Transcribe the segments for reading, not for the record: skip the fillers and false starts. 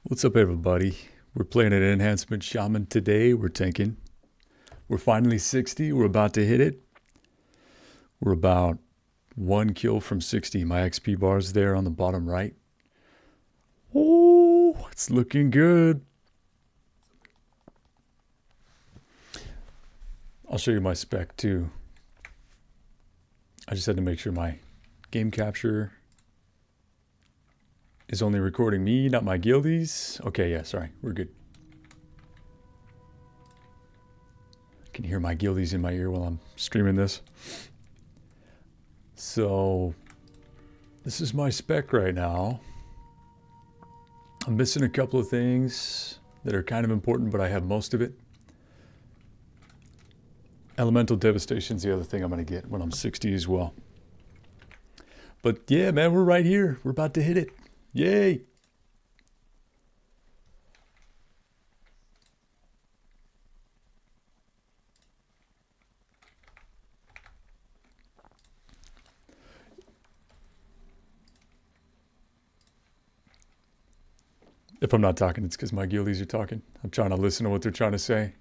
What's up, everybody? We're playing an enhancement Shaman today. We're tanking. We're finally 60. We're about to hit it. We're about 1 kill from 60. My XP bar's there on the bottom right. Oh, it's looking good. I'll show you my spec too. I just had to make sure my game capture is only recording me, not my guildies. Okay, yeah, sorry. We're good. I can hear my guildies in my ear while I'm streaming this. So, this is my spec right now. I'm missing a couple of things that are kind of important, but I have most of it. Elemental Devastation is the other thing I'm going to get when I'm 60 as well. But yeah, man, we're right here. We're about to hit it. Yay! If I'm not talking, it's because my guildies are talking. I'm trying to listen to what they're trying to say.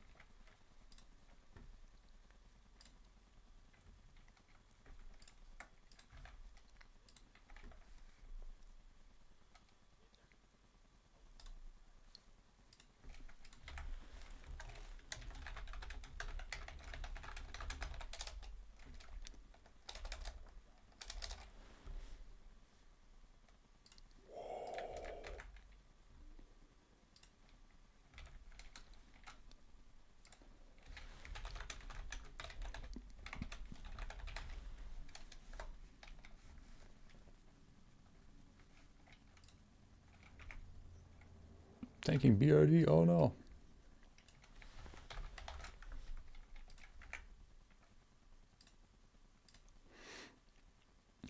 Tanking BRD? Oh no.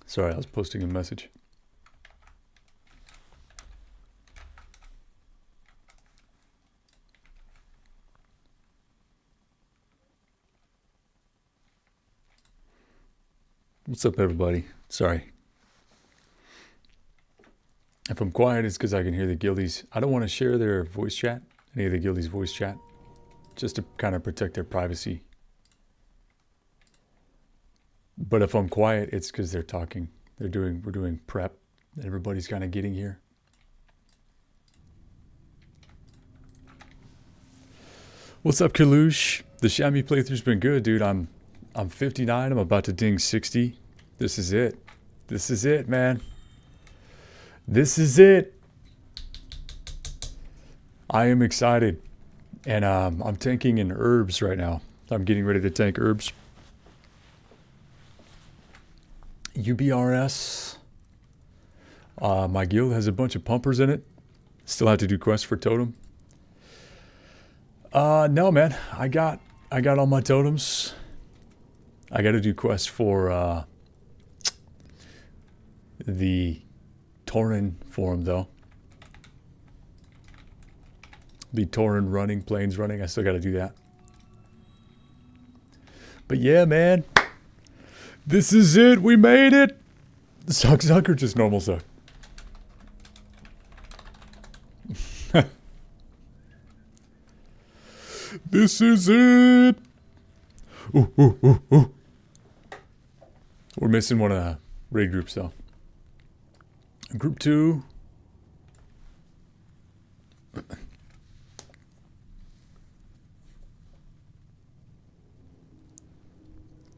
Sorry, I was posting a message. What's up, everybody? Sorry. If I'm quiet, it's because I can hear the guildies. I don't want to share their voice chat, any of the guildies' voice chat, just to kind of protect their privacy. But if I'm quiet, it's because they're talking. We're doing prep. Everybody's kind of getting here. What's up, Kalush? The Chamois playthrough's been good, dude. I'm 59. I'm about to ding 60. This is it. This is it, man. This is it. I am excited. And I'm tanking in herbs right now. I'm getting ready to tank herbs. UBRS. My guild has a bunch of pumpers in it. Still have to do quests for totem. No, man. I got all my totems. I got to do quests for the Tauren forum, though. The Tauren running, planes running. I still got to do that. But yeah, man. This is it. We made it. Suck or just normal suck? This is it. Ooh, ooh, ooh, ooh. We're missing one of the raid groups, though. Group 2.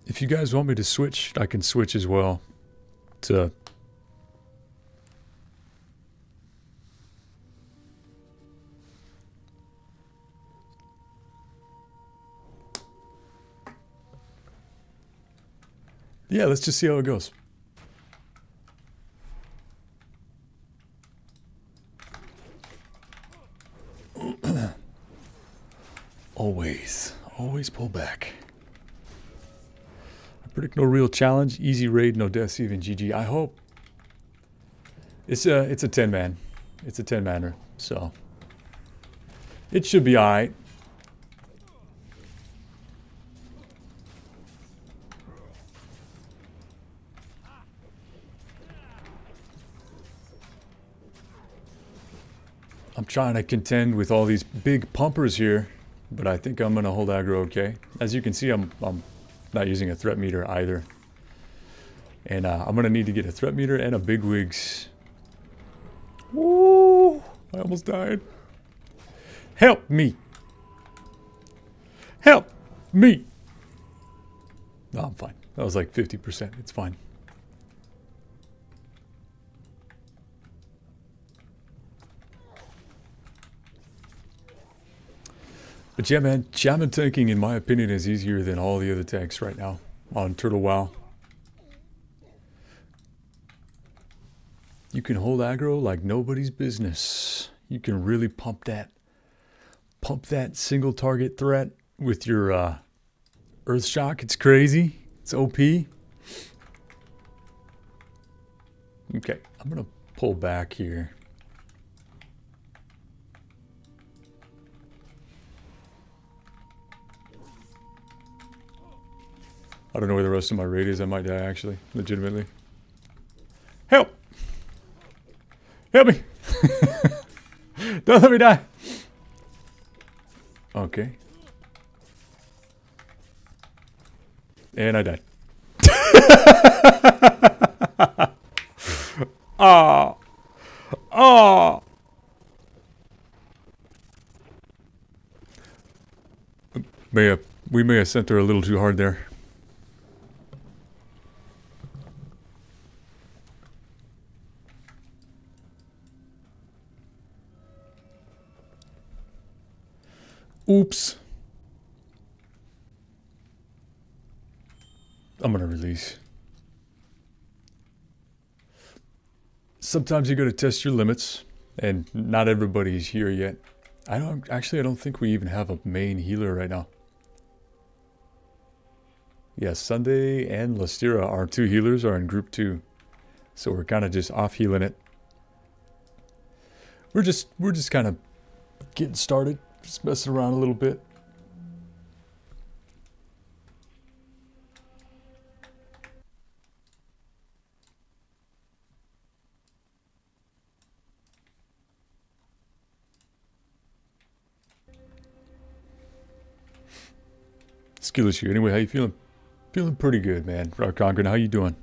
If you guys want me to switch, I can switch as well to... Yeah, let's just see how it goes. Always pull back. I predict no real challenge, easy raid, no deaths, even GG. I hope. It's a 10-man. It's a 10-manner, so it should be alright. I'm trying to contend with all these big pumpers here, but I think I'm gonna hold aggro okay. As you can see, I'm not using a threat meter either. And I'm gonna need to get a threat meter and a bigwigs. Woo! I almost died. Help me! Help me! No, I'm fine. That was like 50%. It's fine. But yeah, man, Shaman tanking, in my opinion, is easier than all the other tanks right now on TurtleWoW. You can hold aggro like nobody's business. You can really pump that single target threat with your Earth Shock. It's crazy. It's OP. Okay, I'm gonna pull back here. I don't know where the rest of my raid is. I might die, actually. Legitimately. Help! Help me! Don't let me die! Okay. And I died. Ah! Ah! We may have sent her a little too hard there. Oops. I'm gonna release. Sometimes you gotta test your limits, and not everybody's here yet. I don't think we even have a main healer right now. Yeah, Sunday and Lastira, our two healers, are in group 2. So we're kind of just off healing it. We're just kind of getting started, just messing around a little bit. Skill issue. Anyway, how you feeling? Feeling pretty good, man. Rock Conquered, how you doing?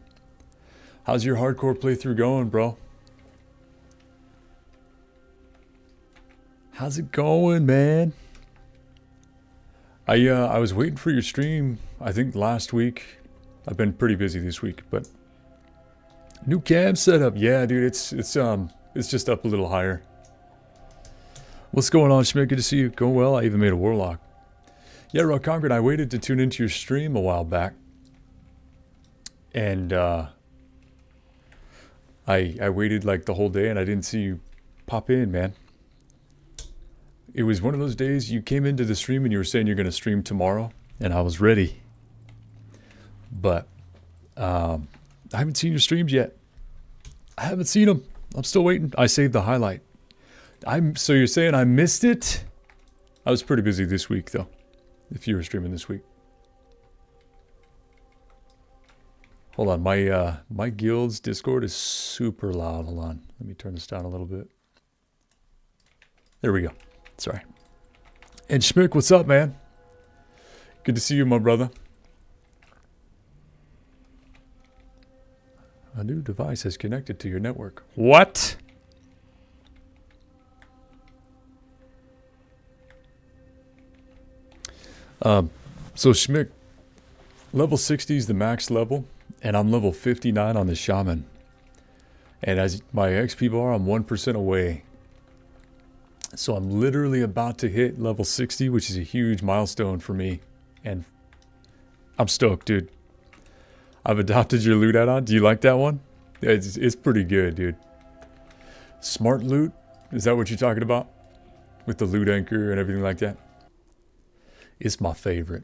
How's your hardcore playthrough going, bro? How's it going, man? I was waiting for your stream, I think last week. I've been pretty busy this week, but new cam setup. Yeah, dude, it's just up a little higher. What's going on, Schmidt? Good to see you. Going well. I even made a warlock. Yeah, Rock Conquered, I waited to tune into your stream a while back. And I waited like the whole day and I didn't see you pop in, man. It was one of those days you came into the stream and you were saying you're going to stream tomorrow. And I was ready. But I haven't seen your streams yet. I haven't seen them. I'm still waiting. I saved the highlight. So you're saying I missed it? I was pretty busy this week, though. If you were streaming this week. Hold on, my guild's Discord is super loud. Hold on, let me turn this down a little bit. There we go. Sorry. And Schmick, what's up, man? Good to see you, my brother. A new device has connected to your network. What? So Schmick, level 60 is the max level, and I'm level 59 on the Shaman. And as my XP bar, I'm 1% away. So I'm literally about to hit level 60, which is a huge milestone for me. And I'm stoked, dude. I've adopted your loot add-on. Do you like that one? It's pretty good, dude. Smart loot? Is that what you're talking about? With the loot anchor and everything like that? It's my favorite.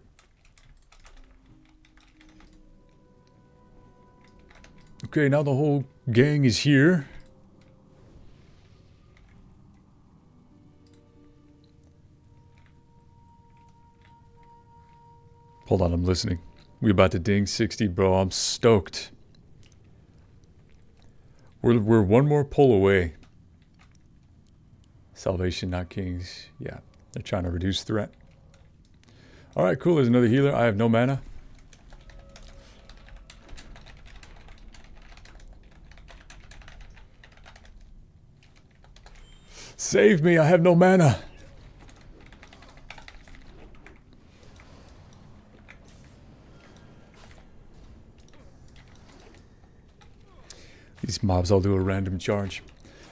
Okay, now the whole gang is here. Hold on, I'm listening. We about to ding 60, bro. I'm stoked. We're one more pull away. Salvation, not kings. Yeah, they're trying to reduce threat. All right, cool. There's another healer. I have no mana. Save me. I have no mana. These mobs all do a random charge.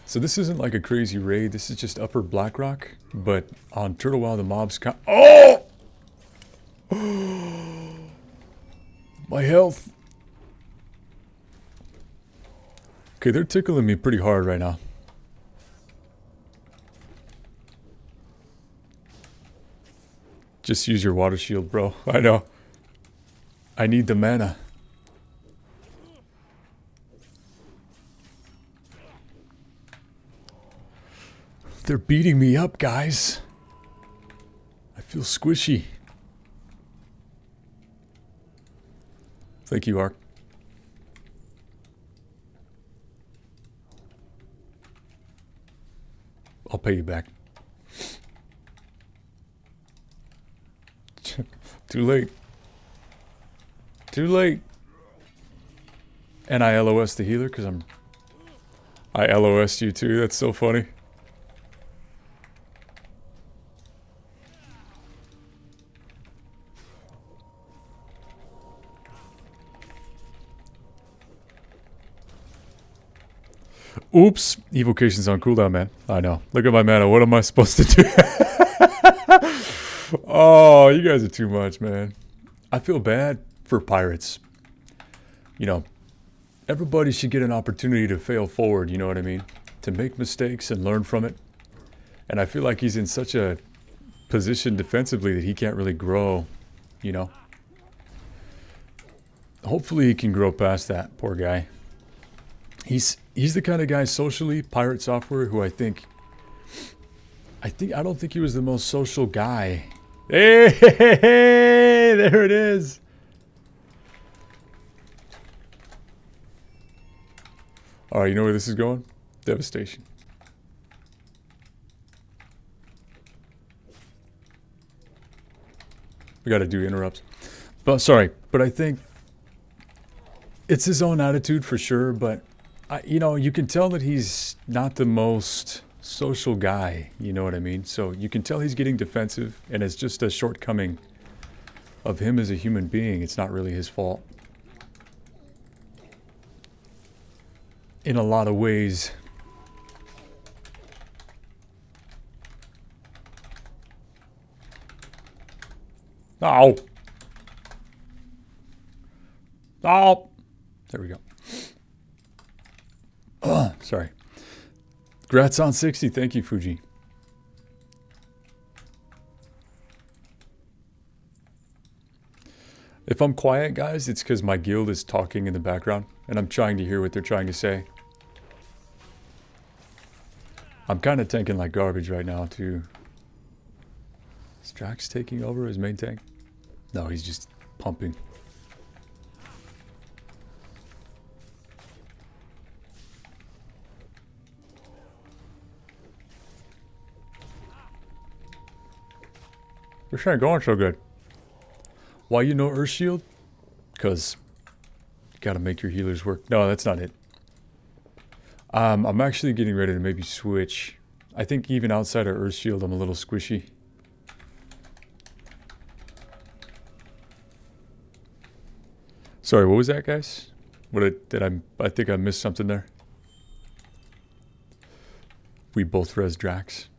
So this isn't like a crazy raid. This is just upper Blackrock. But on TurtleWoW, the mobs come. Oh! My health. Okay, they're tickling me pretty hard right now. Just use your water shield, bro. I know. I need the mana. They're beating me up, guys. I feel squishy. Thank you, Ark. I'll pay you back. Too late. Too late. And I LOS the healer because I LOS'd you too. That's so funny. Oops. Evocation's on cooldown, man. I know. Look at my mana. What am I supposed to do? Oh, you guys are too much, man. I feel bad for pirates. You know, everybody should get an opportunity to fail forward, you know what I mean? To make mistakes and learn from it. And I feel like he's in such a position defensively that he can't really grow, you know? Hopefully he can grow past that, poor guy. He's the kind of guy socially, Pirate Software, who I don't think he was the most social guy. Hey, there it is. All right, you know where this is going? Devastation. We got to do interrupts. But sorry, but I think it's his own attitude for sure, but you know, you can tell that he's not the most social guy, you know what I mean? So you can tell he's getting defensive, and it's just a shortcoming of him as a human being. It's not really his fault. In a lot of ways. Oh. Oh. There we go. Sorry. Grats on 60. Thank you, Fuji. If I'm quiet, guys, it's because my guild is talking in the background, and I'm trying to hear what they're trying to say. I'm kind of tanking like garbage right now, too. Is Drax taking over as main tank? No, he's just pumping. We're going so good. Why you know Earth Shield? Because you gotta make your healers work. No, that's not it. I'm actually getting ready to maybe switch. I think even outside of Earth Shield, I'm a little squishy. Sorry, what was that, guys? I think I missed something there. We both res Drax.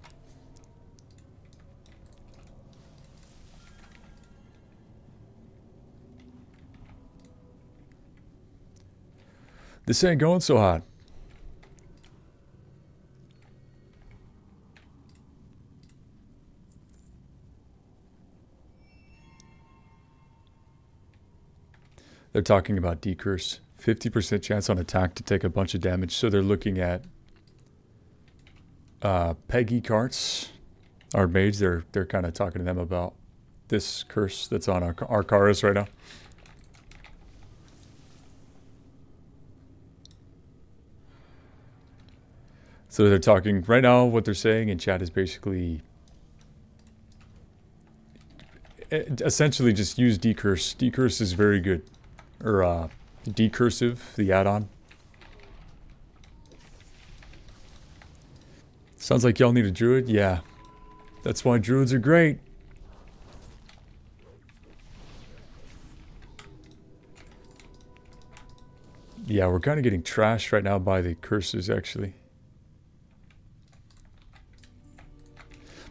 This ain't going so hot. They're talking about decurse. 50% chance on attack to take a bunch of damage. So they're looking at Peggy carts. Our mage, they're kind of talking to them about this curse that's on our Karis right now. So they're talking right now. What they're saying in chat is basically, essentially, just use decurse. Decurse is very good, or decursive, the add-on. Sounds like y'all need a druid. Yeah, that's why druids are great. Yeah, we're kind of getting trashed right now by the curses, actually.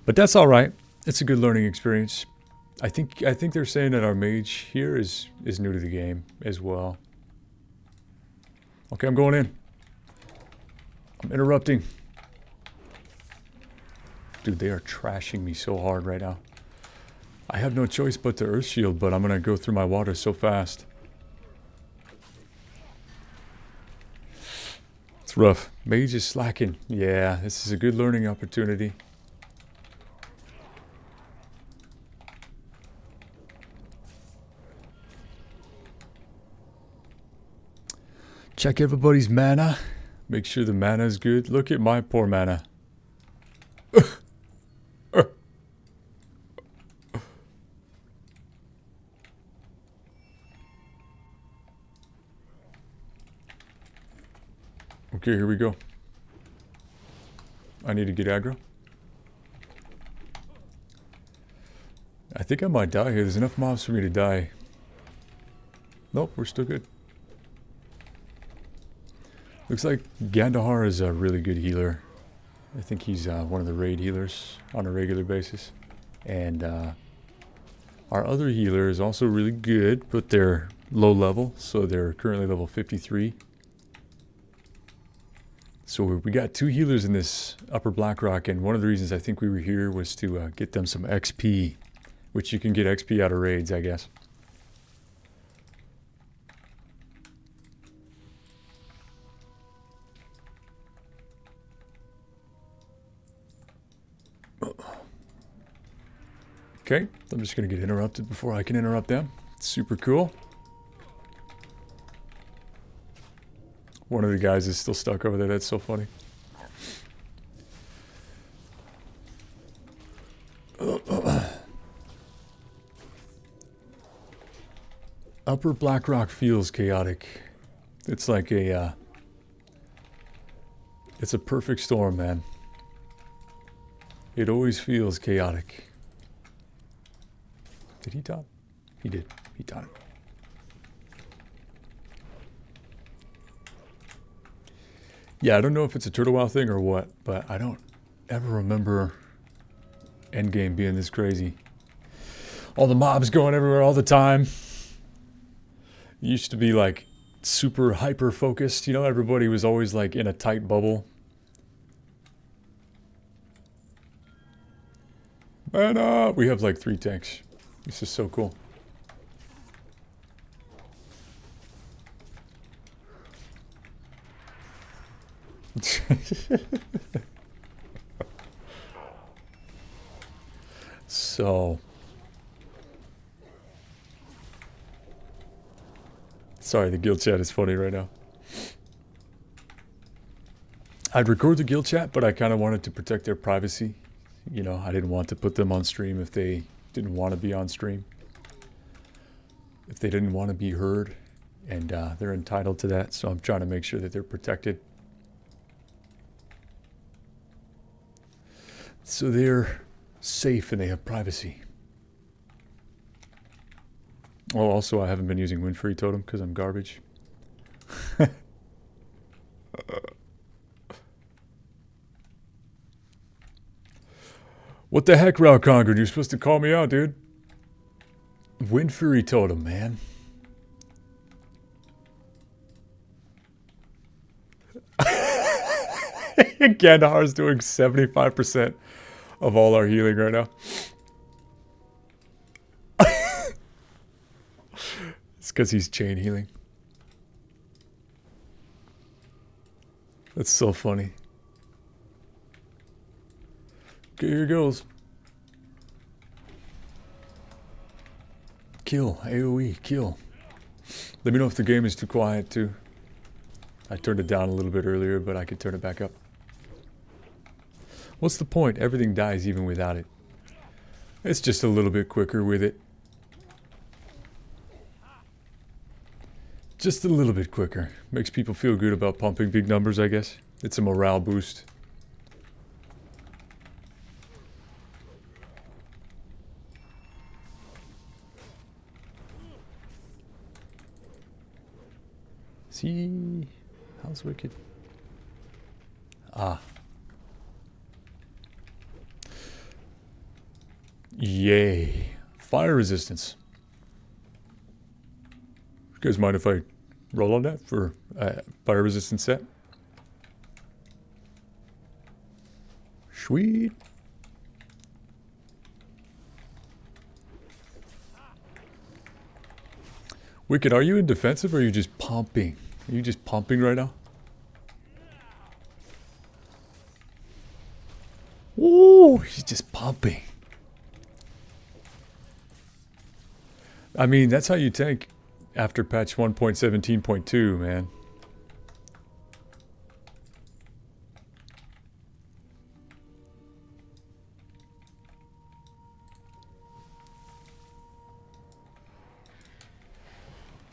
But that's all right. It's a good learning experience. I think they're saying that our mage here is new to the game as well. Okay, I'm going in. I'm interrupting. Dude, they are trashing me so hard right now. I have no choice but to earth shield, but I'm gonna go through my water so fast. It's rough. Mage is slacking. Yeah, this is a good learning opportunity. Check everybody's mana. Make sure the mana is good. Look at my poor mana. Okay, here we go. I need to get aggro. I think I might die here. There's enough mobs for me to die. Nope, we're still good. Looks like Gandahar is a really good healer. I think he's one of the raid healers on a regular basis. And our other healer is also really good, but they're low level, so they're currently level 53. So we got two healers in this upper Blackrock, and one of the reasons I think we were here was to get them some XP, which you can get XP out of raids, I guess. Okay, I'm just going to get interrupted before I can interrupt them. Super cool. One of the guys is still stuck over there. That's so funny. Upper Blackrock feels chaotic. It's like a... it's a perfect storm, man. It always feels chaotic. Did he taunt? He did. He taunted. Yeah, I don't know if it's a TurtleWoW thing or what, but I don't ever remember endgame being this crazy. All the mobs going everywhere all the time. It used to be like super hyper focused, you know, everybody was always like in a tight bubble. And we have like 3 tanks. This is so cool. So sorry, the guild chat is funny right now. I'd record the guild chat, but I kind of wanted to protect their privacy. You know, I didn't want to put them on stream if they didn't want to be on stream. If they didn't want to be heard, and they're entitled to that, so I'm trying to make sure that they're protected. So they're safe and they have privacy. Oh, also I haven't been using Windfury Totem because I'm garbage. What the heck, Rao Conquered? You're supposed to call me out, dude. Windfury Totem, man. Gandahar's doing 75% of all our healing right now. It's because he's chain healing. That's so funny. Okay, here goes. Kill. AoE. Kill. Let me know if the game is too quiet, too. I turned it down a little bit earlier, but I could turn it back up. What's the point? Everything dies even without it. It's just a little bit quicker with it. Just a little bit quicker. Makes people feel good about pumping big numbers, I guess. It's a morale boost. See? How's wicked? Ah. Yay. Fire resistance. You guys mind if I roll on that for fire resistance set? Sweet. Wicked, are you in defensive or are you just pumping? Are you just pumping right now? Ooh, he's just pumping. I mean, that's how you tank after patch 1.17.2, man.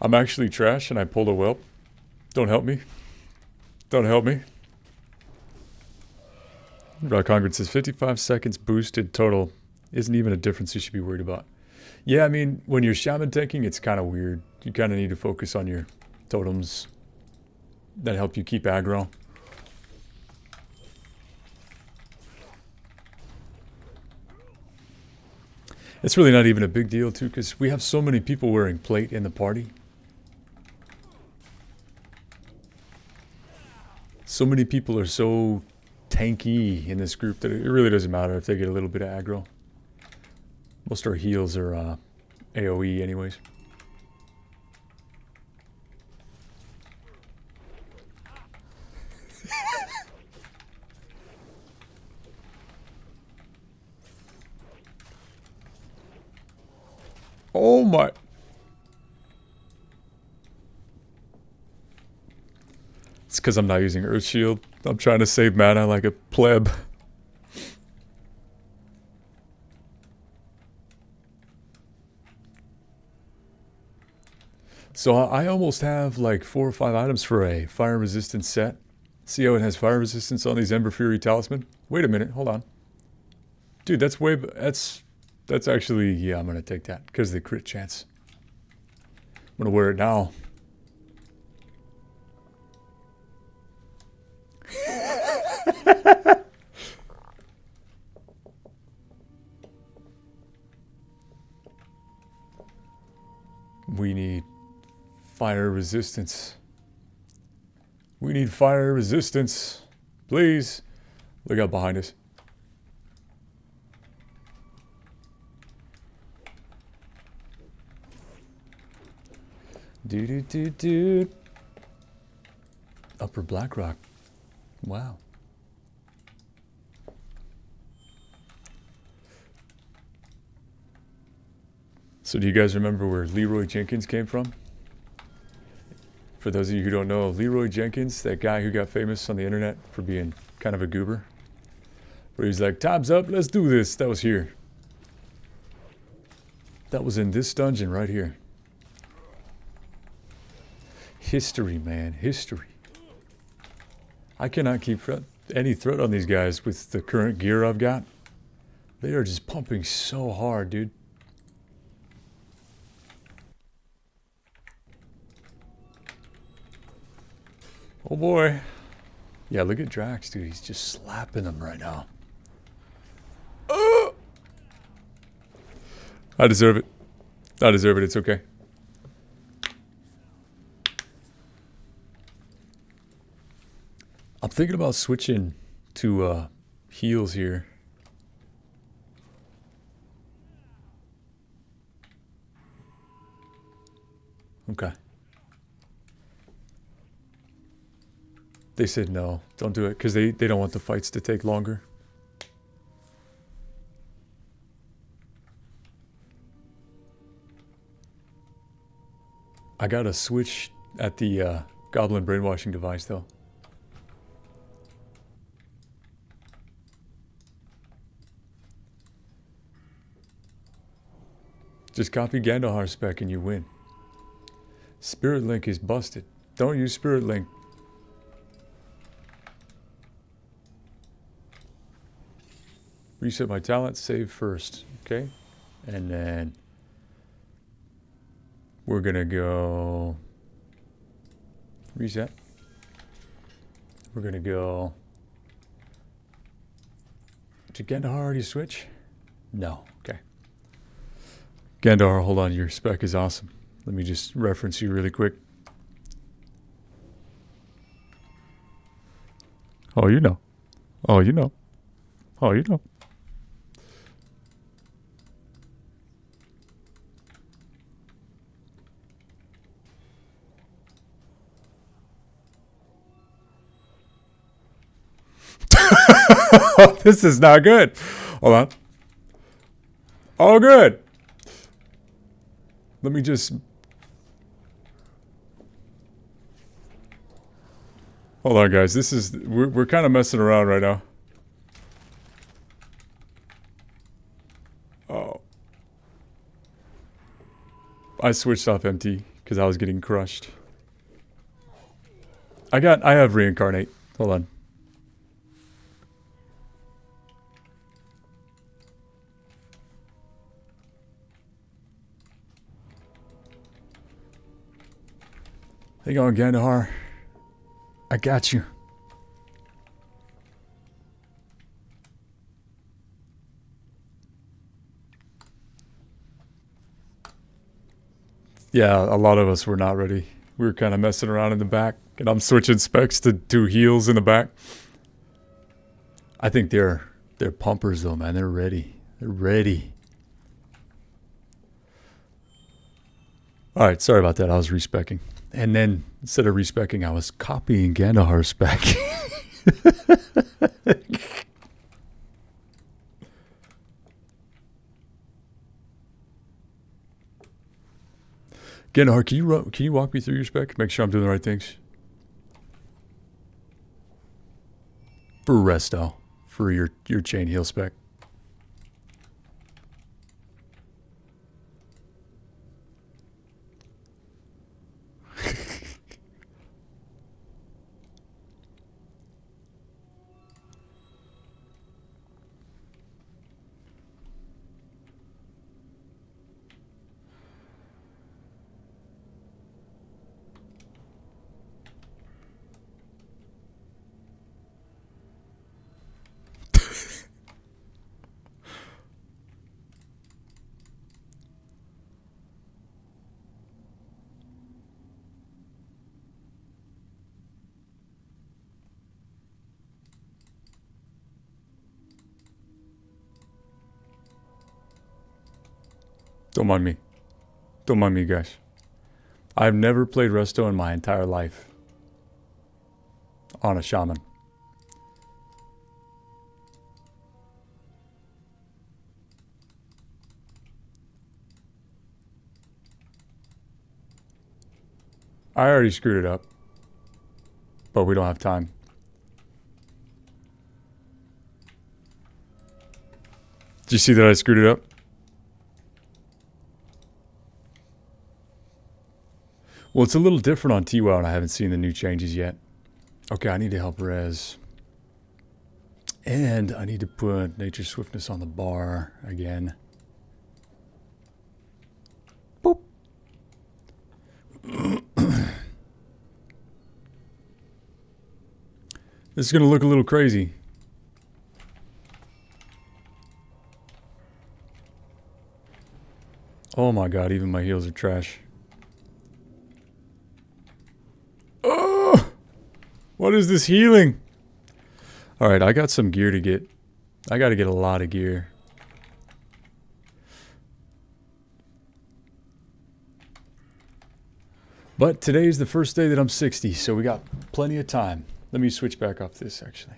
I'm actually trash and I pulled a whelp. Don't help me. Don't help me. Congress says 55 seconds boosted total isn't even a difference you should be worried about. Yeah, I mean, when you're shaman tanking, it's kind of weird. You kind of need to focus on your totems that help you keep aggro. It's really not even a big deal, too, because we have so many people wearing plate in the party. So many people are so tanky in this group that it really doesn't matter if they get a little bit of aggro. Most of our heals are AoE anyways. Oh my... It's because I'm not using Earth Shield. I'm trying to save mana like a pleb. So I almost have like 4 or 5 items for a fire resistance set. See how it has fire resistance on these Ember Fury Talisman? Wait a minute, hold on. Dude, that's way... That's actually... Yeah, I'm going to take that because of the crit chance. I'm going to wear it now. We need fire resistance. We need fire resistance. Please. Look out behind us. Do. Upper Blackrock. Wow. So do you guys remember where Leroy Jenkins came from? For those of you who don't know, Leroy Jenkins, that guy who got famous on the internet for being kind of a goober. Where he's like, time's up, let's do this. That was here. That was in this dungeon right here. History, man, history. I cannot keep any threat on these guys with the current gear I've got. They are just pumping so hard, dude. Oh boy. Yeah, look at Drax, dude. He's just slapping them right now. I deserve it. I deserve it. It's okay. I'm thinking about switching to heals here. Okay. They said no, don't do it, because they don't want the fights to take longer. I got a switch at the Goblin brainwashing device, though. Just copy Gandahar's spec and you win. Spirit Link is busted. Don't use Spirit Link. Reset my talent, save first. Okay? And then we're gonna go reset. We're gonna go. Did Gandahar already switch? No. Okay. Gandahar, hold on. Your spec is awesome. Let me just reference you really quick. Oh, you know. Oh, you know. Oh, you know. This is not good. Hold on. Oh, good. Let me just... Hold on, guys. This is... We're kind of messing around right now. Oh. I switched off MT because I was getting crushed. I have reincarnate. Hold on. Hang on, Gandahar. I got you. Yeah, a lot of us were not ready. We were kind of messing around in the back, and I'm switching specs to do heals in the back. I think they're pumpers though, man. They're ready. They're ready. All right, sorry about that. I was respecking. And then instead of respecking, I was copying Gandahar's spec. Gandahar, can you walk me through your spec? Make sure I'm doing the right things. For resto, for your chain heal spec. Don't mind me. Don't mind me, guys. I've never played resto in my entire life on a shaman. I already screwed it up, but we don't have time. Did you see that I screwed it up? Well, it's a little different on TurtleWoW and I haven't seen the new changes yet. Okay, I need to help res. And I need to put nature swiftness on the bar again. Boop. This is going to look a little crazy. Oh my god, even my heals are trash. Oh! What is this healing? Alright, I got some gear to get. I got to get a lot of gear. But today is the first day that I'm 60, so we got plenty of time. Let me switch back off this, actually.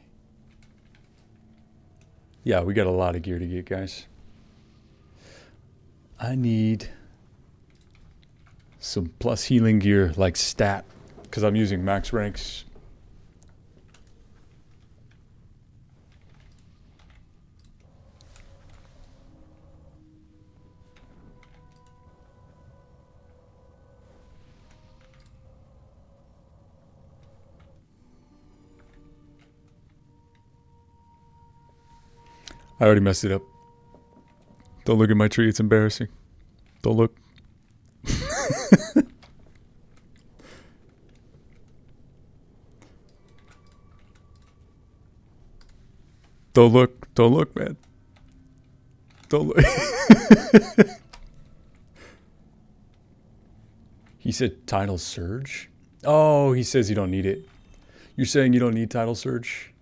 Yeah, we got a lot of gear to get, guys. I need some plus healing gear, like stat, because I'm using max ranks. I already messed it up. Don't look at my tree. It's embarrassing. Don't look. Don't look. Don't look, man. Don't look. He said tidal surge? Oh, he says you don't need it. You're saying you don't need tidal surge?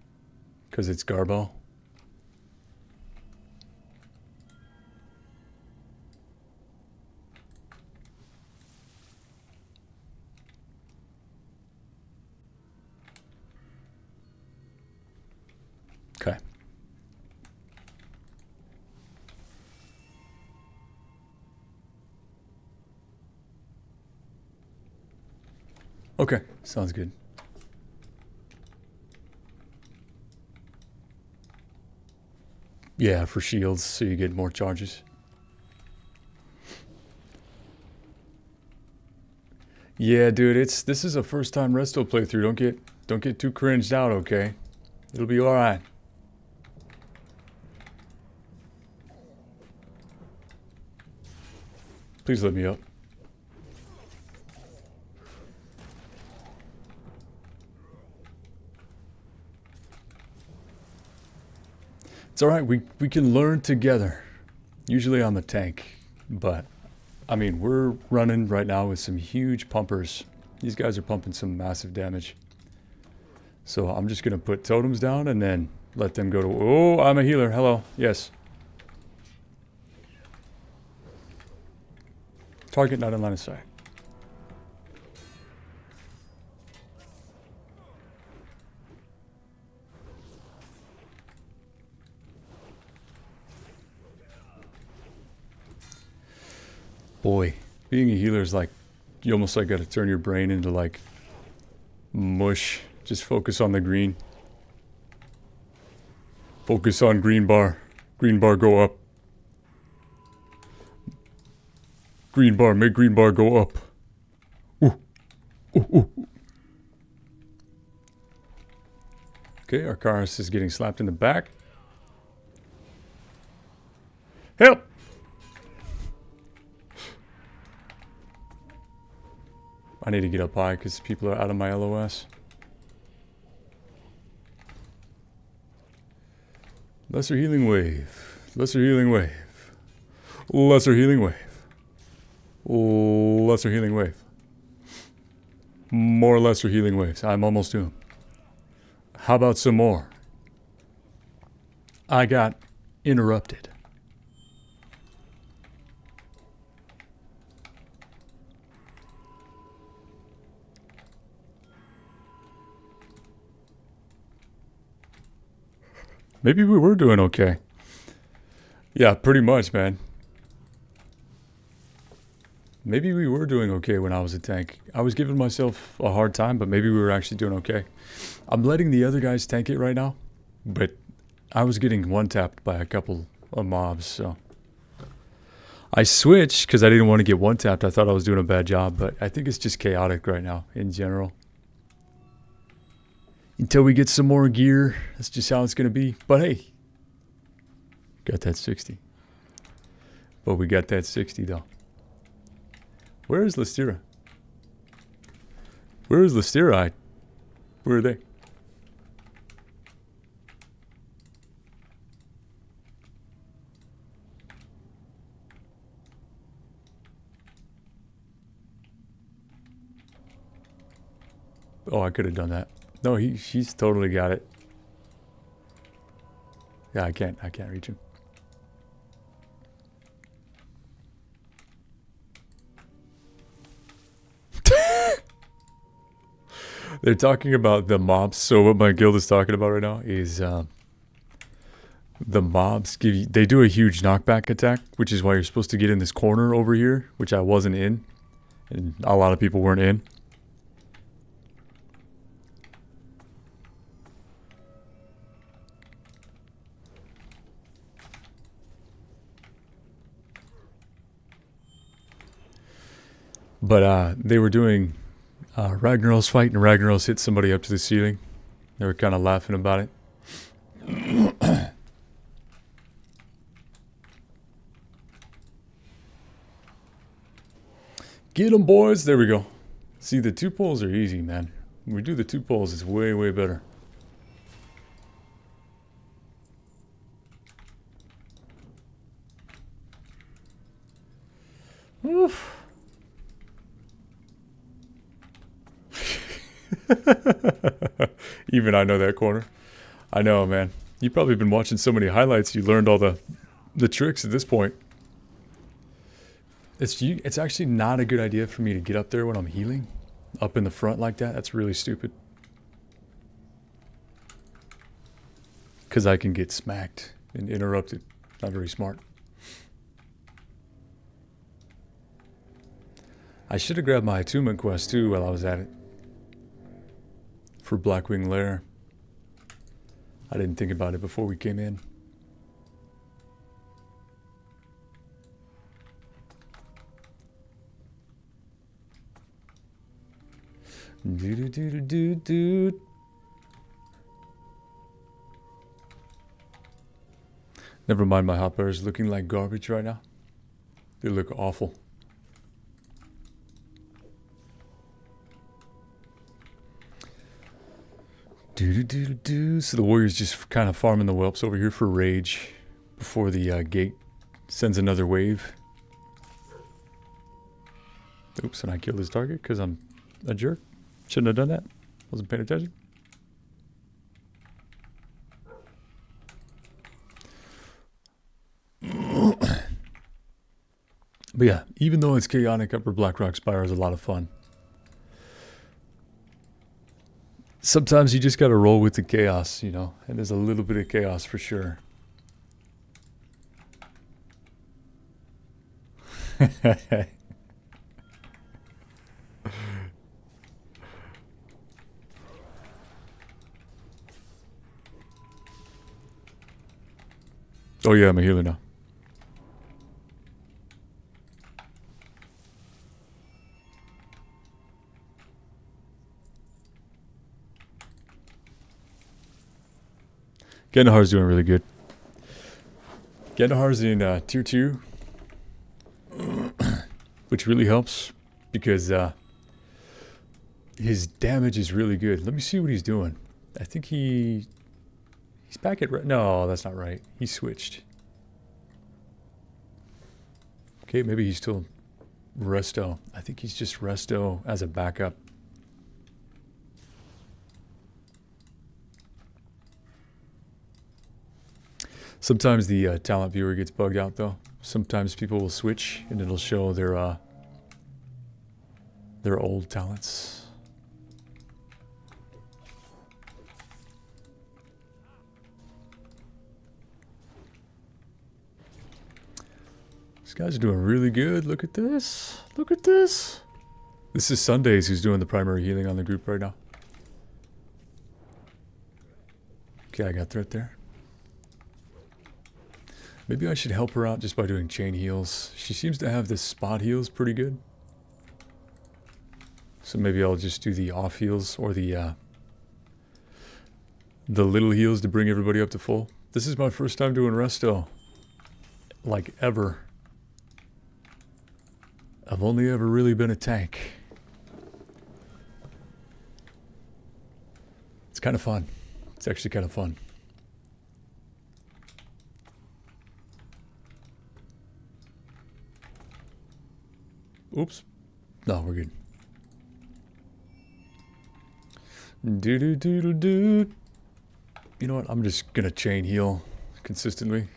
Because it's Garbo? Okay. Okay, sounds good. Yeah, for shields, so you get more charges. Yeah, dude, this is a first time resto playthrough. Don't get too cringed out, okay? It'll be alright. Please let me up. It's alright, we can learn together. Usually I'm a tank, but I mean, we're running right now with some huge pumpers. These guys are pumping some massive damage. So I'm just gonna put totems down and then let them go to... Oh, I'm a healer, hello, yes. Target not in line of sight. Boy, being a healer is like, you almost like gotta turn your brain into like mush. Just focus on the green. Focus on green bar. Green bar go up. Green bar, make green bar go up. Ooh. Ooh, ooh. Okay, our Karis is getting slapped in the back. Help! I need to get up high because people are out of my LOS. Lesser healing wave. Lesser healing wave. Lesser healing wave. Lesser healing wave. More lesser healing waves. I'm almost doomed. How about some more? I got interrupted. Maybe we were doing okay. Yeah, pretty much, man. Maybe we were doing okay when I was a tank. I was giving myself a hard time, but maybe we were actually doing okay. I'm letting the other guys tank it right now, but I was getting one-tapped by a couple of mobs, so. I switched because I didn't want to get one-tapped. I thought I was doing a bad job, but I think it's just chaotic right now in general. Until we get some more gear, that's just how it's going to be. But hey, got that 60. But we got that 60 though. Where is Lystira? Where is Lystira? Where are they? Oh, I could have done that. No, she's totally got it. Yeah, I can't reach him. They're talking about the mobs. So what my guild is talking about right now is the mobs they do a huge knockback attack, which is why you're supposed to get in this corner over here, which I wasn't in, and a lot of people weren't in. But they were doing Ragnarok's fight, and Ragnarok's hit somebody up to the ceiling. They were kind of laughing about it. Get them, boys. There we go. See, the 2 poles are easy, man. When we do the 2 poles, it's way, way better. Oof. Even I know that corner. I know, man. You've probably been watching so many highlights, you learned all the tricks at this point. It's actually not a good idea for me to get up there when I'm healing. Up in the front like that. That's really stupid. Because I can get smacked and interrupted. Not very smart. I should have grabbed my attunement quest too while I was at it. For Blackwing Lair. I didn't think about it before we came in. Do. Never mind, my hot bears looking like garbage right now. They look awful. So the warrior's just kind of farming the whelps over here for rage before the gate sends another wave. Oops, and I killed his target because I'm a jerk. Shouldn't have done that. Wasn't paying attention. But yeah, even though it's chaotic, Upper Blackrock Spire is a lot of fun. Sometimes you just gotta roll with the chaos, you know, and there's a little bit of chaos for sure. Oh yeah, I'm a healer now. Gendahar's doing really good. Gendahar's in tier 2, which really helps because his damage is really good. Let me see what he's doing. I think he's back at... No, that's not right. He switched. Okay, maybe he's still resto. I think he's just resto as a backup. Sometimes the talent viewer gets bugged out though. Sometimes people will switch and it'll show their old talents. These guys are doing really good. Look at this. Look at this. This is Sundays who's doing the primary healing on the group right now. Okay, I got threat there. Maybe I should help her out just by doing chain heals. She seems to have this spot heals pretty good. So maybe I'll just do the off heals or the little heals to bring everybody up to full. This is my first time doing resto. Like ever. I've only ever really been a tank. It's kind of fun. It's actually kind of fun. Oops. No, we're good. Do. You know what? I'm just going to chain heal consistently.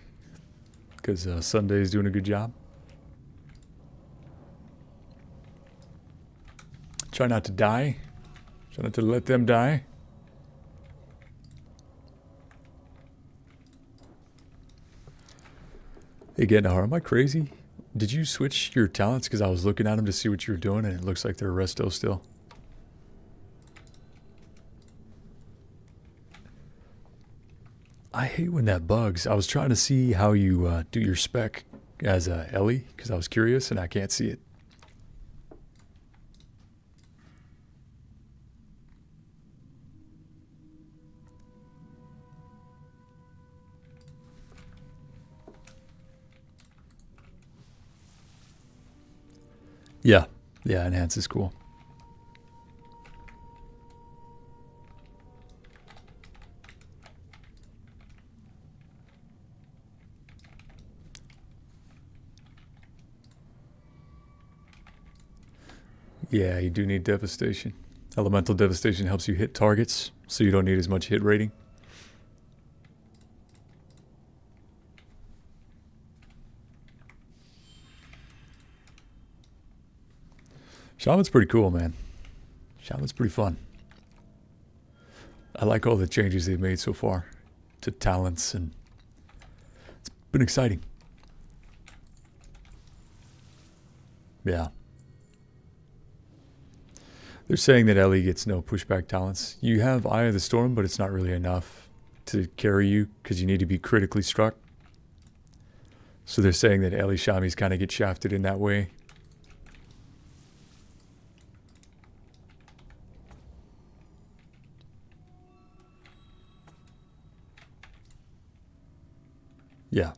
Because Sunday's doing a good job. Try not to die. Try not to let them die. Hey, Gendahar, am I crazy? Did you switch your talents? Because I was looking at them to see what you were doing, and it looks like they're resto still. I hate when that bugs. I was trying to see how you do your spec as Ellie, because I was curious, and I can't see it. Yeah, Yeah, enhance is cool. Yeah, you do need devastation. Elemental devastation helps you hit targets, so you don't need as much hit rating. Shaman's pretty cool, man. Shaman's pretty fun. I like all the changes they've made so far to talents, and it's been exciting. Yeah. They're saying that Ellie gets no pushback talents. You have Eye of the Storm, but it's not really enough to carry you because you need to be critically struck. So they're saying that Ellie Shamis kind of get shafted in that way. Yeah.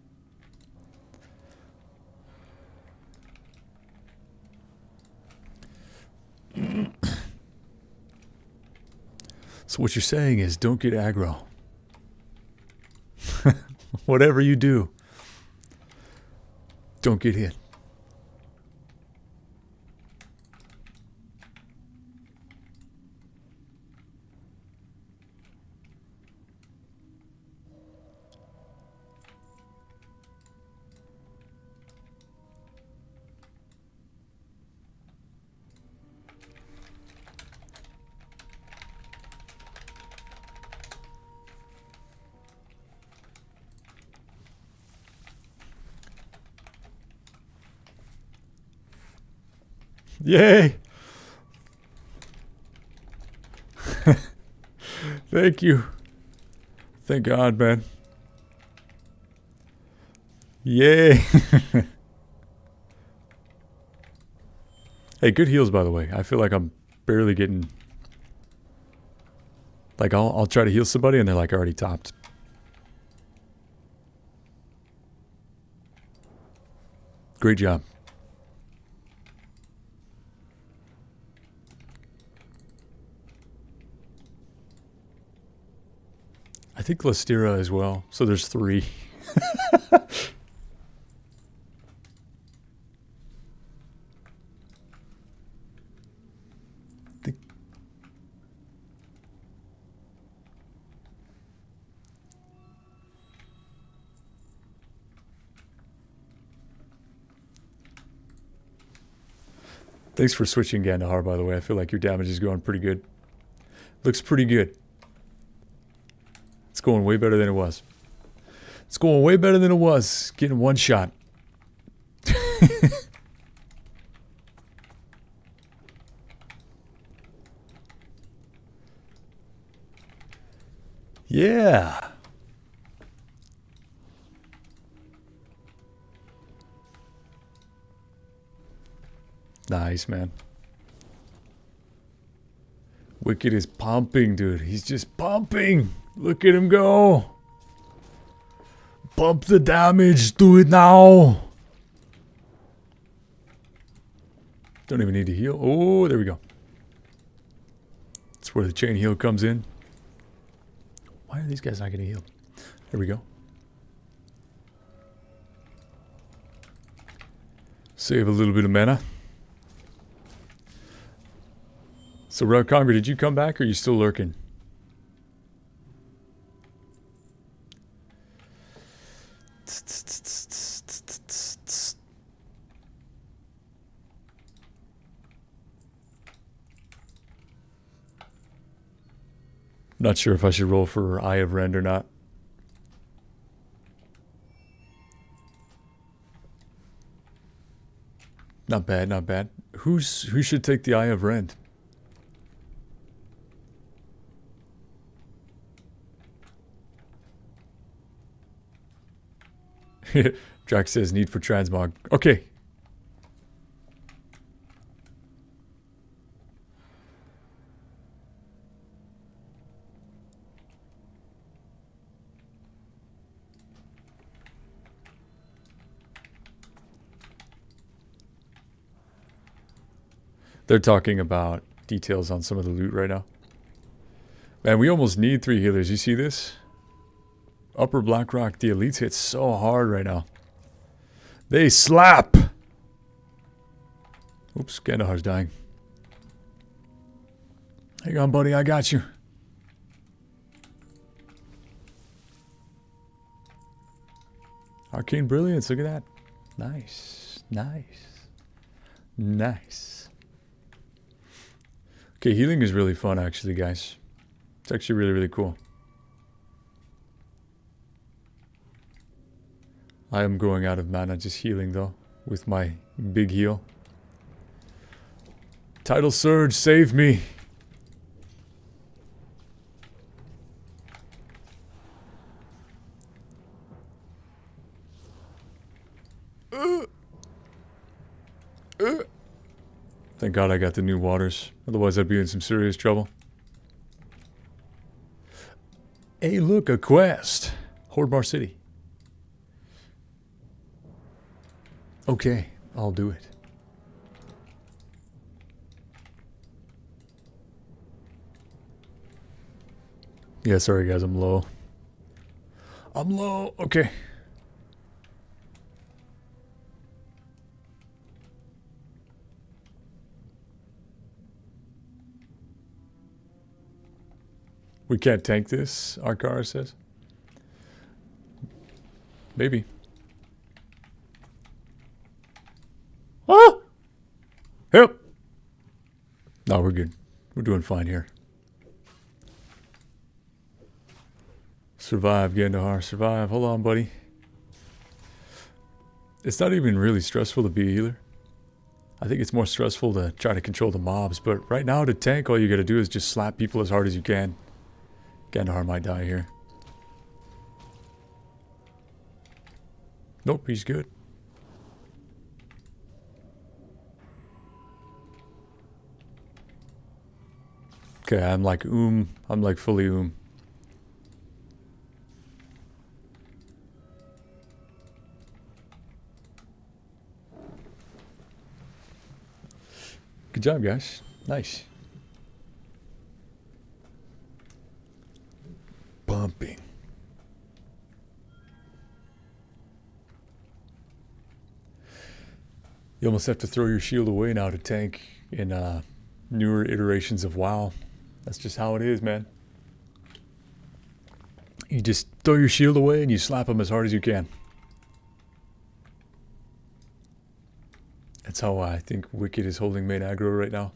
So what you're saying is don't get aggro. Whatever you do, don't get hit. Yay! Thank you. Thank God, man. Yay! Hey, good heals, by the way. I feel like I'm barely getting... Like, I'll try to heal somebody, and they're, like, already topped. Great job. I think Lystira as well. So there's 3. Thanks for switching Gandahar, by the way. I feel like your damage is going pretty good. Looks pretty good. It's going way better than it was. It's going way better than it was. Getting one shot. Yeah. Nice, man. Wicked is pumping, dude. He's just pumping. Look at him go. Pump the damage. Do it now. Don't even need to heal. Oh, there we go. That's where the chain heal comes in. Why are these guys not getting healed? There we go. Save a little bit of mana. So, Rock Congress, did you come back or are you still lurking? Not sure if I should roll for Eye of Rend or not. Not bad, not bad. Who should take the Eye of Rend? Drax says need for transmog. Okay. They're talking about details on some of the loot right now. Man, we almost need 3 healers. You see this? Upper Blackrock, the elites hit so hard right now. They slap! Oops, Gandahar's dying. Hang on, buddy, I got you. Arcane Brilliance, look at that. Nice, nice, nice. Okay, healing is really fun actually, guys. It's actually really, really cool. I am going out of mana just healing though, with my big heal. Tidal Surge, save me! Thank God I got the new waters. Otherwise I'd be in some serious trouble. Hey look, a quest! Hordmar City. Okay, I'll do it. Yeah, sorry guys, I'm low. I'm low, okay. We can't tank this, Arkara says. Maybe. Ah! Help! No, we're good. We're doing fine here. Survive, Gandahar, survive. Hold on, buddy. It's not even really stressful to be a healer. I think it's more stressful to try to control the mobs, but right now to tank, all you gotta do is just slap people as hard as you can. Gandahar might die here. Nope, he's good. Okay, I'm like fully Good job, guys. Nice. Pumping. You almost have to throw your shield away now to tank in newer iterations of WoW. That's just how it is, man. You just throw your shield away and you slap them as hard as you can. That's how I think Wicked is holding main aggro right now.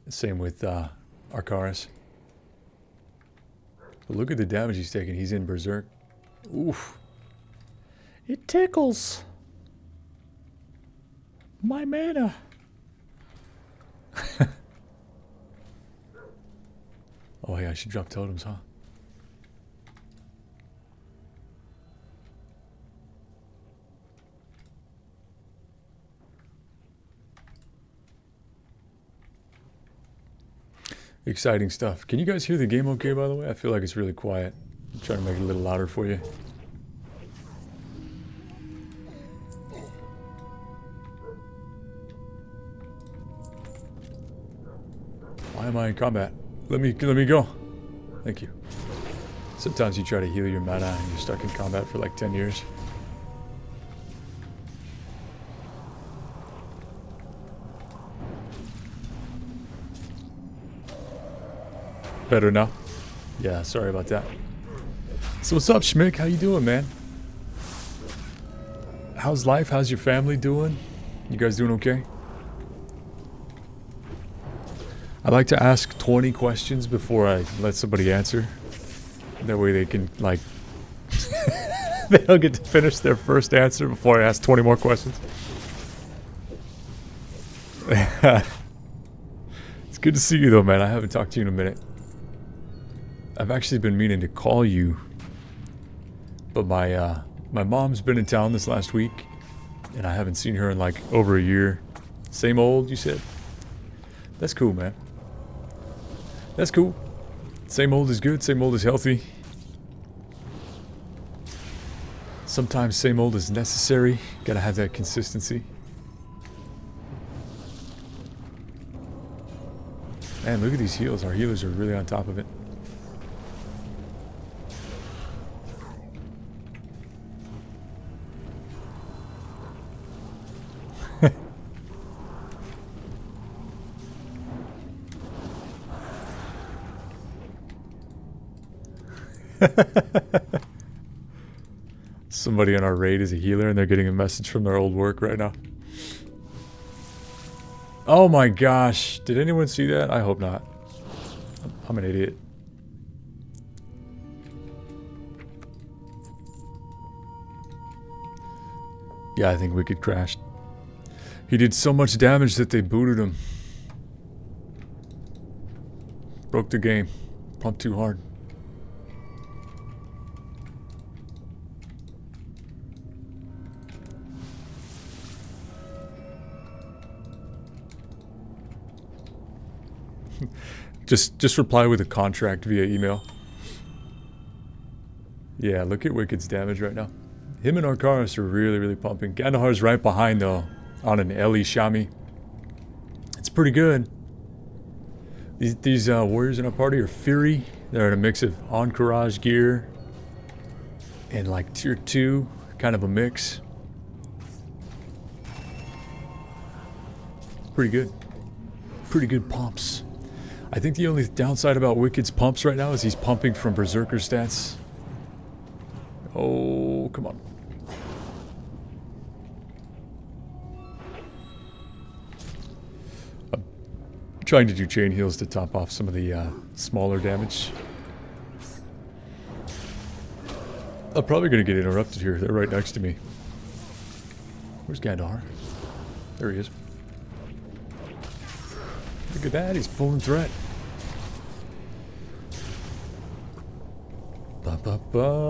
Same with Arcaris. But look at the damage he's taking. He's in Berserk. Oof. It tickles my mana. Oh yeah, I should drop totems, huh? Exciting stuff. Can you guys hear the game okay, by the way? I feel like it's really quiet. I'm trying to make it a little louder for you. Why am I in combat? Let me go. Thank you. Sometimes you try to heal your mana and you're stuck in combat for like 10 years. Better now? Yeah, sorry about that. So what's up, Schmick? How you doing, man? How's life? How's your family doing? You guys doing okay? I like to ask 20 questions before I let somebody answer. That way they can, like... they don't get to finish their first answer before I ask 20 more questions. It's good to see you, though, man. I haven't talked to you in a minute. I've actually been meaning to call you, but my mom's been in town this last week, and I haven't seen her in like over a year. Same old, you said? That's cool, man. That's cool. Same old is good, same old is healthy. Sometimes same old is necessary. Gotta have that consistency. Man, look at these heals. Our healers are really on top of it. Somebody in our raid is a healer and they're getting a message from their old work right now. Oh my gosh. Did anyone see that? I hope not. I'm an idiot. Yeah, I think Wicked crashed. He did so much damage that they booted him. Broke the game. Pumped too hard. Just reply with a contract via email. Yeah, look at Wicked's damage right now. Him and Arcaris are really pumping. Gandahar's right behind though, on an Ellie Shami. It's pretty good. These warriors in our party are Fury. They're in a mix of Encourage gear and like tier 2, kind of a mix. Pretty good. Pretty good pumps. I think the only downside about Wicked's pumps right now is he's pumping from Berserker stats. Oh, come on. I'm trying to do chain heals to top off some of the smaller damage. I'm probably going to get interrupted here. They're right next to me. Where's Gandhar? There he is. Look at that, he's pulling threat.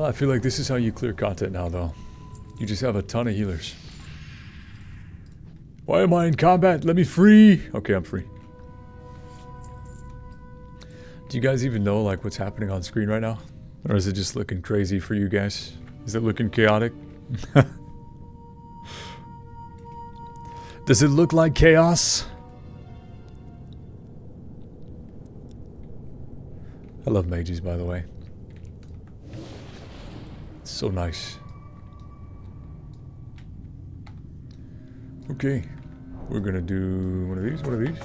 I feel like this is how you clear content now, though. You just have a ton of healers. Why am I in combat? Let me free! Okay, I'm free. Do you guys even know like what's happening on screen right now? Or is it just looking crazy for you guys? Is it looking chaotic? Does it look like chaos? I love mages, by the way. It's so nice. Okay, we're gonna do one of these, one of these.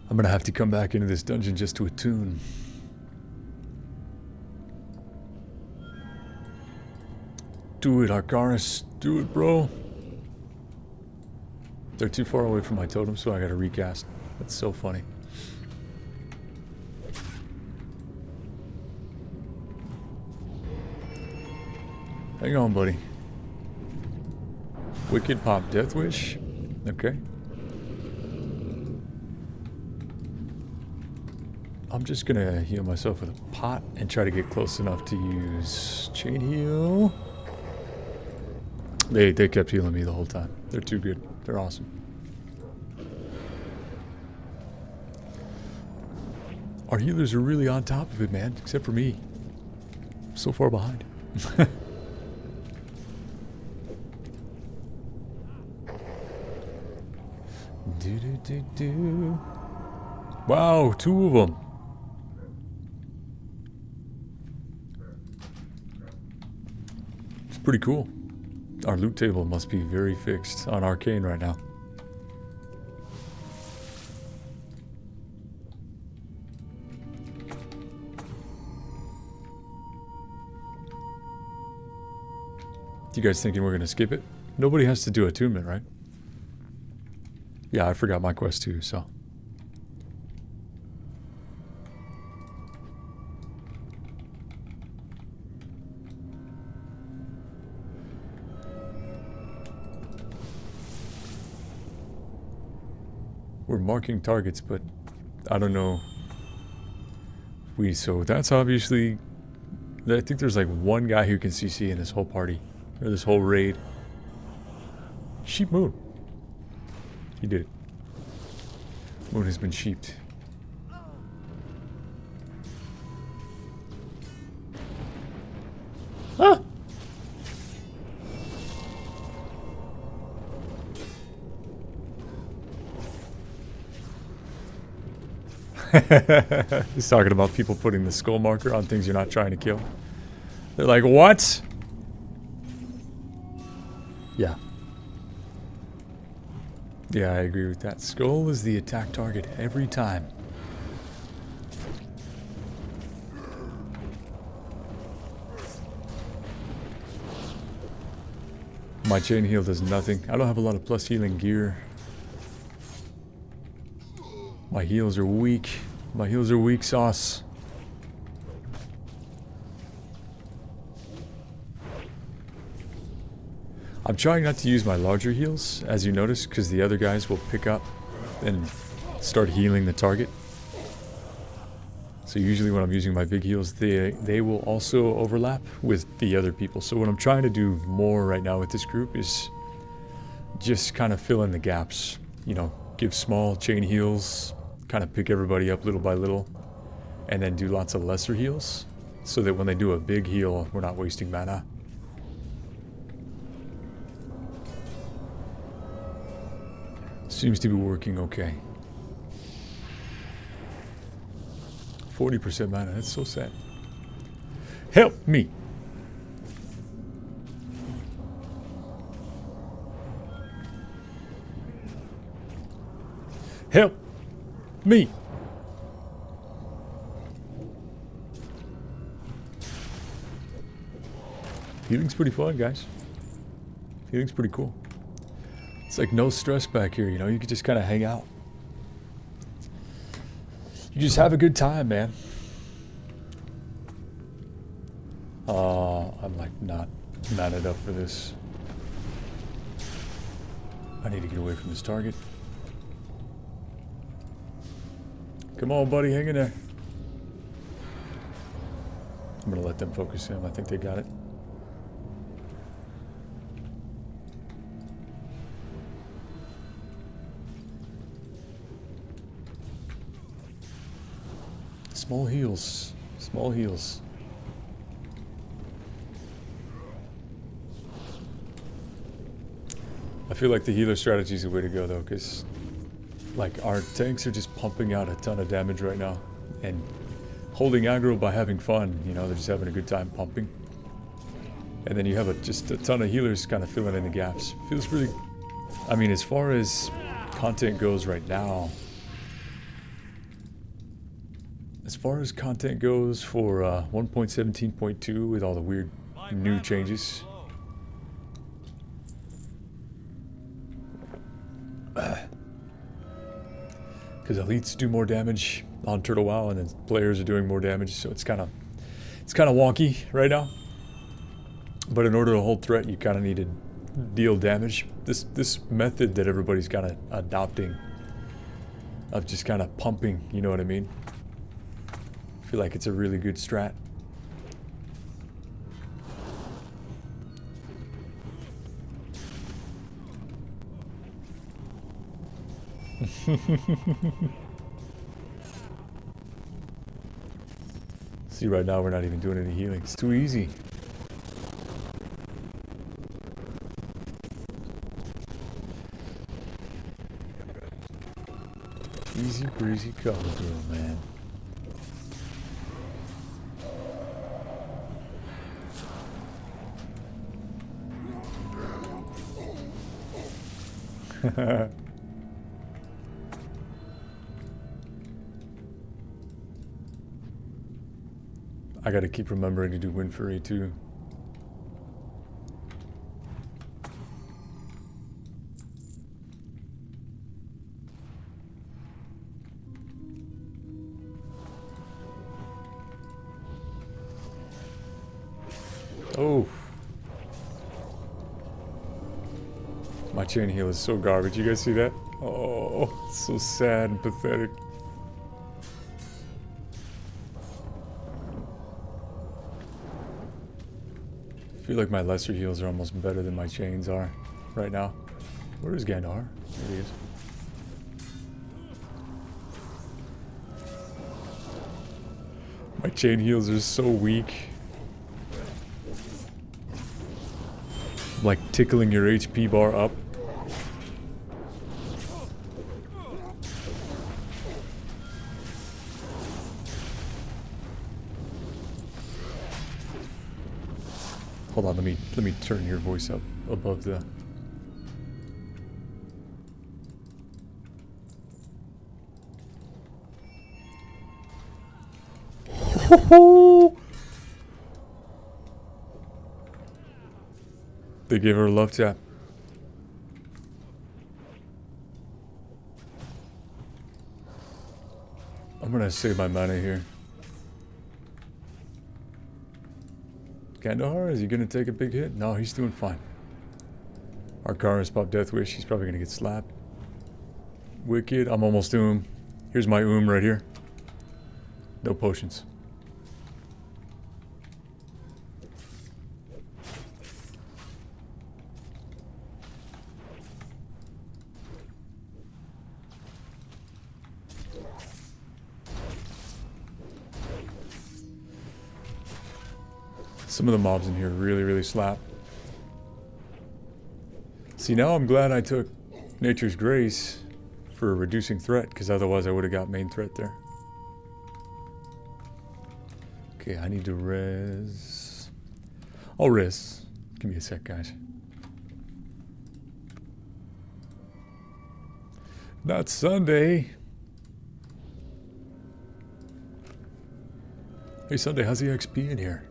I'm gonna have to come back into this dungeon just to attune. Do it, Arcaris. Do it, bro. They're too far away from my totem, so I gotta recast. That's so funny. Hang on, buddy. Wicked pop Death Wish. Okay. I'm just gonna heal myself with a pot and try to get close enough to use chain heal. They kept healing me the whole time. They're too good. They're awesome. Our healers are really on top of it, man. Except for me. I'm so far behind. Wow, 2 of them. It's pretty cool. Our loot table must be very fixed on Arcane right now. You guys thinking we're gonna skip it? Nobody has to do attunement, right? Yeah, I forgot my quest too, so. We're marking targets, but I don't know. So that's obviously, I think there's like one guy who can CC in this whole party, or this whole raid. Sheep Moon. He did it. Moon has been sheeped. Ah! He's talking about people putting the skull marker on things you're not trying to kill. They're like, what? Yeah. Yeah, I agree with that. Skull is the attack target every time. My chain heal does nothing. I don't have a lot of plus healing gear. My heals are weak. My heals are weak sauce. I'm trying not to use my larger heals, as you notice, because the other guys will pick up and start healing the target. So usually when I'm using my big heals, they will also overlap with the other people. So what I'm trying to do more right now with this group is just kind of fill in the gaps. You know, give small chain heals, kind of pick everybody up little by little, and then do lots of lesser heals, so that when they do a big heal, we're not wasting mana. Seems to be working okay. 40% mana, that's so sad. Help me! Help me! Healing's pretty fun, guys. Healing's pretty cool. It's like no stress back here, you know? You can just kind of hang out. You just have a good time, man. I'm like not matted up for this. I need to get away from this target. Come on, buddy, hang in there. I'm gonna let them focus him. I think they got it. Small heals. Small heals. I feel like the healer strategy is the way to go, though, because like our tanks are just pumping out a ton of damage right now and holding aggro by having fun. You know, they're just having a good time pumping. And then you have just a ton of healers kind of filling in the gaps. Feels really... I mean, as far as content goes right now, as far as content goes for 1.17.2 with all the weird new changes, because elites do more damage on TurtleWoW and then players are doing more damage, so it's kind of wonky right now. But in order to hold threat, you kind of need to deal damage. This method that everybody's kind of adopting of just kind of pumping, you know what I mean? I feel like it's a really good strat. See, right now we're not even doing any healing. It's too easy. Easy breezy cover girl, man. I gotta keep remembering to do Wind Fury too. Oh. My chain heal is so garbage. You guys see that? Oh, it's so sad and pathetic. I feel like my lesser heals are almost better than my chains are right now. Where is Gandar? There he is. My chain heals are so weak. Like tickling your HP bar up. Hold on, let me turn your voice up above the. They gave her a love tap. I'm gonna save my mana here. Kandahar, is he gonna take a big hit? No, he's doing fine. Arcara's popped Death Wish, he's probably gonna get slapped. Wicked, I'm almost to him. Here's my right here. No potions. Some of the mobs in here really slap. See, now I'm glad I took Nature's Grace for reducing threat, because otherwise I would have got main threat there. Okay, I need to res. I'll res. Give me a sec, guys. Not Sunday. Hey, Sunday, how's the XP in here?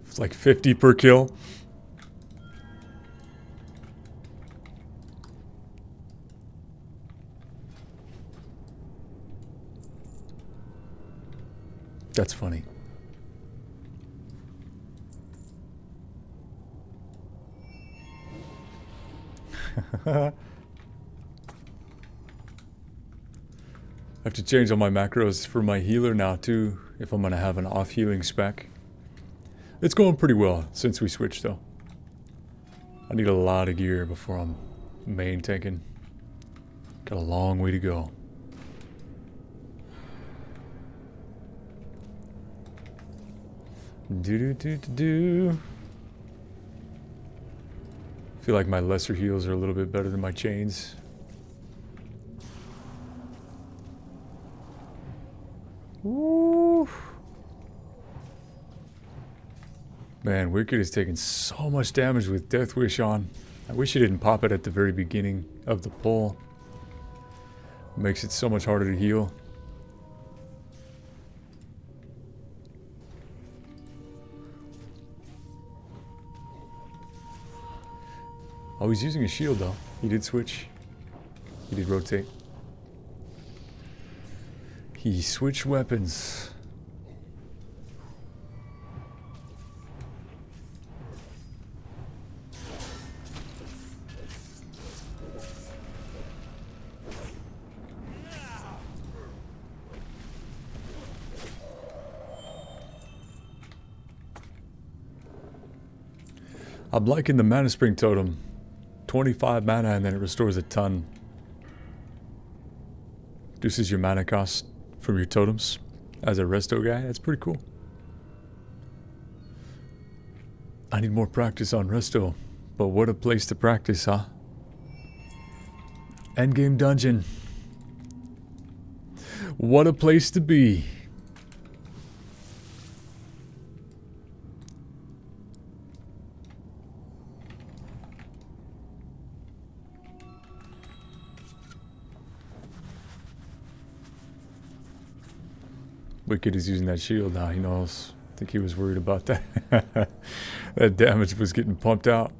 It's like 50 per kill. That's funny. I have to change all my macros for my healer now too, if I'm gonna have an off healing spec. It's going pretty well since we switched though. I need a lot of gear before I'm main tanking. Got a long way to go. Do. Feel like my lesser heals are a little bit better than my chains. Woo. Man, Wicked is taking so much damage with Death Wish on. I wish he didn't pop it at the very beginning of the pull. Makes it so much harder to heal. Oh, he's using a shield though. He did switch. He did rotate. He switched weapons. I'm liking the Mana Spring Totem. 25 mana and then it restores a ton. Reduces your mana cost from your totems as a resto guy. That's pretty cool. I need more practice on resto, but what a place to practice, huh? Endgame dungeon. What a place to be. Wicked is using that shield now. He knows. I think he was worried about that. That damage was getting pumped out.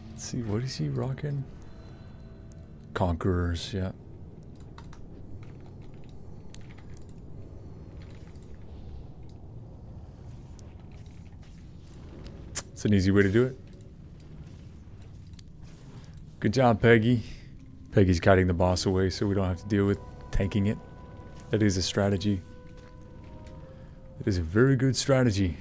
Let's see, what is he rocking? Conquerors, yeah. It's an easy way to do it. Good job, Peggy. Peggy's kiting the boss away so we don't have to deal with tanking it. That is a strategy. It is a very good strategy.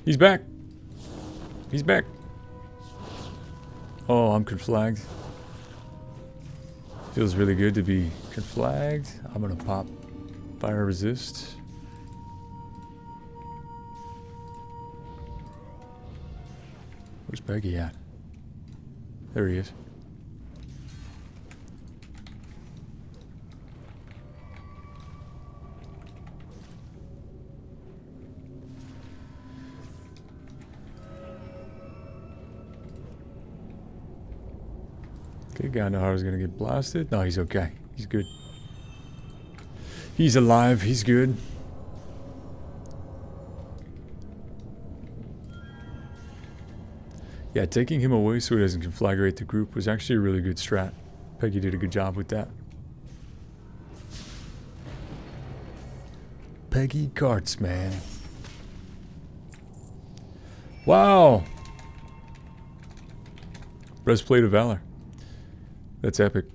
He's back. He's back. Oh, I'm conflagged. Feels really good to be conflagged. I'm gonna pop fire resist. Where's Peggy at? There he is. Okay, guy know how he's gonna get blasted. No, he's okay. He's good. He's alive. He's good. Yeah, taking him away so he doesn't conflagrate the group was actually a really good strat. Peggy did a good job with that. Peggy Carts, man. Wow! Breastplate of Valor. That's epic.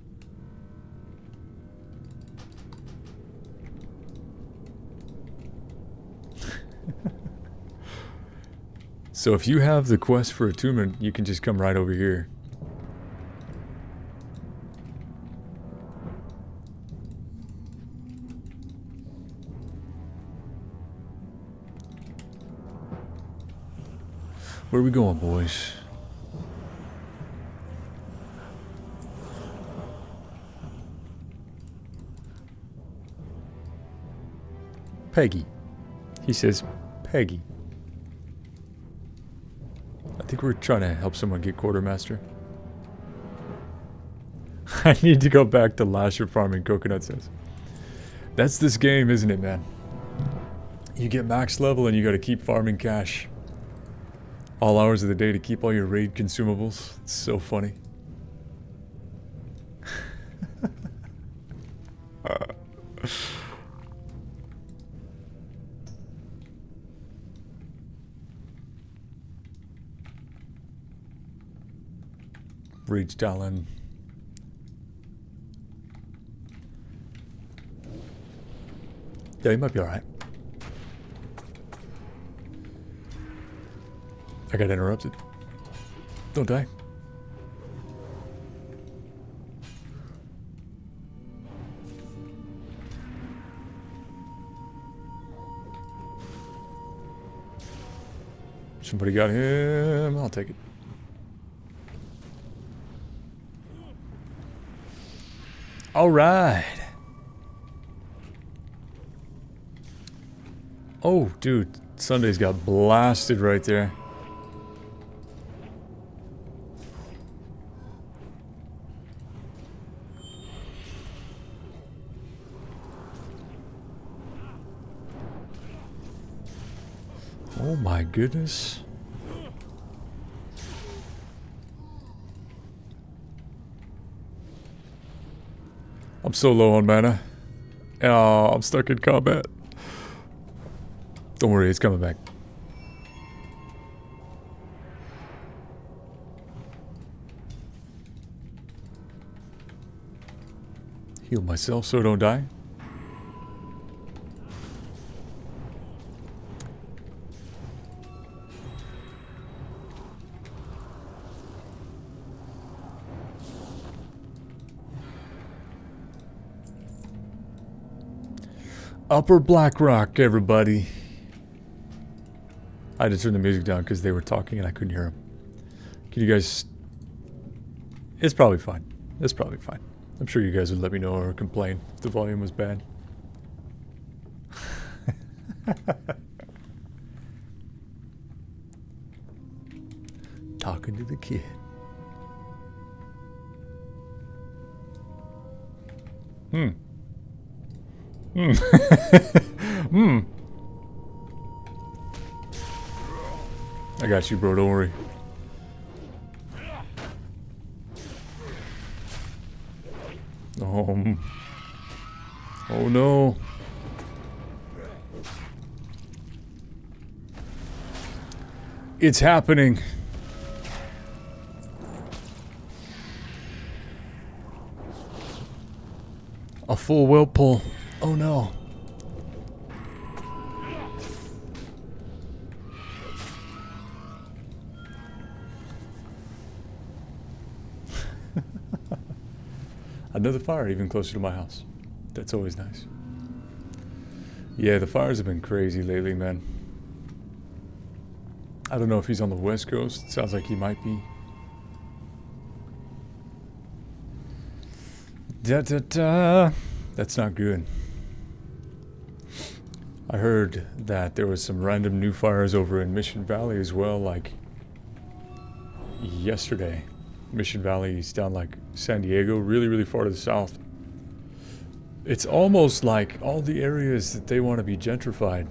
So if you have the quest for attunement, you can just come right over here. Where are we going, boys? Peggy. He says Peggy. I think we're trying to help someone get quartermaster. I need to go back to last year farming, Coconut says. That's this game, isn't it, man? You get max level and you gotta keep farming cash. All hours of the day to keep all your raid consumables. It's so funny. Rage Talon. Yeah, he might be alright. I got interrupted. Don't die. Somebody got him. I'll take it. All right. Oh, dude. Sunday's got blasted right there. Oh my goodness. I'm so low on mana. Oh, I'm stuck in combat. Don't worry, it's coming back. Heal myself so I don't die. Upper Blackrock, everybody. I had to turn the music down because they were talking and I couldn't hear them. Can you guys... It's probably fine. It's probably fine. I'm sure you guys would let me know or complain if the volume was bad. Talking to the kid. I got you, bro. Don't worry. Oh no. It's happening. A full whelp pull. Oh no. Another fire even closer to my house. That's always nice. Yeah, the fires have been crazy lately, man. I don't know if he's on the West Coast. Sounds like he might be. That's not good. I heard that there was some random new fires over in Mission Valley as well, like yesterday. Mission Valley is down like San Diego, really, really far to the south. It's almost like all the areas that they want to be gentrified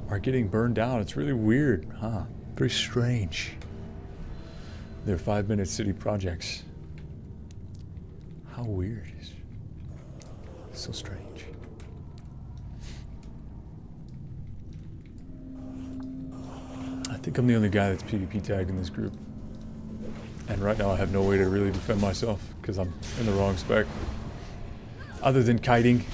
are getting burned down. It's really weird, huh? Very strange. They're 5-minute city projects. How weird is it? So strange. I think I'm the only guy that's PvP tagged in this group. And right now I have no way to really defend myself because I'm in the wrong spec. Other than kiting.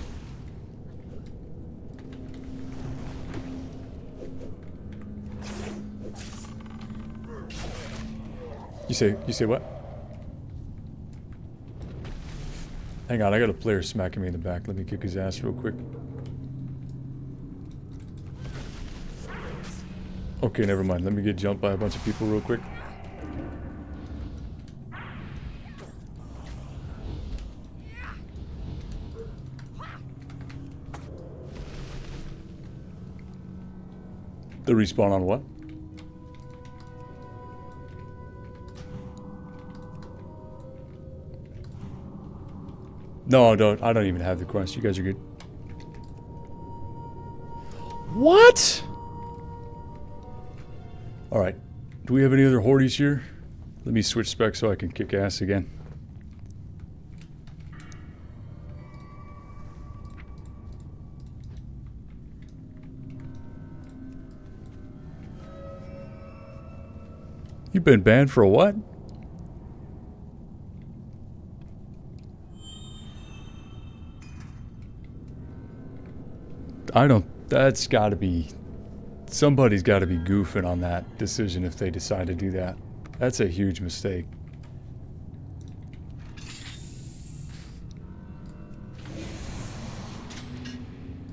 You say what? Hang on, I got a player smacking me in the back. Let me kick his ass real quick. Okay, never mind. Let me get jumped by a bunch of people real quick. The respawn on what? No, I don't even have the quest. You guys are good. What? Alright. Do we have any other hordes here? Let me switch specs so I can kick ass again. You've been banned for what? I don't... That's gotta be... Somebody's gotta be goofing on that decision if they decide to do that. That's a huge mistake.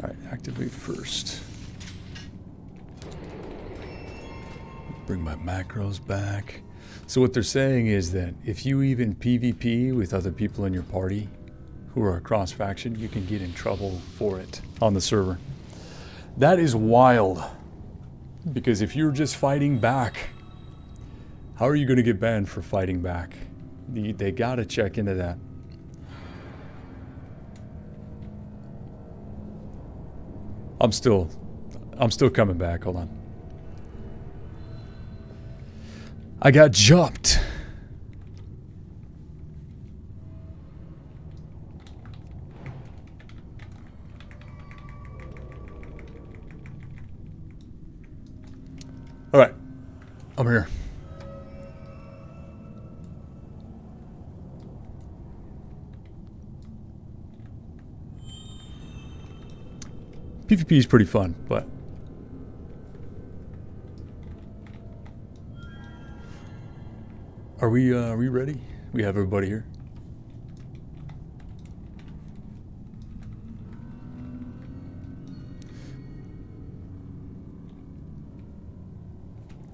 Alright, activate first. Bring my macros back. So what they're saying is that if you even PvP with other people in your party who are cross faction, you can get in trouble for it on the server. That is wild. Because if you're just fighting back, how are you going to get banned for fighting back? They gotta check into that. I'm still coming back. Hold on. I got jumped. All right, I'm here. PvP is pretty fun, but are we ready? We have everybody here.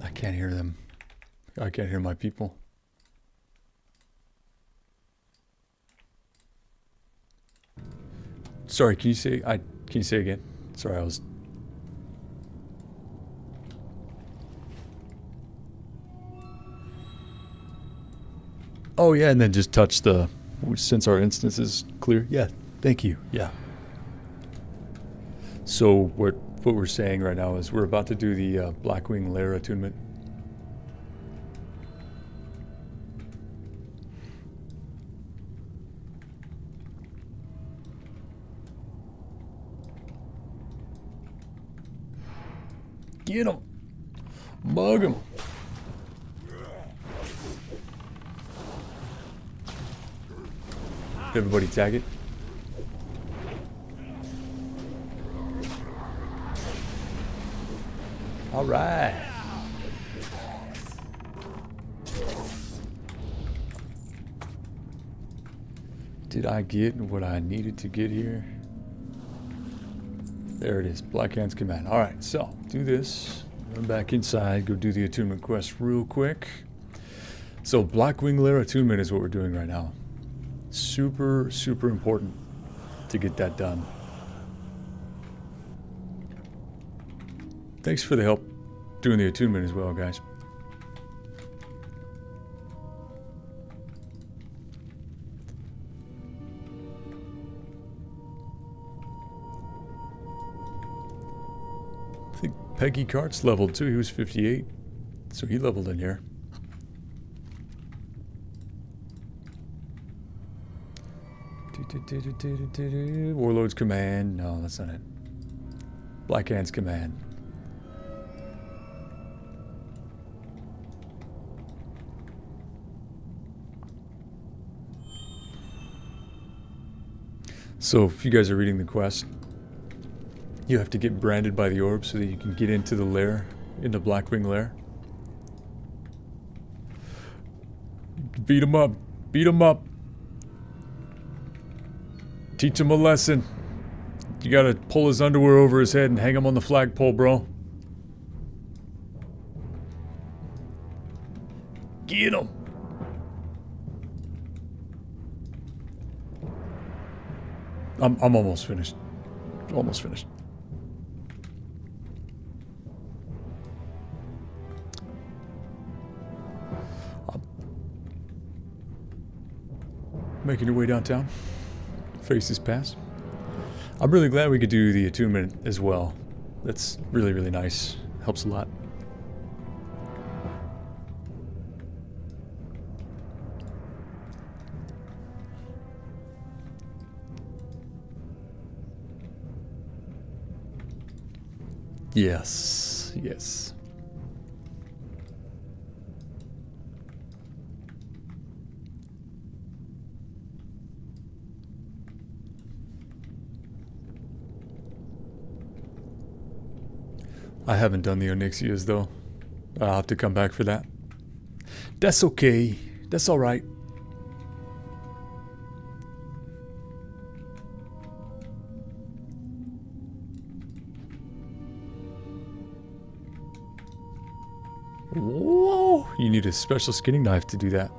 I can't hear them. I can't hear my people. Sorry, can you say again? Sorry, I was... Oh yeah, and then just touch the... Since our instance is clear. Yeah, thank you. Yeah. So what we're saying right now is we're about to do the Blackwing Lair attunement. Get him! Bug him! Everybody tag it. All right. did I get what I needed to get here? There it is, Black Hand's command. Alright, so do this. Run back inside, go do the attunement quest real quick. So Blackwing Lair attunement is what we're doing right now. Super, super important to get that done. Thanks for the help doing the attunement as well, guys. I think Peggy Cart's leveled too. He was 58, so he leveled in here. Warlord's command. No, that's not it. Black Hand's command. So if you guys are reading the quest, you have to get branded by the orb so that you can get into the lair, into Blackwing Lair. Beat him up. Beat him up. Teach him a lesson. You gotta pull his underwear over his head and hang him on the flagpole, bro. Get him. I'm almost finished. Almost finished. Making your way downtown. Faces past. I'm really glad we could do the attunement as well. That's really, really nice. Helps a lot. Yes, yes. I haven't done the Onyxias though. I'll have to come back for that. That's okay. That's alright. Whoa! You need a special skinning knife to do that.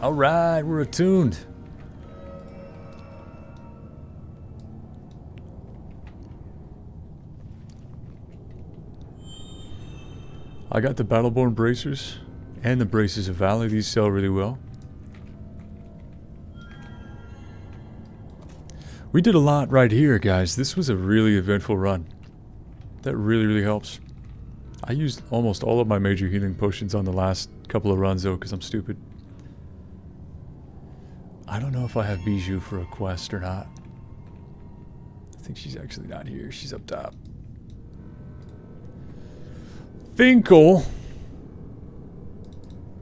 Alright, we're attuned. I got the Battleborn bracers and the braces of Valley. These sell really well. We did a lot right here, guys. This was a really eventful run. That really, really helps. I used almost all of my major healing potions on the last couple of runs though, because I'm stupid. I don't know if I have Bijou for a quest or not. I think she's actually not here. She's up top. Finkel.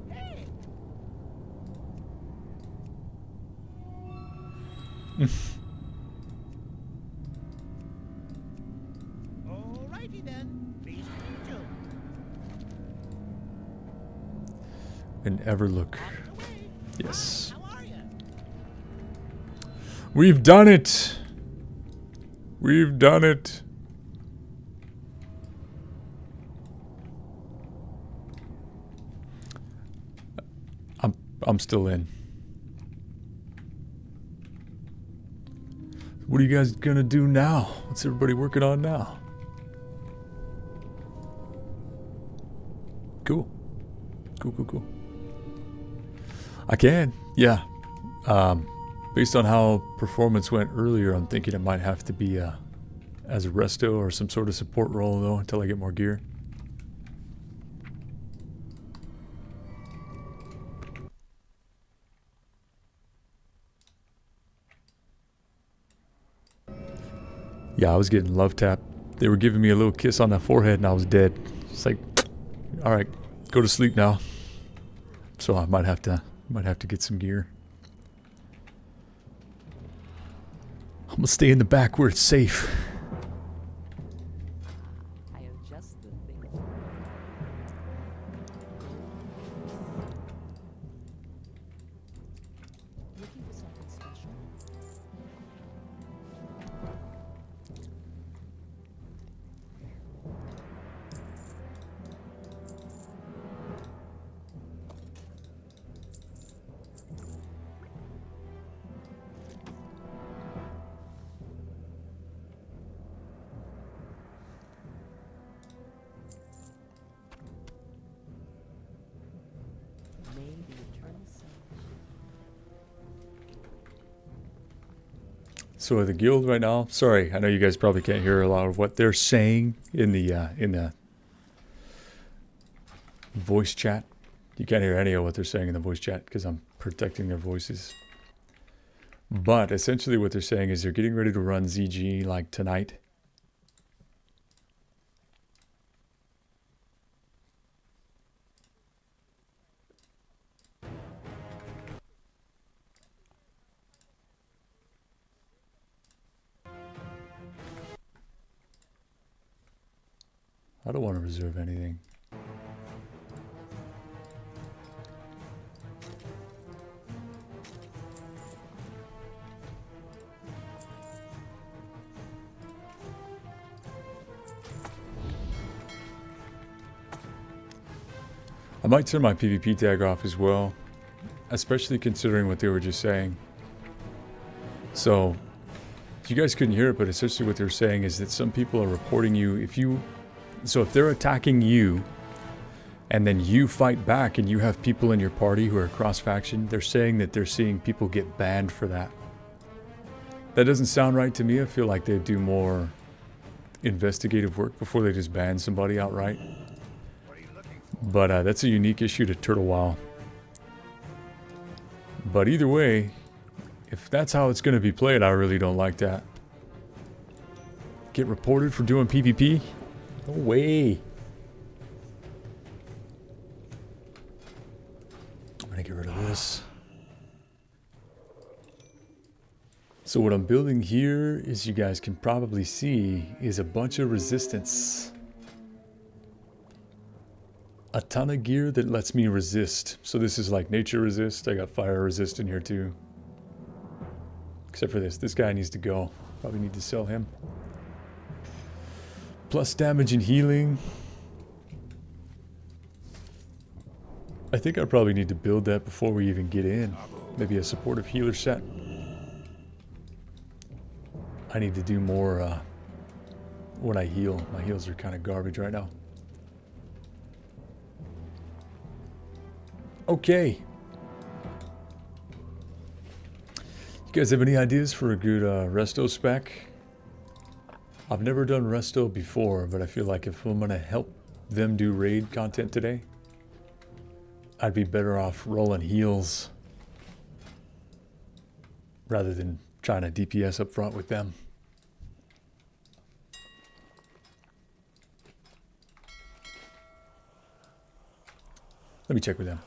Hey. Alrighty then. Please meet you. And Everlook. Yes. How are you? We've done it. We've done it. I'm still in. What are you guys gonna do now? What's everybody working on now? Cool. Cool. I can, yeah. Based on how performance went earlier, I'm thinking it might have to be as a resto or some sort of support role though until I get more gear. Yeah, I was getting love tapped. They were giving me a little kiss on the forehead and I was dead. It's like, all right, go to sleep now. So I might have to get some gear. I'm gonna stay in the back where it's safe. I have just the thing. Looking for something special? May the eternal sun. So the guild right now, sorry, I know you guys probably can't hear a lot of what they're saying in the voice chat. You can't hear any of what they're saying in the voice chat because I'm protecting their voices. But essentially what they're saying is they're getting ready to run ZG like tonight. I don't want to reserve anything. I might turn my PvP tag off as well, especially considering what they were just saying. So, you guys couldn't hear it, but essentially what they're saying is that some people are reporting you if they're attacking you and then you fight back and you have people in your party who are cross-faction, they're saying that they're seeing people get banned for that. That doesn't sound right to me. I feel like they'd do more investigative work before they just ban somebody outright. But that's a unique issue to TurtleWoW. But either way, if that's how it's going to be played, I really don't like that. Get reported for doing PvP? No way. I'm going to get rid of this. So what I'm building here, as you guys can probably see, is a bunch of resistance. A ton of gear that lets me resist. So this is like nature resist. I got fire resist in here too. Except for this. This guy needs to go. Probably need to sell him. Plus damage and healing. I think I probably need to build that before we even get in. Maybe a supportive healer set. I need to do more when I heal. My heals are kind of garbage right now. Okay. You guys have any ideas for a good resto spec? I've never done resto before, but I feel like if I'm going to help them do raid content today, I'd be better off rolling heals rather than trying to DPS up front with them. Let me check with them.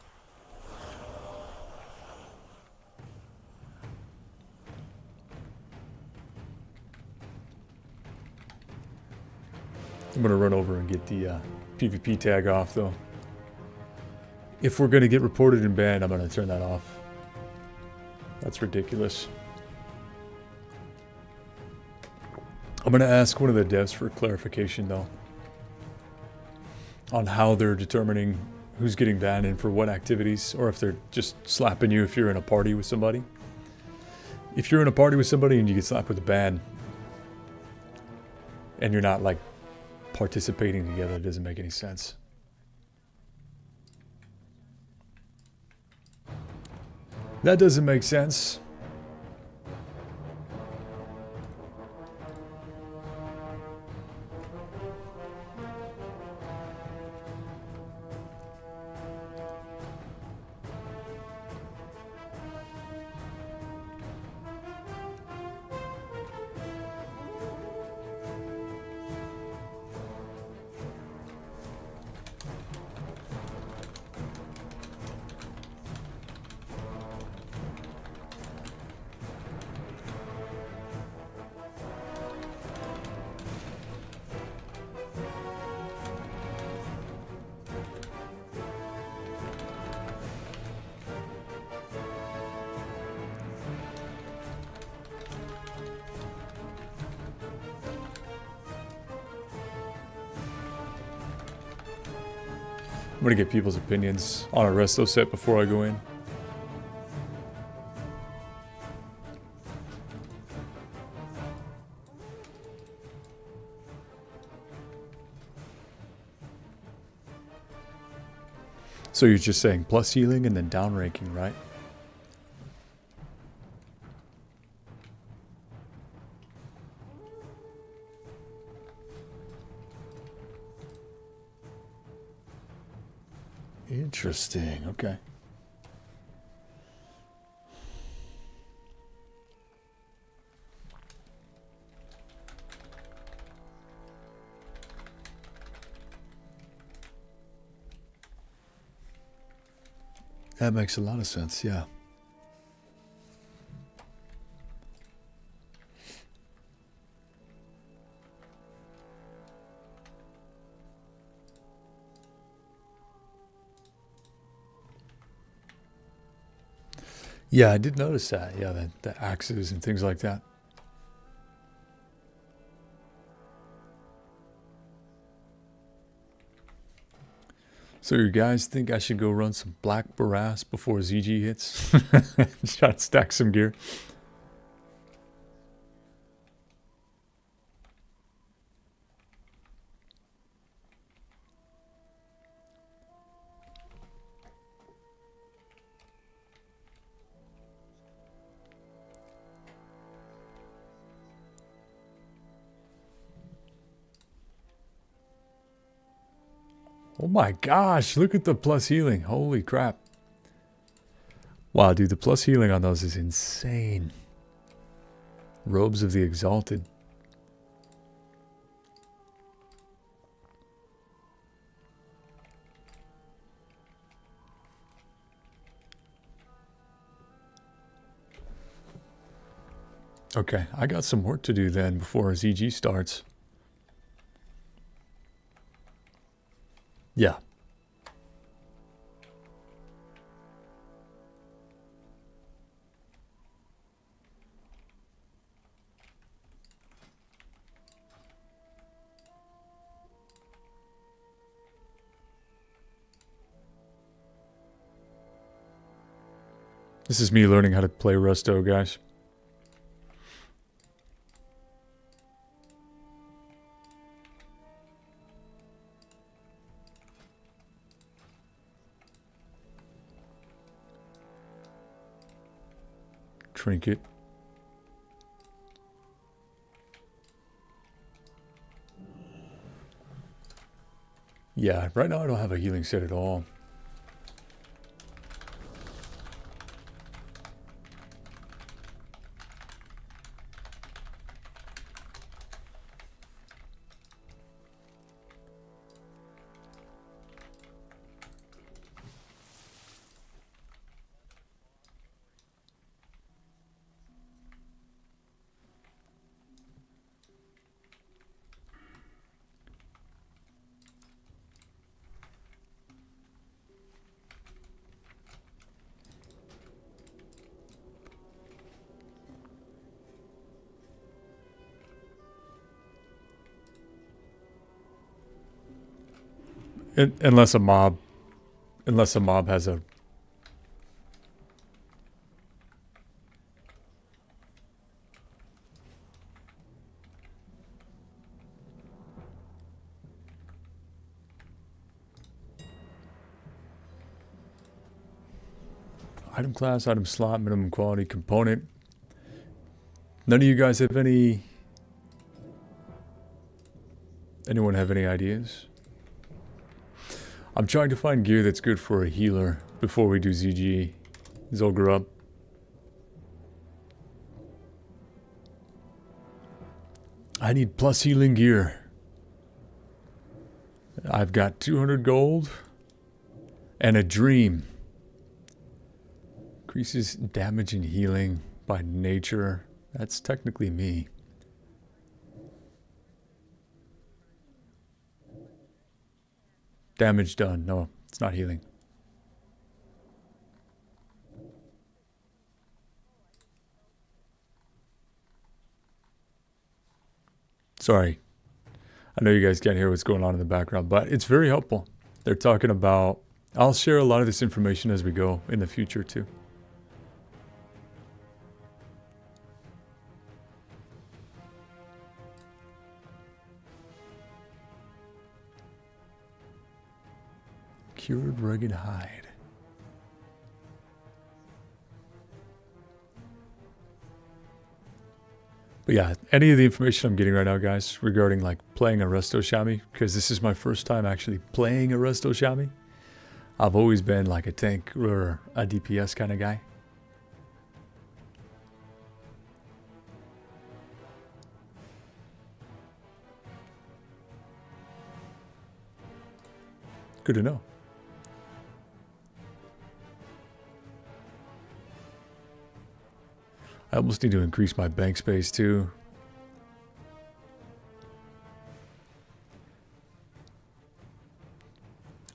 I'm going to run over and get the PvP tag off, though. If we're going to get reported and banned, I'm going to turn that off. That's ridiculous. I'm going to ask one of the devs for clarification, though, on how they're determining who's getting banned and for what activities, or if they're just slapping you if you're in a party with somebody. If you're in a party with somebody and you get slapped with a ban, and you're not, like, participating together, it doesn't make any sense. That doesn't make sense. I'm gonna get people's opinions on a resto set before I go in. So you're just saying plus healing and then down ranking, right? Interesting. Okay. That makes a lot of sense, yeah. Yeah, I did notice that. Yeah, the axes and things like that. So you guys think I should go run some Black Barass before ZG hits? Try to stack some gear. Oh my gosh, look at the plus healing. Holy crap. Wow, dude, the plus healing on those is insane. Robes of the Exalted. Okay, I got some work to do then before ZG starts. Yeah. This is me learning how to play Resto, guys. Trinket. Yeah, right now I don't have a healing set at all. Unless a mob has a... Item class, item slot, minimum quality, component. None of you guys have any... Anyone have any ideas? I'm trying to find gear that's good for a healer before we do ZG. Zolgar up. I need plus healing gear. I've got 200 gold and a dream. Increases damage and healing by nature. That's technically me. Damage done. No, it's not healing. Sorry. I know you guys can't hear what's going on in the background, but it's very helpful. They're talking about, I'll share a lot of this information as we go in the future too. Cured rugged hide. But yeah, any of the information I'm getting right now, guys, regarding like playing a resto shami, because this is my first time actually playing a resto shami. I've always been like a tank or a DPS kind of guy. Good to know. I almost need to increase my bank space too.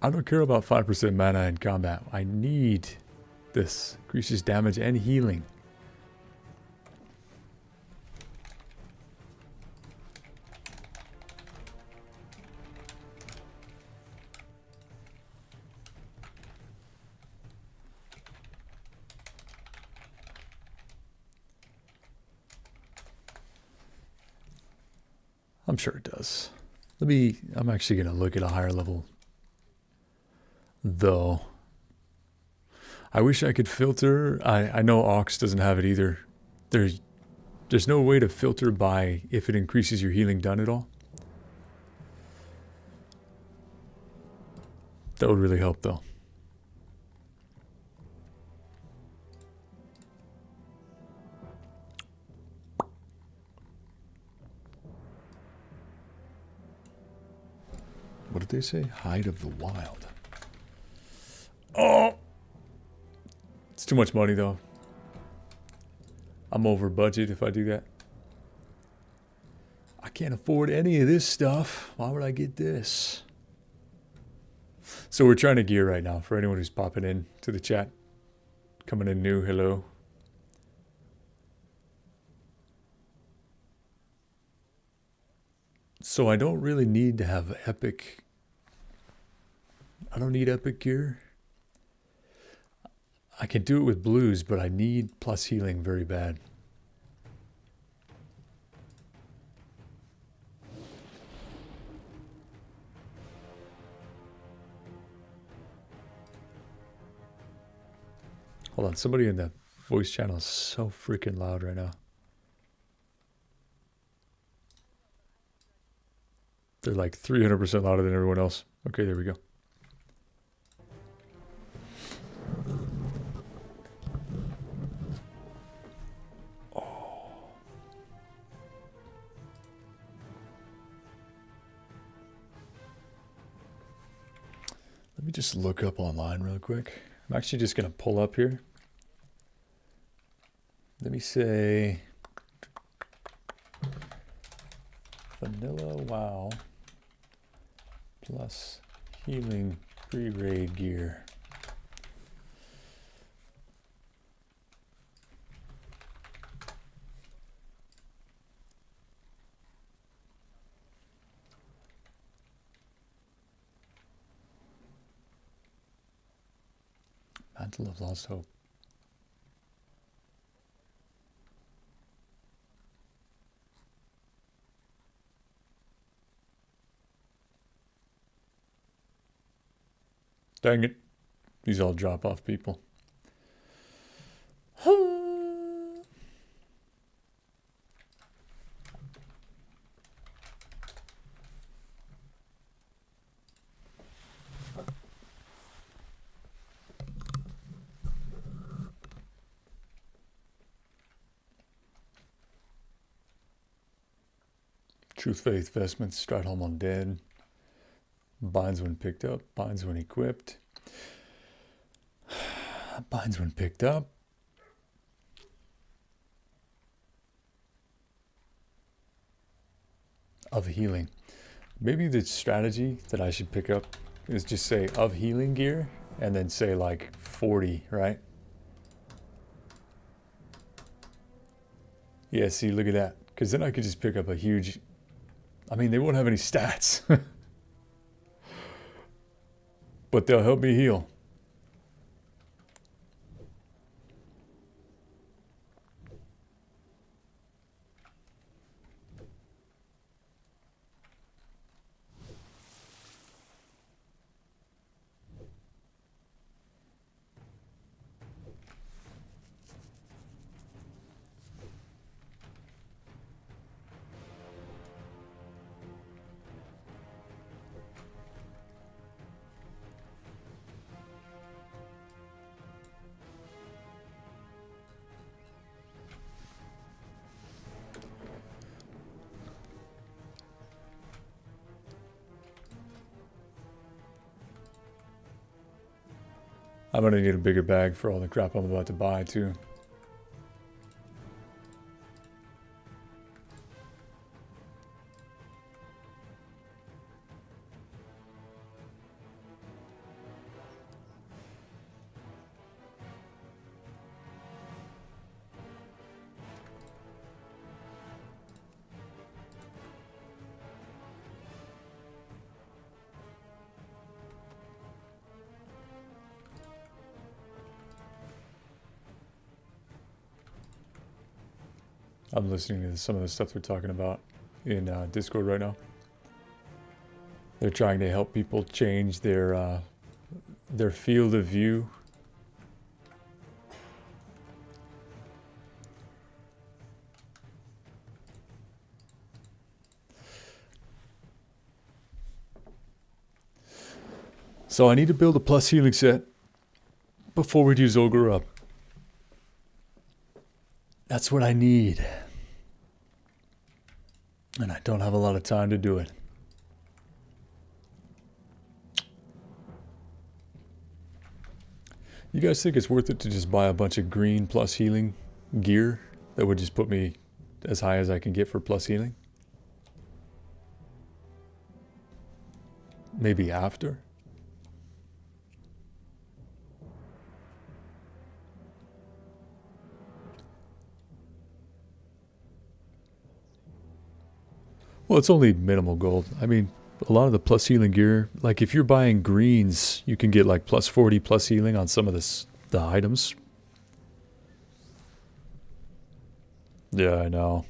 I don't care about 5% mana in combat. I need this. Increases damage and healing. I'm sure it does. I'm actually going to look at a higher level though. I wish I could filter. I know Ox doesn't have it either. There's no way to filter by if it increases your healing done at all. That would really help though. What did they say? Hide of the wild. Oh! It's too much money though. I'm over budget if I do that. I can't afford any of this stuff. Why would I get this? So we're trying to gear right now for anyone who's popping in to the chat. Coming in new, hello. So I don't really need to have epic. I don't need epic gear. I can do it with blues, but I need plus healing very bad. Hold on, somebody in the voice channel is so freaking loud right now. They're like 300% louder than everyone else. Okay, there we go. Oh. Let me just look up online real quick. I'm actually just going to pull up here. Let me say vanilla WoW plus healing pre-raid gear. Mantle of Lost Hope. Dang it. These all drop off people. Truth, Faith, Vestments, Stratholm Undead. Binds when picked up, binds when equipped. Binds when picked up. Of healing. Maybe the strategy that I should pick up is just say of healing gear and then say like 40, right? Yeah, see, look at that. Because then I could just pick up a huge... I mean, they won't have any stats. but they'll help me heal. I'm gonna need a bigger bag for all the crap I'm about to buy too. I'm listening to some of the stuff they're talking about in Discord right now. They're trying to help people change their field of view. So I need to build a plus healing set before we do Zolgar up. That's what I need. And I don't have a lot of time to do it. You guys think it's worth it to just buy a bunch of green plus healing gear that would just put me as high as I can get for plus healing? Maybe after? Well, it's only minimal gold. I mean, a lot of the plus healing gear, like if you're buying greens, you can get like plus 40 plus healing on some of the items. Yeah, I know.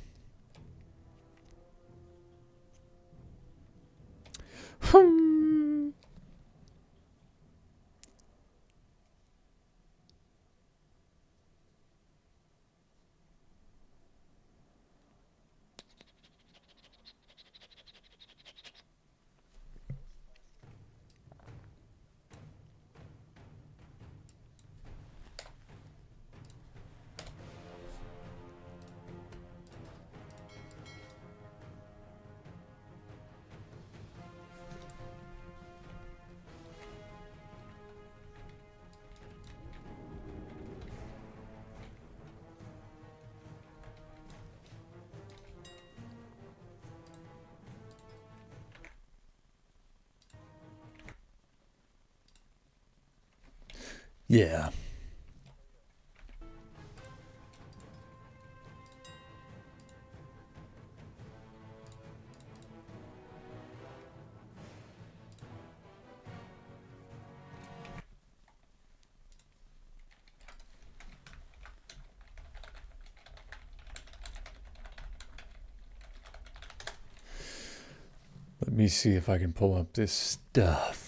Yeah. Let me see if I can pull up this stuff.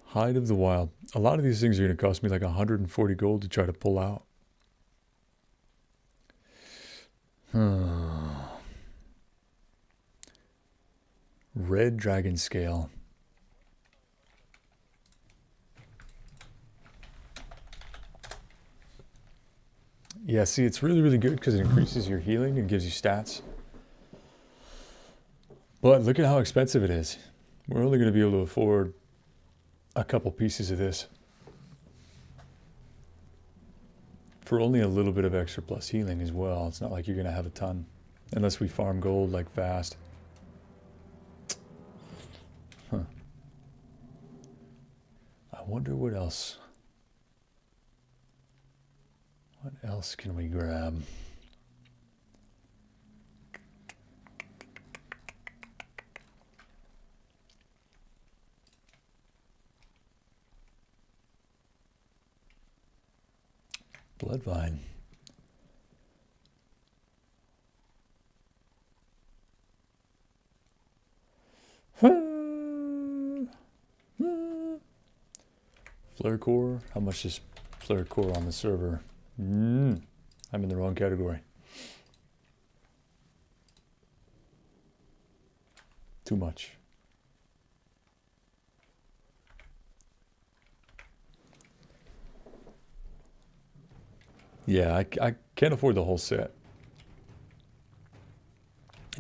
Hide of the Wild. A lot of these things are going to cost me like 140 gold to try to pull out. Red Dragon Scale. Yeah, see, it's really, really good because it increases your healing and gives you stats. But look at how expensive it is. We're only going to be able to afford a couple pieces of this for only a little bit of extra plus healing as well. It's not like you're going to have a ton unless we farm gold like fast. Huh. I wonder what else. What else can we grab? Bloodvine. Flare core. How much is flare core on the server? I'm in the wrong category. Too much. Yeah, I can't afford the whole set.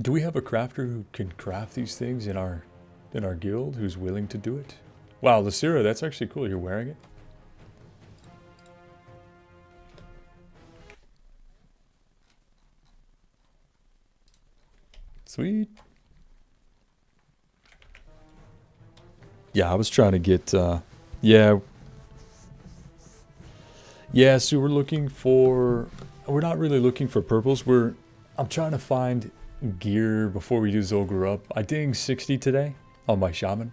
Do we have a crafter who can craft these things in our guild who's willing to do it? Wow, Lucira, that's actually cool. You're wearing it? Sweet. Yeah, I was trying to get, yeah. Yeah, so we're looking for, we're not really looking for purples. I'm trying to find gear before we do Zolgar up. I dinged 60 today on my Shaman.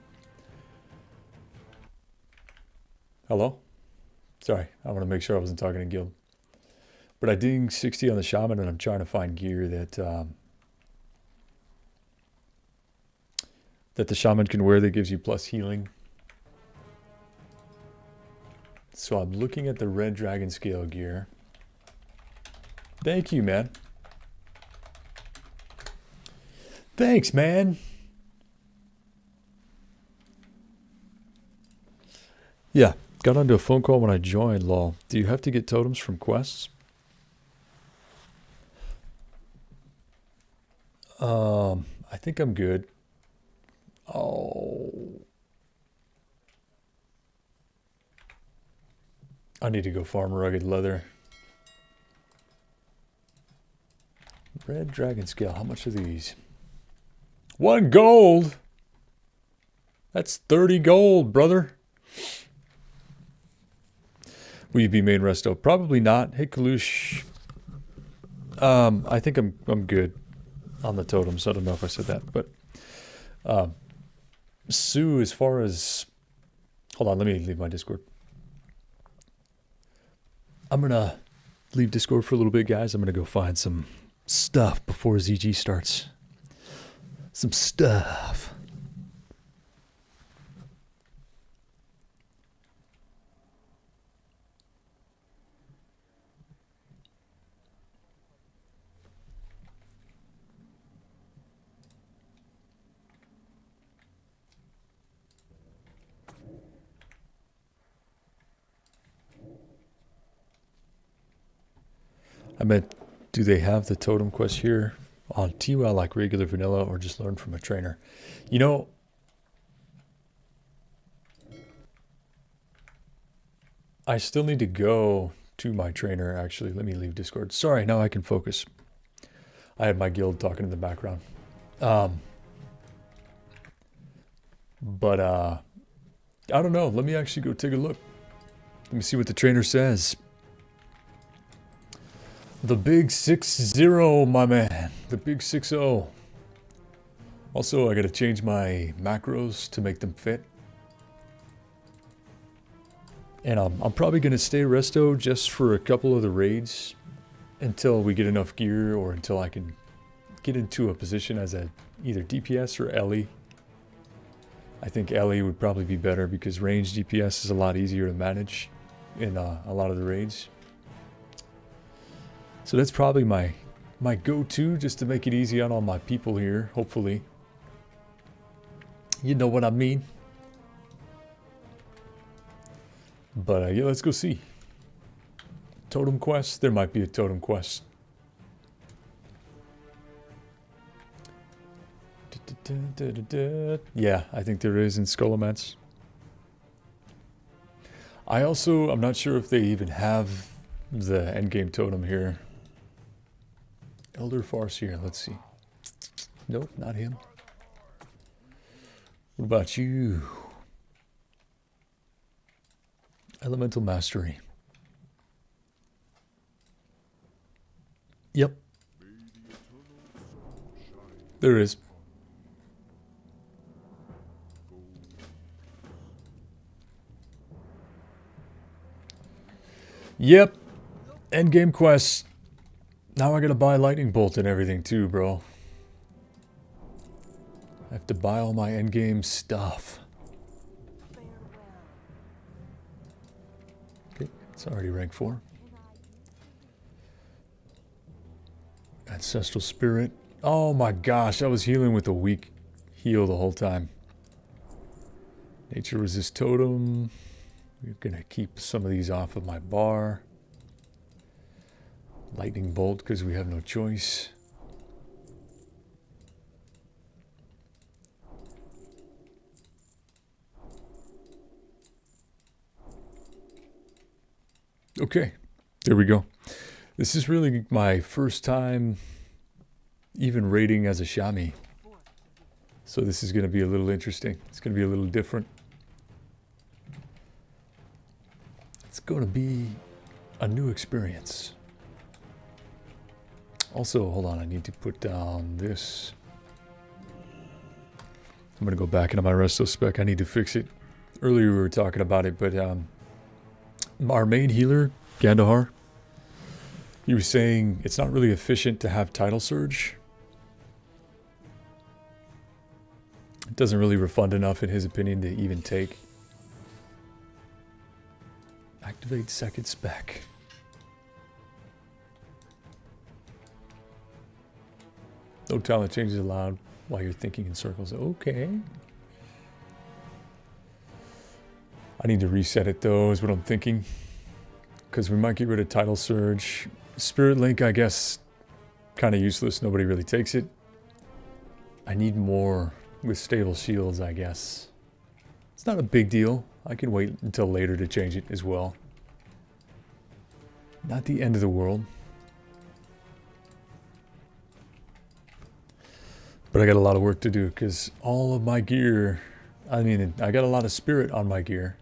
Hello? Sorry, I want to make sure I wasn't talking to guild. But I dinged 60 on the Shaman, and I'm trying to find gear that that the Shaman can wear that gives you plus healing. So I'm looking at the red dragon scale gear. Thank you, man. Thanks, man. Yeah, got onto a phone call when I joined, lol. Do you have to get totems from quests? I think I'm good. Oh. I need to go farm rugged leather. Red dragon scale, how much are these? 1 gold? That's 30 gold, brother. Will you be main resto? Probably not. Hey, Kalush. I think I'm good on the totems. I don't know if I said that, but Sue, as far as, hold on, let me leave my Discord. I'm gonna leave Discord for a little bit, guys. I'm gonna go find some stuff before ZG starts. Some stuff. I meant, do they have the totem quest here on TurtleWoW like regular vanilla, or just learn from a trainer? You know, I still need to go to my trainer, actually. Let me leave Discord. Sorry, now I can focus. I had my guild talking in the background. But I don't know. Let me actually go take a look. Let me see what the trainer says. The big 6-0, my man. The big 6-0. Also, I gotta change my macros to make them fit. And I'm probably gonna stay resto just for a couple of the raids until we get enough gear, or until I can get into a position as a either DPS or Ellie. I think Ellie would probably be better because range DPS is a lot easier to manage in a lot of the raids. So that's probably my go-to, just to make it easy on all my people here, hopefully. You know what I mean? But yeah, let's go see. Totem quest? There might be a totem quest. Yeah, I think there is in Skullomance. I'm not sure if they even have the endgame totem here. Elder Farseer, let's see. Nope, not him. What about you? Elemental Mastery. Yep. There is. Yep. End game quests. Now I gotta buy lightning bolt and everything too, bro. I have to buy all my end game stuff. Okay, it's already rank 4. Ancestral spirit. Oh my gosh, I was healing with a weak heal the whole time. Nature resist totem. We're gonna keep some of these off of my bar. Lightning bolt because we have no choice. Okay, there we go. This is really my first time even raiding as a Shaman. So this is going to be a little interesting. It's going to be a little different. It's going to be a new experience. Also, hold on, I need to put down this. I'm going to go back into my resto spec. I need to fix it. Earlier we were talking about it, but our main healer, Gandahar, he was saying it's not really efficient to have title surge. It doesn't really refund enough, in his opinion, to even take. Activate second spec. No talent changes allowed while you're thinking in circles. Okay. I need to reset it though, is what I'm thinking. Because we might get rid of title surge. Spirit link, I guess, kind of useless. Nobody really takes it. I need more with stable shields, I guess. It's not a big deal. I can wait until later to change it as well. Not the end of the world. But I got a lot of work to do because all of my gear, I mean, I got a lot of spirit on my gear.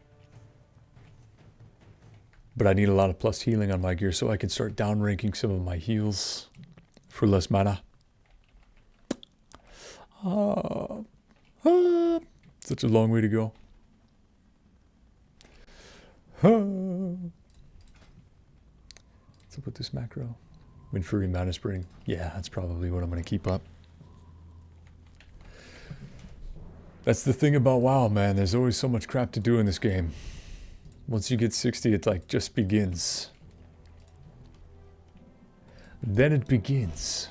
But I need a lot of plus healing on my gear so I can start downranking some of my heals for less mana. Such a long way to go. What's up with this macro? Wind Fury Mana Spring. Yeah, that's probably what I'm going to keep up. That's the thing about WoW, man. There's always so much crap to do in this game. Once you get 60, it like just begins. Then it begins.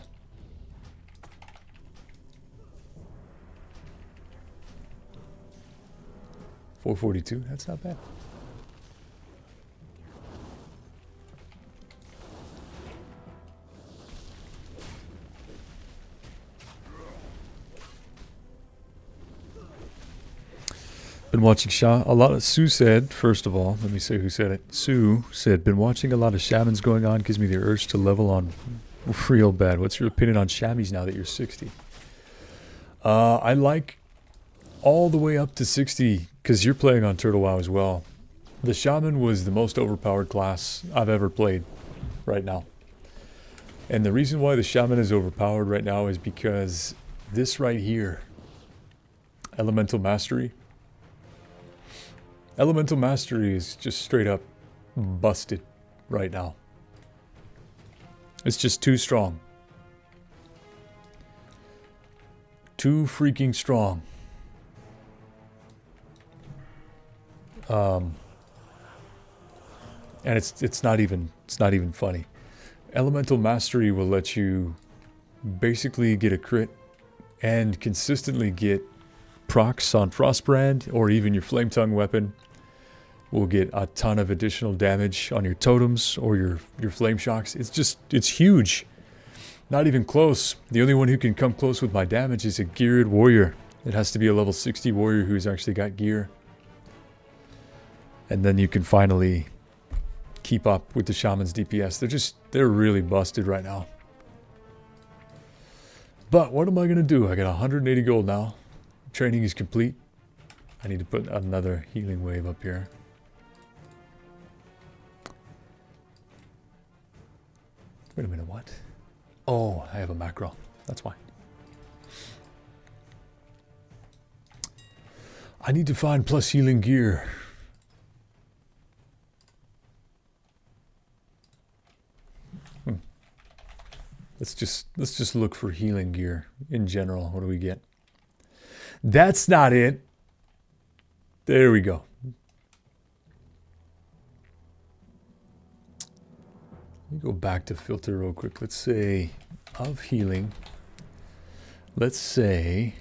$442, that's not bad. Been watching a lot of Sue said, first of all, let me say who said it. Sue said, been watching a lot of shamans going on, gives me the urge to level on real bad. What's your opinion on shammies now that you're 60? I like all the way up to 60, because you're playing on TurtleWoW as well. The Shaman was the most overpowered class I've ever played right now. And the reason why the Shaman is overpowered right now is because this right here, Elemental Mastery. Elemental Mastery is just straight up busted right now. It's just too strong. Too freaking strong. And it's not even funny. Elemental Mastery will let you basically get a crit and consistently get procs on Frostbrand, or even your Flame Tongue weapon will get a ton of additional damage on your totems or your flame shocks. It's huge. Not even close. The only one who can come close with my damage is a geared warrior. It has to be a level 60 warrior who's actually got gear. And then you can finally keep up with the Shaman's DPS. They're really busted right now. But what am I going to do? I got 180 gold now. Training is complete. I need to put another healing wave up here. Wait a minute, what? Oh, I have a macro. That's why. I need to find plus healing gear. Let's just look for healing gear in general. What do we get? That's not it. There we go. Let me go back to filter real quick. Let's say of healing. Let's say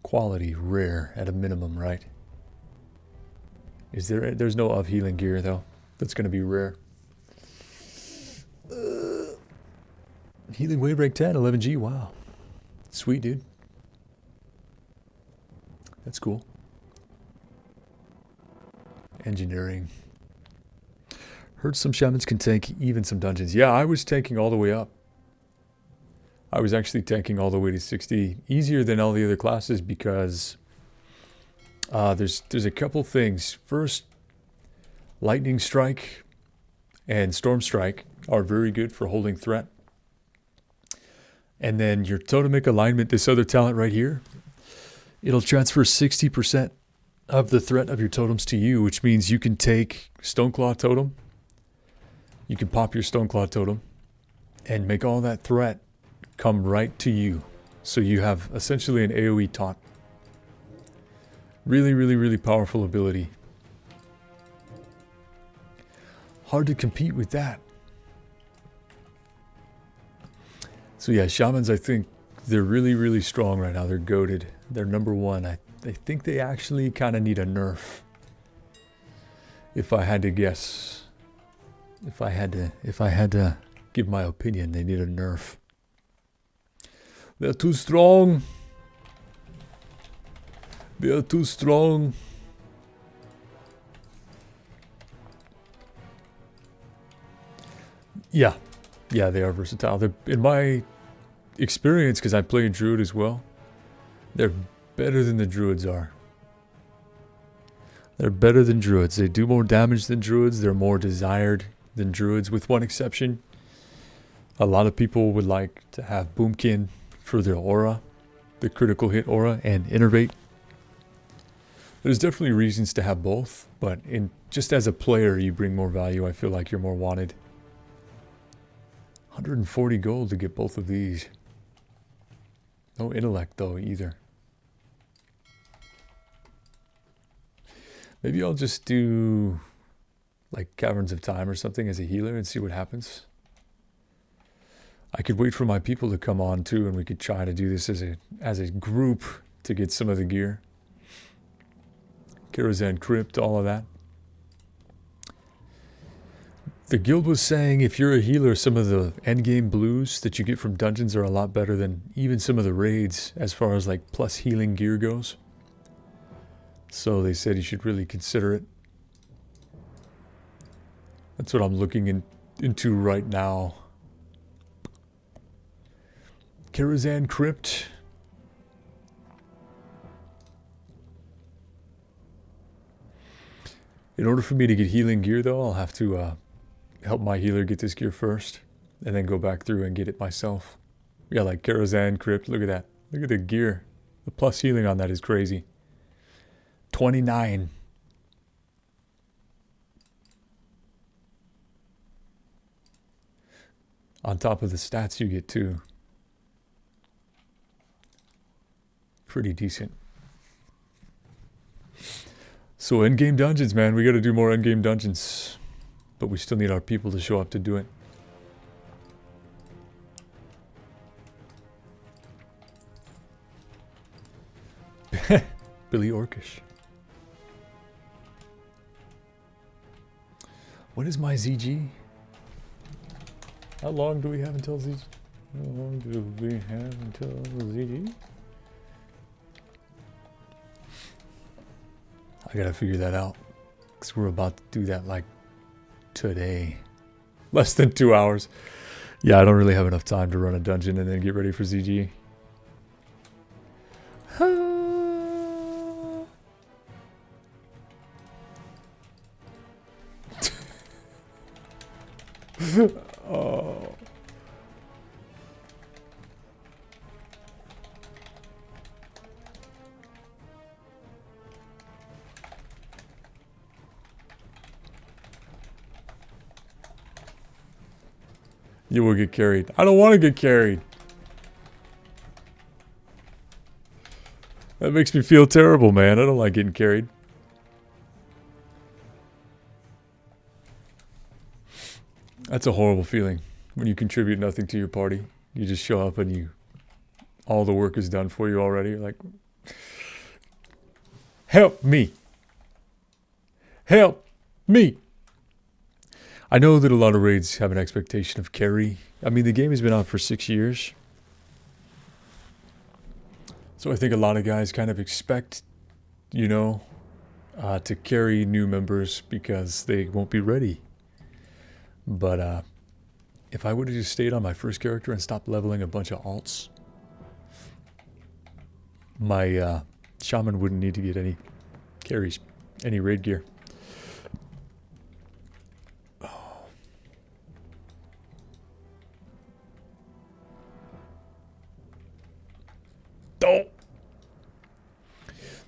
quality rare at a minimum, right? Is there's no of healing gear though. That's going to be rare. Healing wave break 10, 11G. Wow. Sweet, dude. That's cool. Engineering. Heard some shamans can tank even some dungeons. Yeah, I was tanking all the way up. I was actually tanking all the way to 60. Easier than all the other classes because there's a couple things. First, lightning strike and storm strike are very good for holding threat. And then your totemic alignment, this other talent right here, it'll transfer 60% of the threat of your totems to you, which means you can take Stoneclaw totem, you can pop your Stoneclaw totem, and make all that threat come right to you. So you have essentially an AoE taunt. Really, really, really powerful ability. Hard to compete with that. So yeah, shamans, I think they're really, really strong right now. They're goated. They're number one. I think they actually kind of need a nerf. If I had to guess. If I had to give my opinion, they need a nerf. They're too strong. They're too strong. Yeah. Yeah, they are versatile. They're, in my experience, because I play Druid as well, they're better than the Druids are. They're better than Druids. They do more damage than Druids. They're more desired than Druids, with one exception. A lot of people would like to have Boomkin for their aura, the critical hit aura, and Innervate. There's definitely reasons to have both, but just as a player, you bring more value. I feel like you're more wanted. 140 gold to get both of these. No intellect though either. Maybe I'll just do like Caverns of Time or something as a healer and see what happens. I could wait for my people to come on too, and we could try to do this as a group to get some of the gear. Karazhan Crypt, all of that. The guild was saying if you're a healer, some of the endgame blues that you get from dungeons are a lot better than even some of the raids as far as like plus healing gear goes. So they said you should really consider it. That's what I'm looking into right now. Karazhan Crypt. In order for me to get healing gear though, I'll have to help my healer get this gear first, and then go back through and get it myself. Yeah, like Karazhan Crypt, look at that. Look at the gear. The plus healing on that is crazy. 29. On top of the stats you get too. Pretty decent. So endgame dungeons, man. We got to do more endgame dungeons. But we still need our people to show up to do it. Billy Orkish. What is my ZG? How long do we have until ZG? How long do we have until ZG? I gotta figure that out. Because we're about to do that like today. Less than 2 hours. Yeah, I don't really have enough time to run a dungeon and then get ready for ZG. Oh. You will get carried. I don't want to get carried. That makes me feel terrible, man. I don't like getting carried. That's a horrible feeling when you contribute nothing to your party. You just show up and all the work is done for you already. You're like, help me. Help me. I know that a lot of raids have an expectation of carry. I mean, the game has been out for 6 years. So I think a lot of guys kind of expect, you know, to carry new members because they won't be ready. But if I would have just stayed on my first character and stopped leveling a bunch of alts, my Shaman wouldn't need to get any carries, any raid gear.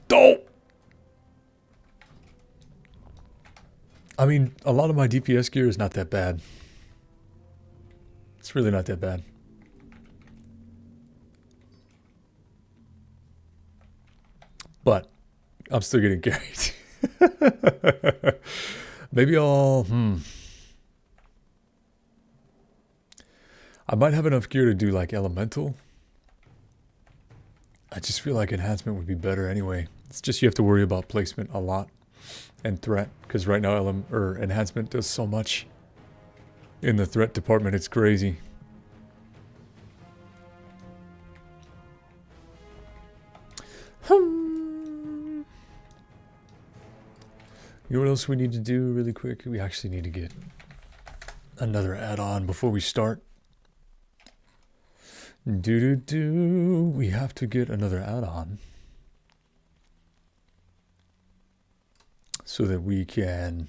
Don't. I mean, a lot of my DPS gear is not that bad. It's really not that bad. But I'm still getting carried. Maybe I'll... I might have enough gear to do like elemental. I just feel like enhancement would be better anyway. It's just you have to worry about placement a lot and threat, because right now enhancement does so much in the threat department. It's crazy. You know what else we need to do really quick? We actually need to get another add-on before we start. We have to get another add-on so that we can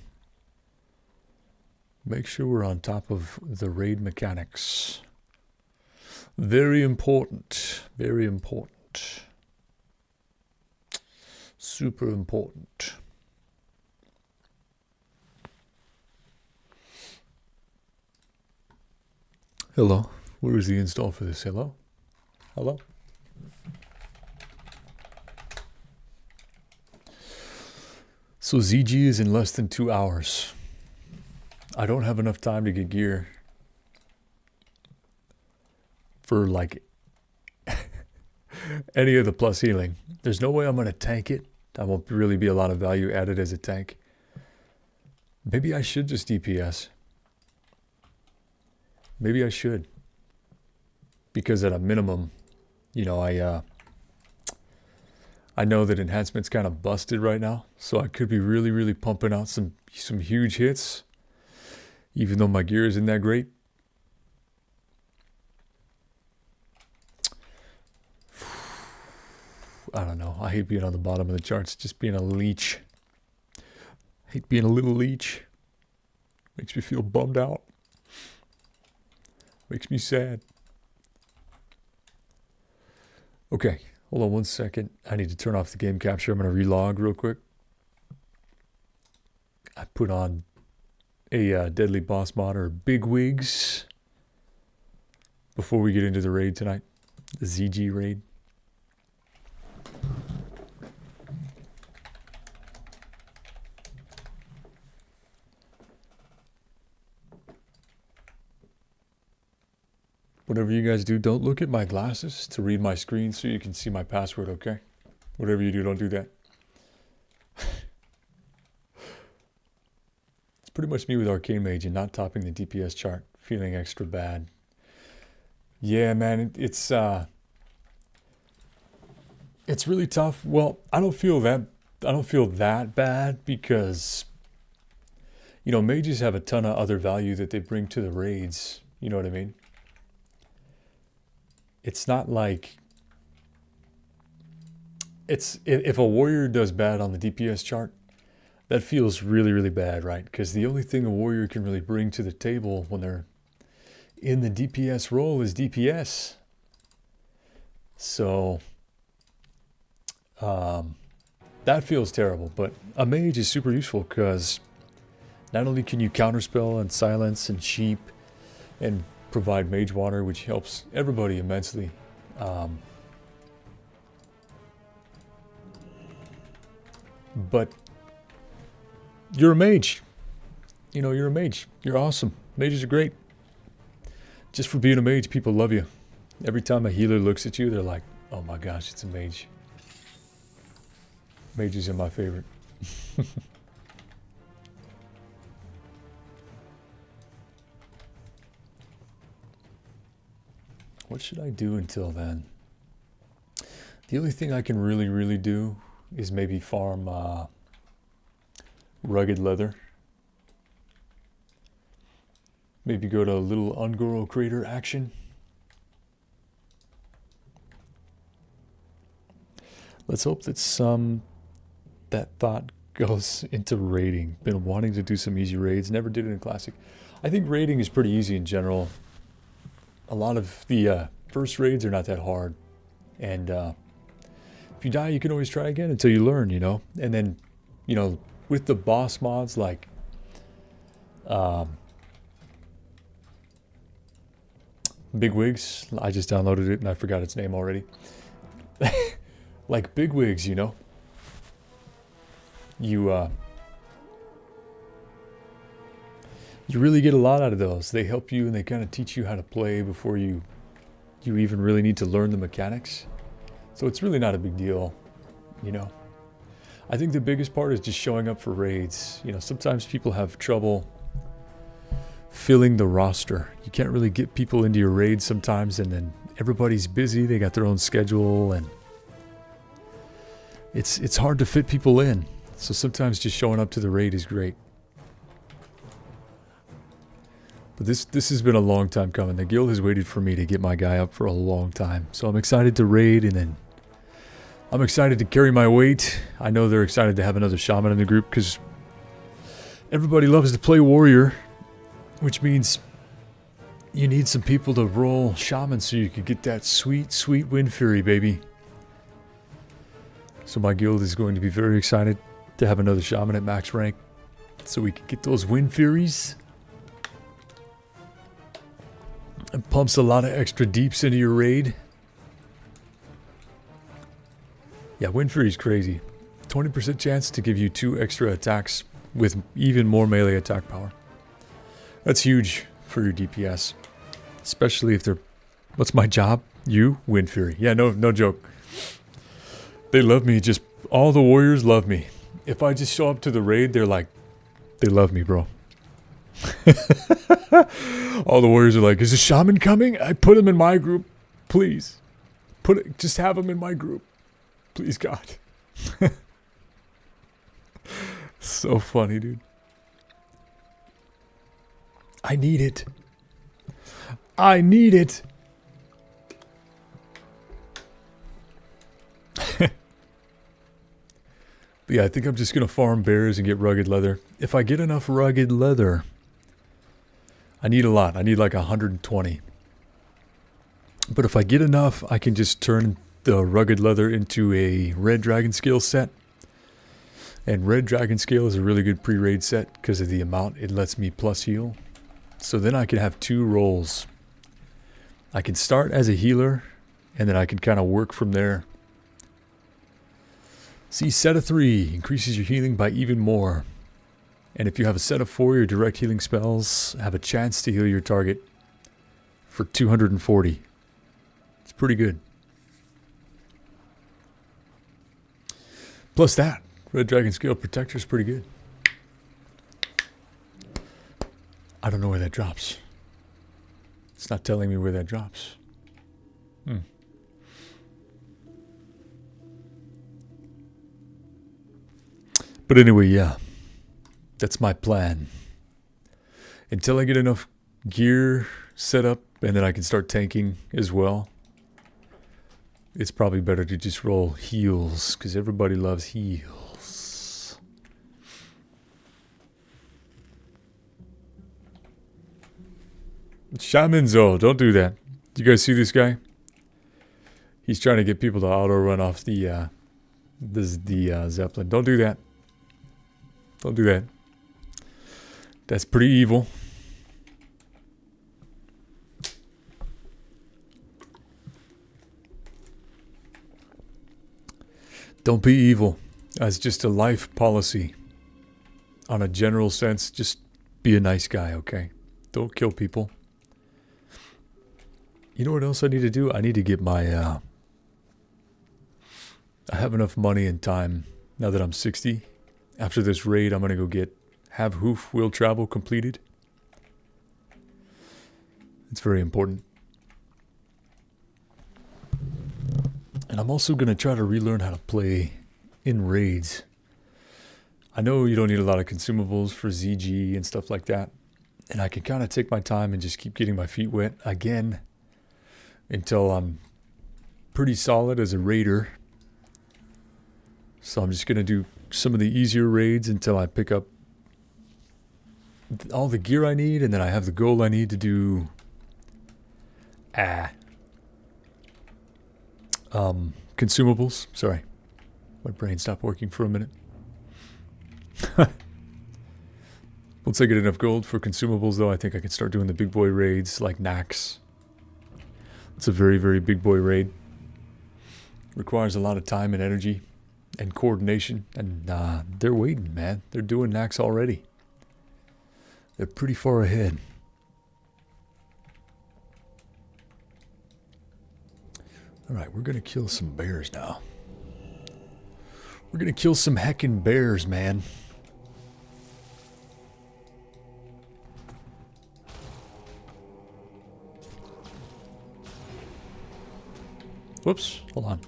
make sure we're on top of the raid mechanics. Very important. Very important. Super important. Hello. Where is the install for this? Hello? Hello? So ZG is in less than 2 hours. I don't have enough time to get gear for like any of the plus healing. There's no way I'm going to tank it. That won't really be a lot of value added as a tank. Maybe I should just DPS. Maybe I should. Because at a minimum, you know, I know that enhancement's kind of busted right now, so I could be really, really pumping out some huge hits, even though my gear isn't that great. I don't know. I hate being on the bottom of the charts, just being a leech. I hate being a little leech. Makes me feel bummed out. Makes me sad. Okay, hold on 1 second. I need to turn off the game capture. I'm going to relog real quick. I put on a Deadly Boss mod or Big Wigs before we get into the raid tonight. The ZG raid. Whatever you guys do, don't look at my glasses to read my screen so you can see my password, okay? Whatever you do, don't do that. It's pretty much me with Arcane Mage and not topping the DPS chart, feeling extra bad. Yeah, man, it's really tough. Well, I don't feel that bad because, you know, mages have a ton of other value that they bring to the raids. You know what I mean? It's not like if a warrior does bad on the DPS chart, that feels really, really bad, right? Because the only thing a warrior can really bring to the table when they're in the DPS role is DPS. So that feels terrible, but a mage is super useful because not only can you counterspell and silence and sheep and provide mage water, which helps everybody immensely. But you're a mage. You know, you're a mage. You're awesome. Mages are great. Just for being a mage, people love you. Every time a healer looks at you, they're like, oh my gosh, it's a mage. Mages are my favorite. What should I do until then? The only thing I can really do is maybe farm rugged leather. Maybe go to a little Ungoro crater action. Let's hope that that thought goes into raiding. Been wanting to do some easy raids. Never did it in Classic. I think raiding is pretty easy in general. A lot of the first raids are not that hard. And if you die, you can always try again until you learn, you know. And then, you know, with the boss mods like Bigwigs, I just downloaded it and I forgot its name already. Like Bigwigs, you know. You really get a lot out of those. They help you and they kind of teach you how to play before you even really need to learn the mechanics. So it's really not a big deal, you know. I think the biggest part is just showing up for raids. You know, sometimes people have trouble filling the roster. You can't really get people into your raids sometimes, and then everybody's busy. They got their own schedule, and it's hard to fit people in. So sometimes just showing up to the raid is great. But this has been a long time coming. The guild has waited for me to get my guy up for a long time. So I'm excited to raid, and then I'm excited to carry my weight. I know they're excited to have another shaman in the group because everybody loves to play warrior, which means you need some people to roll shaman so you can get that sweet, sweet wind fury, baby. So my guild is going to be very excited to have another shaman at max rank so we can get those wind furies. It pumps a lot of extra deeps into your raid. Yeah, Wind Fury is crazy. 20% chance to give you 2 extra attacks with even more melee attack power. That's huge for your DPS. Especially if they're... What's my job? You? Wind Fury. Yeah, no joke. They love me. Just all the warriors love me. If I just show up to the raid, they're like, they love me, bro. All the warriors are like, is a shaman coming? I put him in my group, please. Just have him in my group, please, God. So funny, dude. I need it. I need it. But yeah, I think I'm just gonna farm bears and get rugged leather. If I get enough rugged leather, I need a lot. I need like 120. But if I get enough, I can just turn the rugged leather into a red dragon scale set. And red dragon scale is a really good pre-raid set because of the amount it lets me plus heal. So then I can have 2 roles. I can start as a healer, and then I can kind of work from there. See, set of 3 increases your healing by even more. And if you have a set of 4, your direct healing spells have a chance to heal your target for 240. It's pretty good. Plus that, Red Dragon Scale Protector is pretty good. I don't know where that drops. It's not telling me where that drops. But anyway, yeah. That's my plan. Until I get enough gear set up and then I can start tanking as well. It's probably better to just roll heals because everybody loves heals. Shamanzo, don't do that. Do you guys see this guy? He's trying to get people to auto run off the Zeppelin. Don't do that. Don't do that. That's pretty evil. Don't be evil. As just a life policy. On a general sense, just be a nice guy, okay? Don't kill people. You know what else I need to do? I need to get my... I have enough money and time now that I'm 60. After this raid, I'm going to go have hoof will travel completed. It's very important. And I'm also going to try to relearn how to play in raids. I know you don't need a lot of consumables for ZG and stuff like that. And I can kind of take my time and just keep getting my feet wet again until I'm pretty solid as a raider. So I'm just going to do some of the easier raids until I pick up all the gear I need, and then I have the gold I need to do consumables. Sorry. My brain stopped working for a minute. Once I get enough gold for consumables, though, I think I can start doing the big boy raids like Nax. It's a very, very big boy raid. Requires a lot of time and energy and coordination, and they're waiting, man. They're doing Nax already. They're pretty far ahead. Alright, we're gonna kill some bears now. We're gonna kill some heckin' bears, man. Whoops, hold on.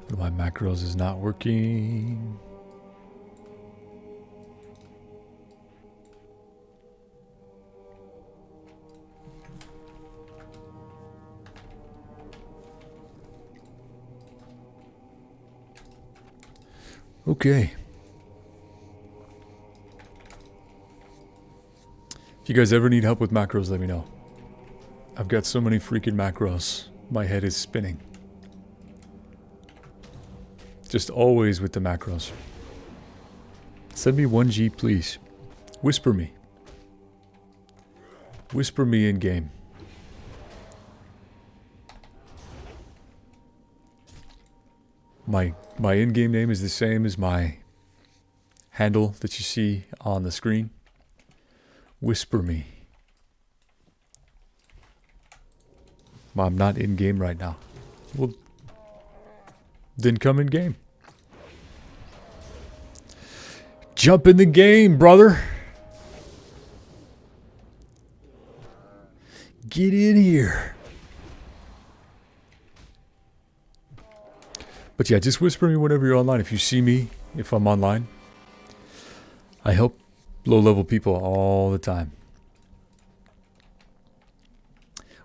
One of my macros is not working. Okay. If you guys ever need help with macros, let me know. I've got so many freaking macros. My head is spinning. Just always with the macros. Send me 1G, please. Whisper me. Whisper me in game. My in-game name is the same as my handle that you see on the screen. Whisper me. I'm not in-game right now. Well, then come in-game. Jump in the game, brother. Get in here. But yeah, just whisper me whenever you're online. If you see me, if I'm online. I help low-level people all the time.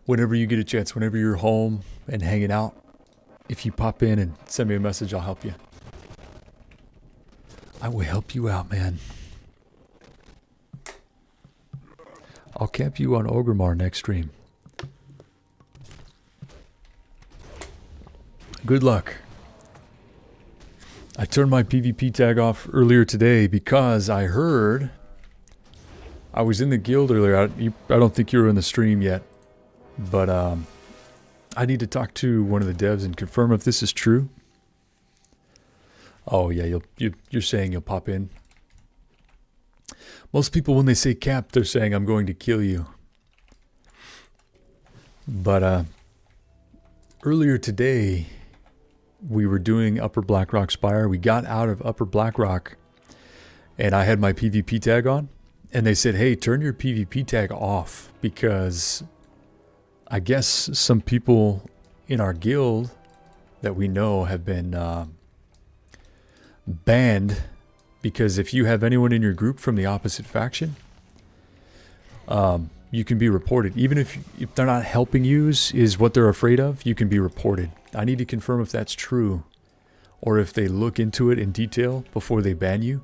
Whenever you get a chance, whenever you're home and hanging out, if you pop in and send me a message, I'll help you. I will help you out, man. I'll camp you on Orgrimmar next stream. Good luck. I turned my PvP tag off earlier today because I heard... I was in the guild earlier. I don't think you were in the stream yet. But I need to talk to one of the devs and confirm if this is true. Oh yeah, you're saying you'll pop in. Most people, when they say camp, they're saying I'm going to kill you. But earlier today, we were doing Upper Blackrock Spire. We got out of Upper Blackrock, and I had my PvP tag on. And they said, hey, turn your PvP tag off, because I guess some people in our guild that we know have been banned, because if you have anyone in your group from the opposite faction, you can be reported. Even if they're not helping you is what they're afraid of, you can be reported. I need to confirm if that's true, or if they look into it in detail before they ban you.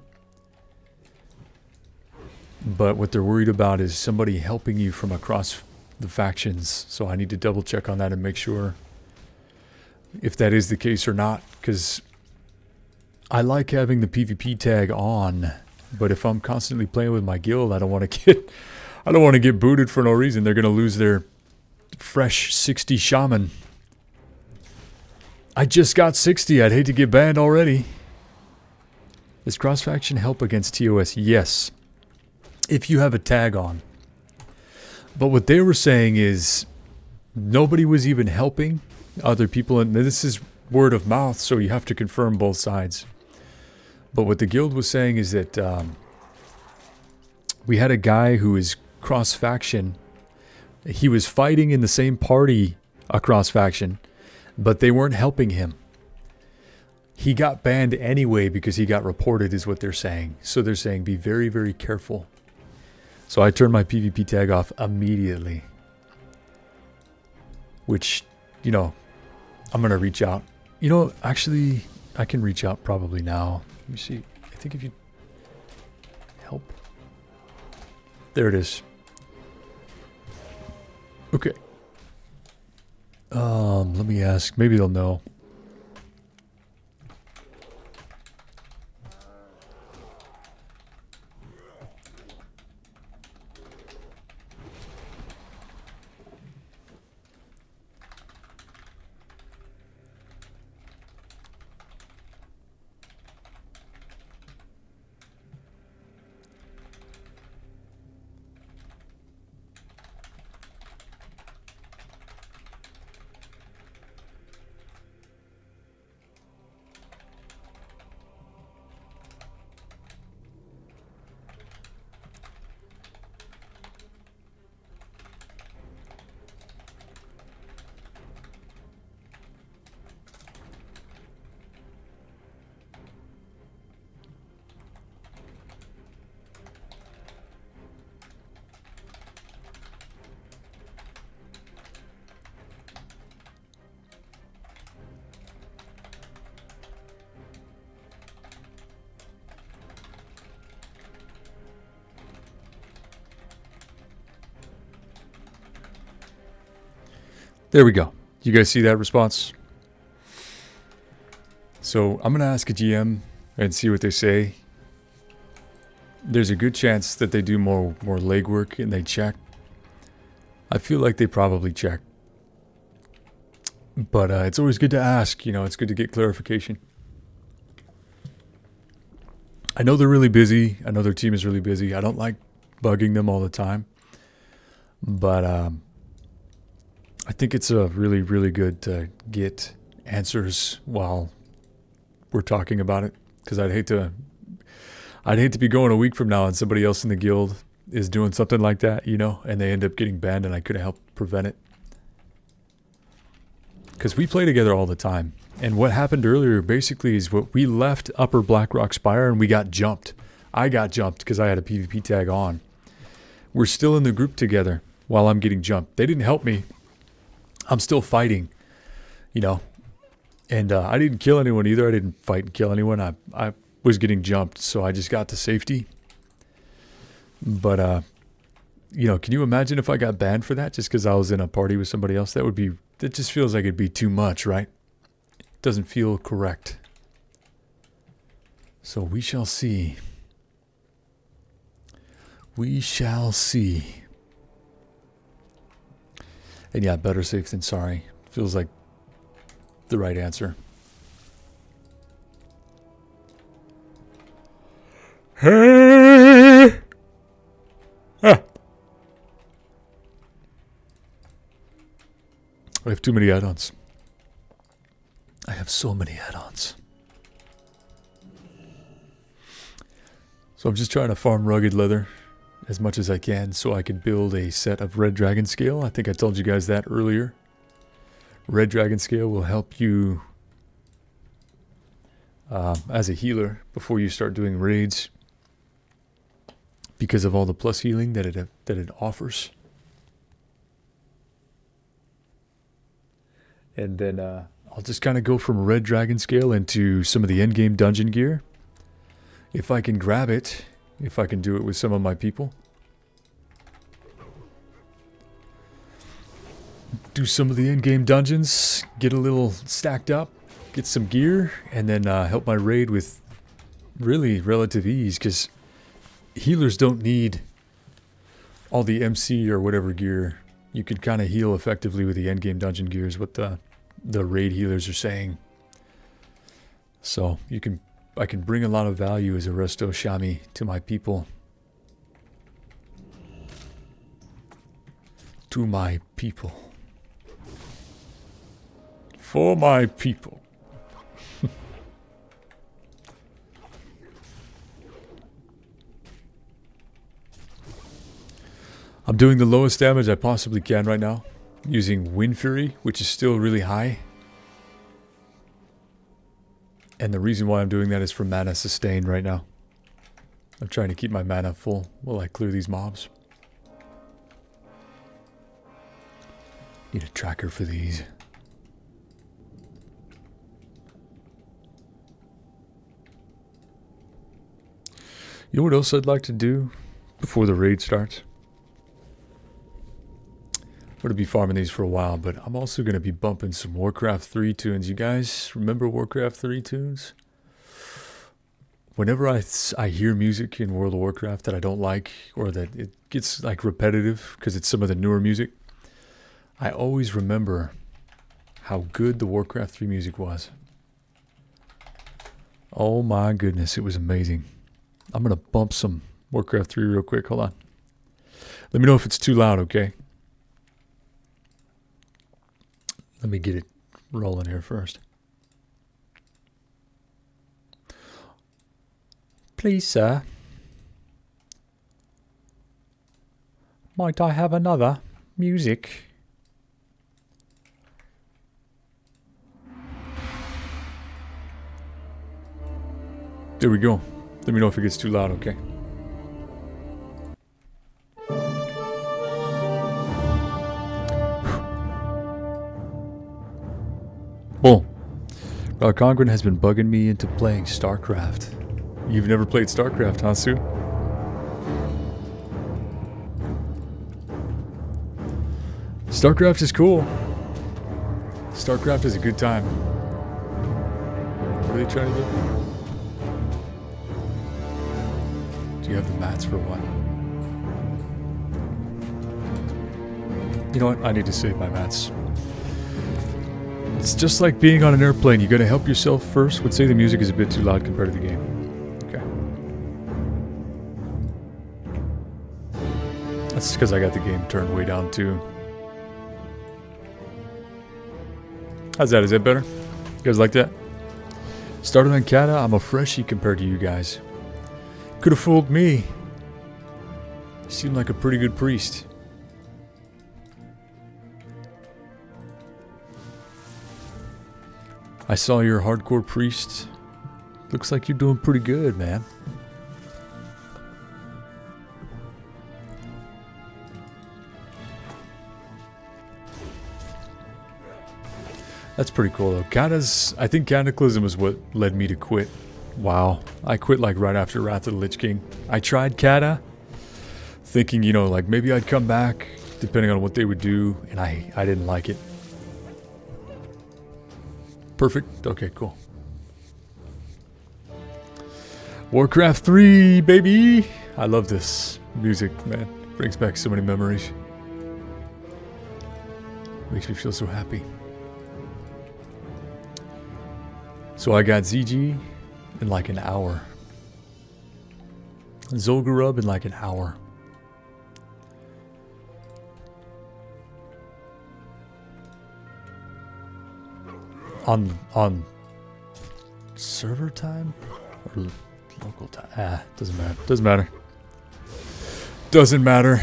But what they're worried about is somebody helping you from across the factions. So I need to double check on that and make sure if that is the case or not. Because I like having the PvP tag on, but if I'm constantly playing with my guild, I don't want to get booted for no reason. They're going to lose their fresh 60 Shaman. I just got 60. I'd hate to get banned already. Does cross-faction help against TOS? Yes. If you have a tag on. But what they were saying is nobody was even helping other people. And this is word of mouth, so you have to confirm both sides. But what the guild was saying is that we had a guy who is cross-faction. He was fighting in the same party across faction, but they weren't helping him. He got banned anyway because he got reported, is what they're saying. So they're saying be very, very careful. So I turned my PvP tag off immediately. Which, you know, I'm going to reach out. You know, actually, I can reach out probably now. Let me see. I think if you help. There it is. Okay. Let me ask. Maybe they'll know. There we go. You guys see that response? So I'm going to ask a GM and see what they say. There's a good chance that they do more legwork and they check. I feel like they probably check. But it's always good to ask. You know, it's good to get clarification. I know they're really busy. I know their team is really busy. I don't like bugging them all the time. But I think it's really, really good to get answers while we're talking about it. Because I'd hate to be going a week from now and somebody else in the guild is doing something like that, you know, and they end up getting banned and I could have helped prevent it. Because we play together all the time. And what happened earlier basically is what we left Upper Blackrock Spire and we got jumped. I got jumped because I had a PvP tag on. We're still in the group together while I'm getting jumped. They didn't help me. I'm still fighting, you know. And I didn't kill anyone either. I didn't fight and kill anyone. I was getting jumped, so I just got to safety. But, you know, can you imagine if I got banned for that just because I was in a party with somebody else? That just feels like it'd be too much, right? It doesn't feel correct. So we shall see. We shall see. And yeah, better safe than sorry. Feels like the right answer. Hey! Ah. I have too many add-ons. I have so many add-ons. So I'm just trying to farm rugged leather as much as I can so I can build a set of red dragon scale. I think I told you guys that earlier. Red dragon scale will help you as a healer before you start doing raids because of all the plus healing that it offers. And then I'll just kind of go from red dragon scale into some of the endgame dungeon gear. If I can grab it, if I can do it with some of my people. Do some of the endgame dungeons, get a little stacked up, get some gear, and then help my raid with really relative ease, because healers don't need all the MC or whatever gear. You could kind of heal effectively with the endgame dungeon gear is what the raid healers are saying. So I can bring a lot of value as a resto shami to my people. To my people. For my people. I'm doing the lowest damage I possibly can right now, using Wind Fury, which is still really high. And the reason why I'm doing that is for mana sustain right now. I'm trying to keep my mana full while I clear these mobs. Need a tracker for these. You know what else I'd like to do before the raid starts? I'm going to be farming these for a while, but I'm also going to be bumping some Warcraft 3 tunes. You guys remember Warcraft 3 tunes? Whenever I hear music in World of Warcraft that I don't like, or that it gets like repetitive because it's some of the newer music, I always remember how good the Warcraft 3 music was. Oh my goodness, it was amazing. I'm going to bump some Warcraft 3 real quick. Hold on. Let me know if it's too loud, okay? Let me get it rolling here first. Please, sir. Might I have another music? There we go. Let me know if it gets too loud, okay? Boom. Congren has been bugging me into playing StarCraft. You've never played StarCraft, huh, Sue? StarCraft is cool. StarCraft is a good time. What are they trying to do? Do you have the mats for what? You know what? I need to save my mats. It's just like being on an airplane. You gotta help yourself first. Would say the music is a bit too loud compared to the game. Okay. That's because I got the game turned way down too. How's that? Is that better? You guys like that? Started on Kata. I'm a freshie compared to you guys. Could have fooled me. Seemed like a pretty good priest. I saw your hardcore priest. Looks like you're doing pretty good, man. That's pretty cool though. I think Cataclysm is what led me to quit. Wow. I quit like right after Wrath of the Lich King. I tried Kata, thinking, you know, like maybe I'd come back, depending on what they would do, and I didn't like it. Perfect. Okay, cool. Warcraft 3, baby! I love this music, man. Brings back so many memories. Makes me feel so happy. So I got ZG in like an hour. Zolgarub in like an hour. On server time or local time? Doesn't matter. Doesn't matter. Doesn't matter.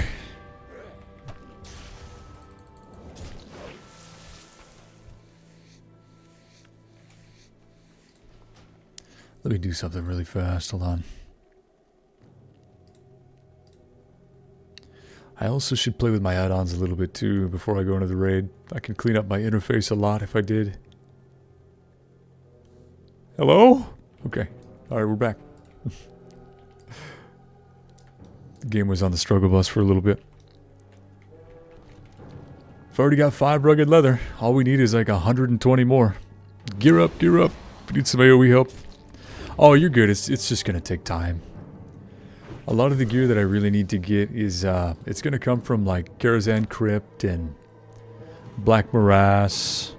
Let me do something really fast. Hold on. I also should play with my add-ons a little bit too before I go into the raid. I can clean up my interface a lot if I did. Hello? Okay. Alright, we're back. The game was on the struggle bus for a little bit. I've already got 5 rugged leather. All we need is like 120 more. Gear up, gear up. We need some AoE help. Oh, you're good. It's just going to take time. A lot of the gear that I really need to get is, it's going to come from like Karazhan Crypt and Black Morass.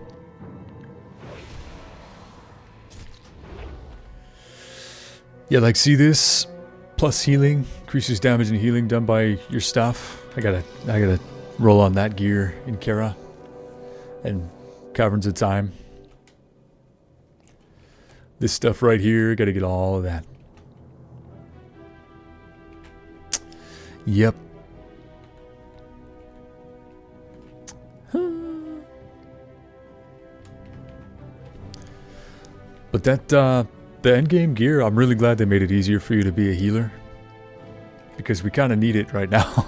Yeah, like see this? Plus healing, increases damage and healing done by your stuff. I gotta roll on that gear in Kara. And Caverns of Time. This stuff right here, gotta get all of that. Yep. But that, the endgame gear, I'm really glad they made it easier for you to be a healer. Because we kind of need it right now.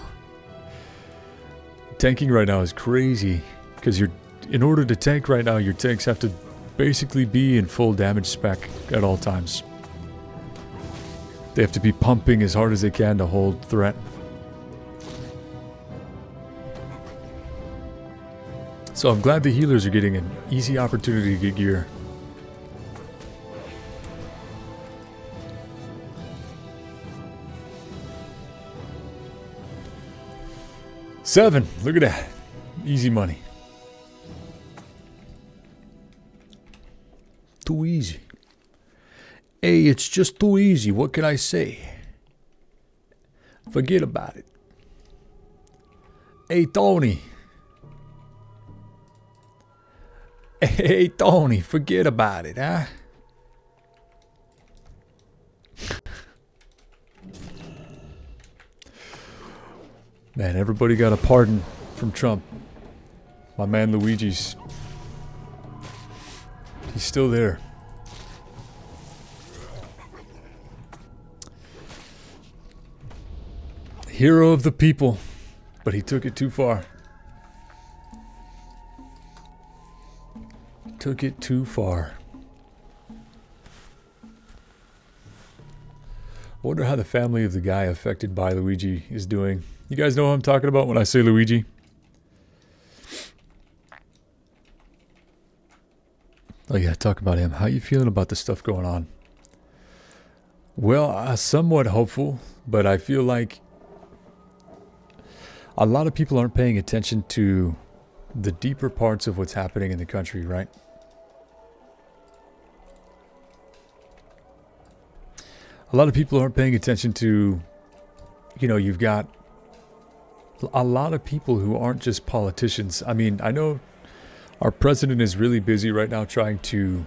Tanking right now is crazy. Because in order to tank right now, your tanks have to basically be in full damage spec at all times. They have to be pumping as hard as they can to hold threat. So I'm glad the healers are getting an easy opportunity to get gear. Seven, look at that. Easy money. Too easy. Hey, it's just too easy. What can I say? Forget about it. Hey, Tony. Hey, Tony, forget about it, huh? Man, everybody got a pardon from Trump. My man Luigi's... he's still there. Hero of the people, but he took it too far. Took it too far. I wonder how the family of the guy affected by Luigi is doing. You guys know what I'm talking about when I say Luigi? Oh yeah, talk about him. How you feeling about the stuff going on? Well, somewhat hopeful, but I feel like a lot of people aren't paying attention to the deeper parts of what's happening in the country, right? A lot of people aren't paying attention to, you know, you've got a lot of people who aren't just politicians. I mean, I know our president is really busy right now trying to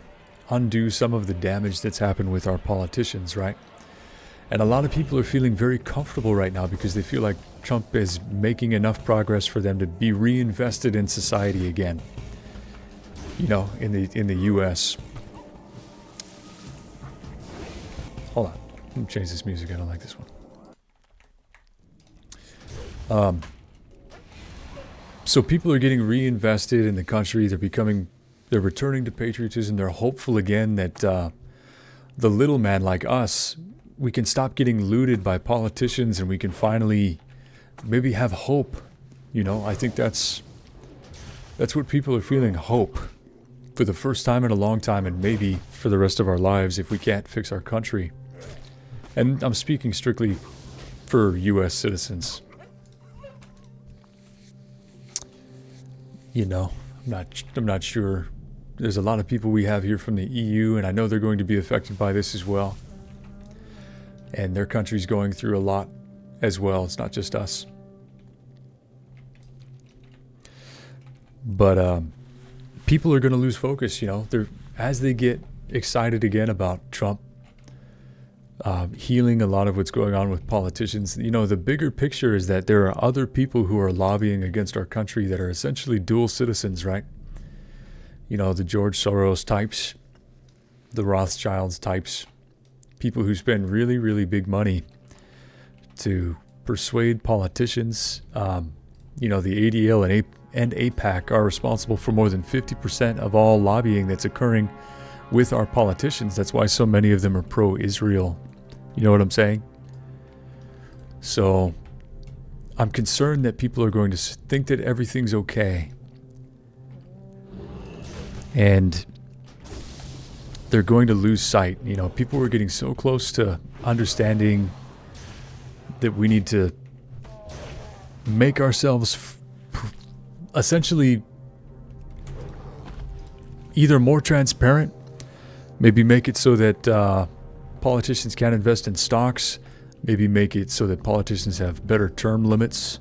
undo some of the damage that's happened with our politicians, right? And a lot of people are feeling very comfortable right now because they feel like Trump is making enough progress for them to be reinvested in society again. You know, in the US. Hold on. Let me change this music. I don't like this one. So people are getting reinvested in the country. They're returning to patriotism. They're hopeful again that the little man like us, we can stop getting looted by politicians and we can finally maybe have hope. You know, I think that's what people are feeling, hope. For the first time in a long time, and maybe for the rest of our lives if we can't fix our country. And I'm speaking strictly for US citizens. You know, I'm not sure. There's a lot of people we have here from the EU, and I know they're going to be affected by this as well. And their country's going through a lot as well. It's not just us. But people are going to lose focus, you know. As they get excited again about Trump healing a lot of what's going on with politicians. You know, the bigger picture is that there are other people who are lobbying against our country that are essentially dual citizens, right? You know, the George Soros types, the Rothschilds types, people who spend really, really big money to persuade politicians. You know, the ADL and APAC are responsible for more than 50% of all lobbying that's occurring with our politicians. That's why so many of them are pro-Israel. You know what I'm saying? So I'm concerned that people are going to think that everything's okay. And they're going to lose sight. You know, people were getting so close to understanding that we need to make ourselves essentially either more transparent, maybe make it so that politicians can't invest in stocks, maybe make it so that politicians have better term limits.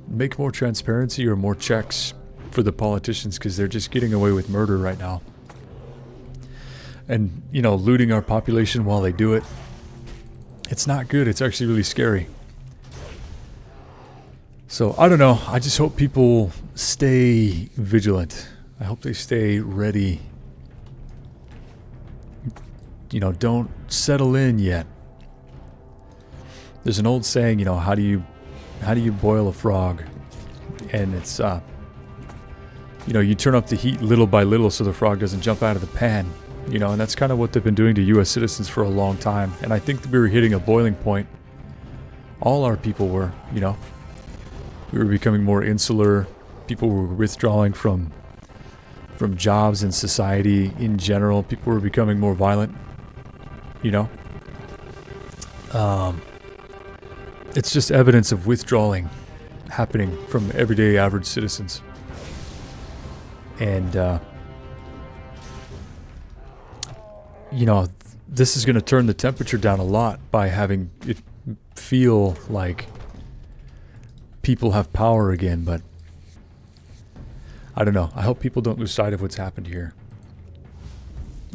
Make more transparency or more checks for the politicians, because they're just getting away with murder right now. And, you know, looting our population while they do it. It's not good. It's actually really scary. So, I don't know. I just hope people stay vigilant. I hope they stay ready. You know, don't settle in yet. There's an old saying, you know, how do you boil a frog? And it's, you know, you turn up the heat little by little so the frog doesn't jump out of the pan. You know, and that's kind of what they've been doing to U.S. citizens for a long time. And I think that we were hitting a boiling point. All our people were, you know. We were becoming more insular. People were withdrawing from jobs and society in general. People were becoming more violent, you know. It's just evidence of withdrawing happening from everyday average citizens. And, you know, this is going to turn the temperature down a lot by having it feel like people have power again, but I don't know. I hope people don't lose sight of what's happened here.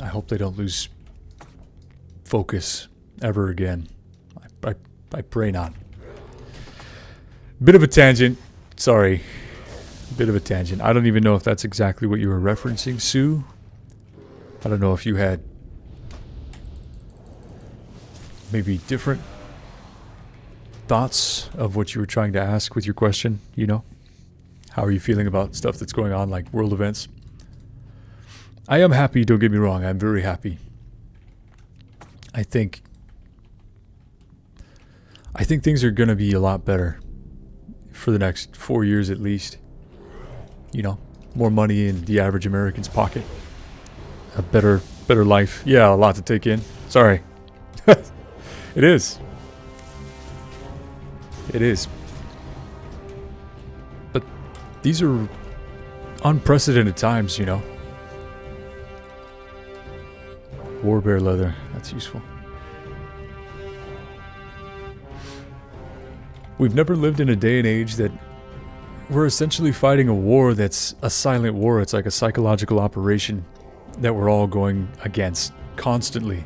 I hope they don't lose focus ever again. I pray not. Bit of a tangent. Sorry. Bit of a tangent. I don't even know if that's exactly what you were referencing, Sue. I don't know if you had maybe different thoughts of what you were trying to ask with your question, you know? How are you feeling about stuff that's going on, like world events? I am happy, don't get me wrong. I'm very happy. I think things are going to be a lot better for the next 4 years at least. You know, more money in the average American's pocket. A better life. Yeah, a lot to take in. Sorry. It is. It is. But these are unprecedented times, you know. War bear leather. That's useful. We've never lived in a day and age that we're essentially fighting a war that's a silent war. It's like a psychological operation that we're all going against constantly.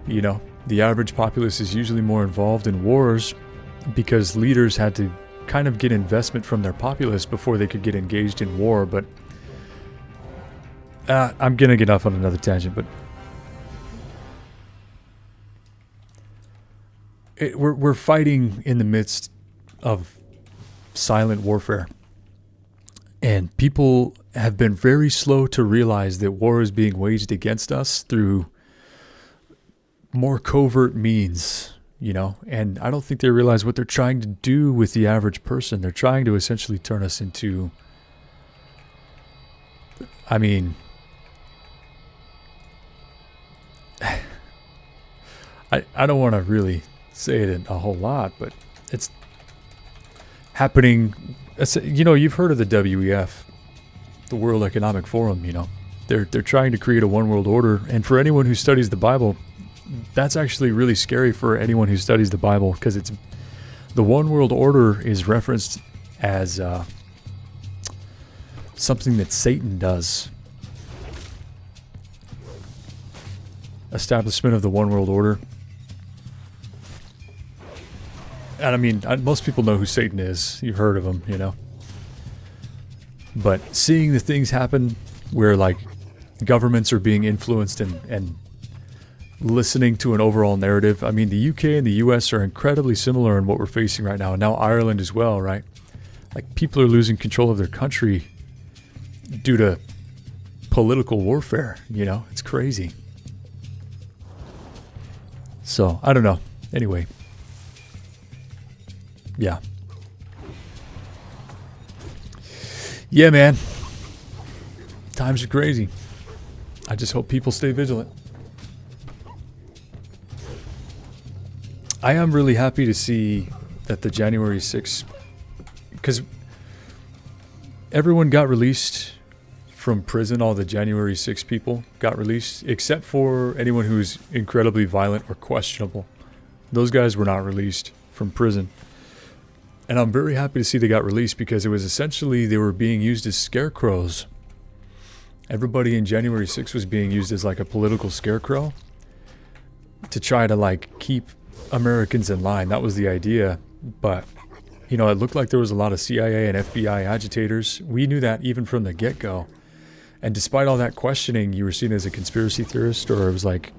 You know, the average populace is usually more involved in wars because leaders had to kind of get investment from their populace before they could get engaged in war. But I'm going to get off on another tangent, but we're fighting in the midst of silent warfare. And people have been very slow to realize that war is being waged against us through more covert means, you know. And I don't think they realize what they're trying to do with the average person. They're trying to essentially turn us into, I mean, I don't want to really say it a whole lot, but it's happening. You know, you've heard of the WEF, the World Economic Forum. You know, they're trying to create a one world order, and for anyone who studies the Bible, that's actually really scary for anyone who studies the Bible, because it's the one world order is referenced as something that Satan does. Establishment of the one world order. And I mean, most people know who Satan is. You've heard of him, you know. But seeing the things happen where, like, governments are being influenced and listening to an overall narrative. I mean, the UK and the US are incredibly similar in what we're facing right now. And now Ireland as well, right? Like, people are losing control of their country due to political warfare, you know? It's crazy. So, I don't know. Anyway. Yeah. Yeah, man. Times are crazy. I just hope people stay vigilant. I am really happy to see that the January 6th, because everyone got released from prison, all the January 6 people got released, except for anyone who's incredibly violent or questionable. Those guys were not released from prison. And I'm very happy to see they got released because it was essentially they were being used as scarecrows. Everybody in January 6 was being used as like a political scarecrow to try to like keep Americans in line. That was the idea. But, you know, it looked like there was a lot of CIA and FBI agitators. We knew that even from the get-go. And despite all that questioning, you were seen as a conspiracy theorist, or it was like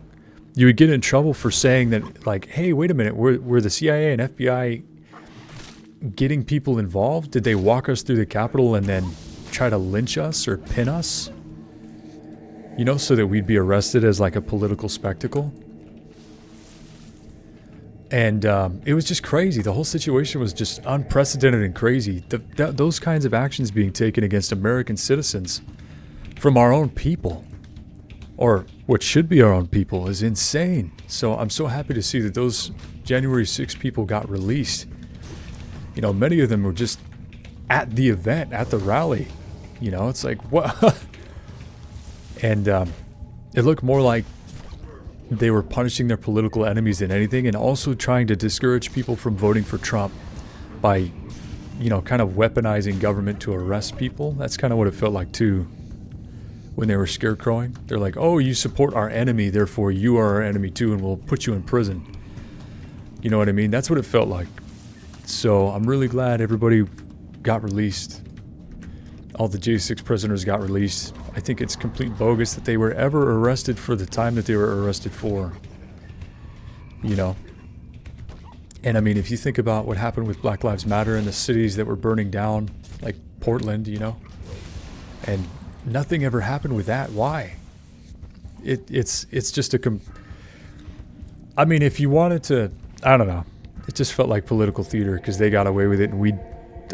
you would get in trouble for saying that, like, hey, wait a minute, were the CIA and FBI getting people involved? Did they walk us through the Capitol and then try to lynch us or pin us? You know, so that we'd be arrested as like a political spectacle. And it was just crazy. The whole situation was just unprecedented and crazy. Those kinds of actions being taken against American citizens from our own people, or what should be our own people, is insane. So I'm so happy to see that those January 6 people got released. You know, many of them were just at the event, at the rally. You know, it's like, what? And it looked more like they were punishing their political enemies than anything, and also trying to discourage people from voting for Trump by, you know, kind of weaponizing government to arrest people. That's kind of what it felt like too when they were scarecrowing. They're like, oh, you support our enemy, therefore you are our enemy too, and we'll put you in prison. You know what I mean? That's what it felt like. So I'm really glad everybody got released. All the J6 prisoners got released. I think it's complete bogus that they were ever arrested for the time that they were arrested for. You know? And I mean, if you think about what happened with Black Lives Matter in the cities that were burning down, like Portland, you know? And nothing ever happened with that. Why? It's just I mean, if you wanted to, I don't know. It just felt like political theater because they got away with it, and we,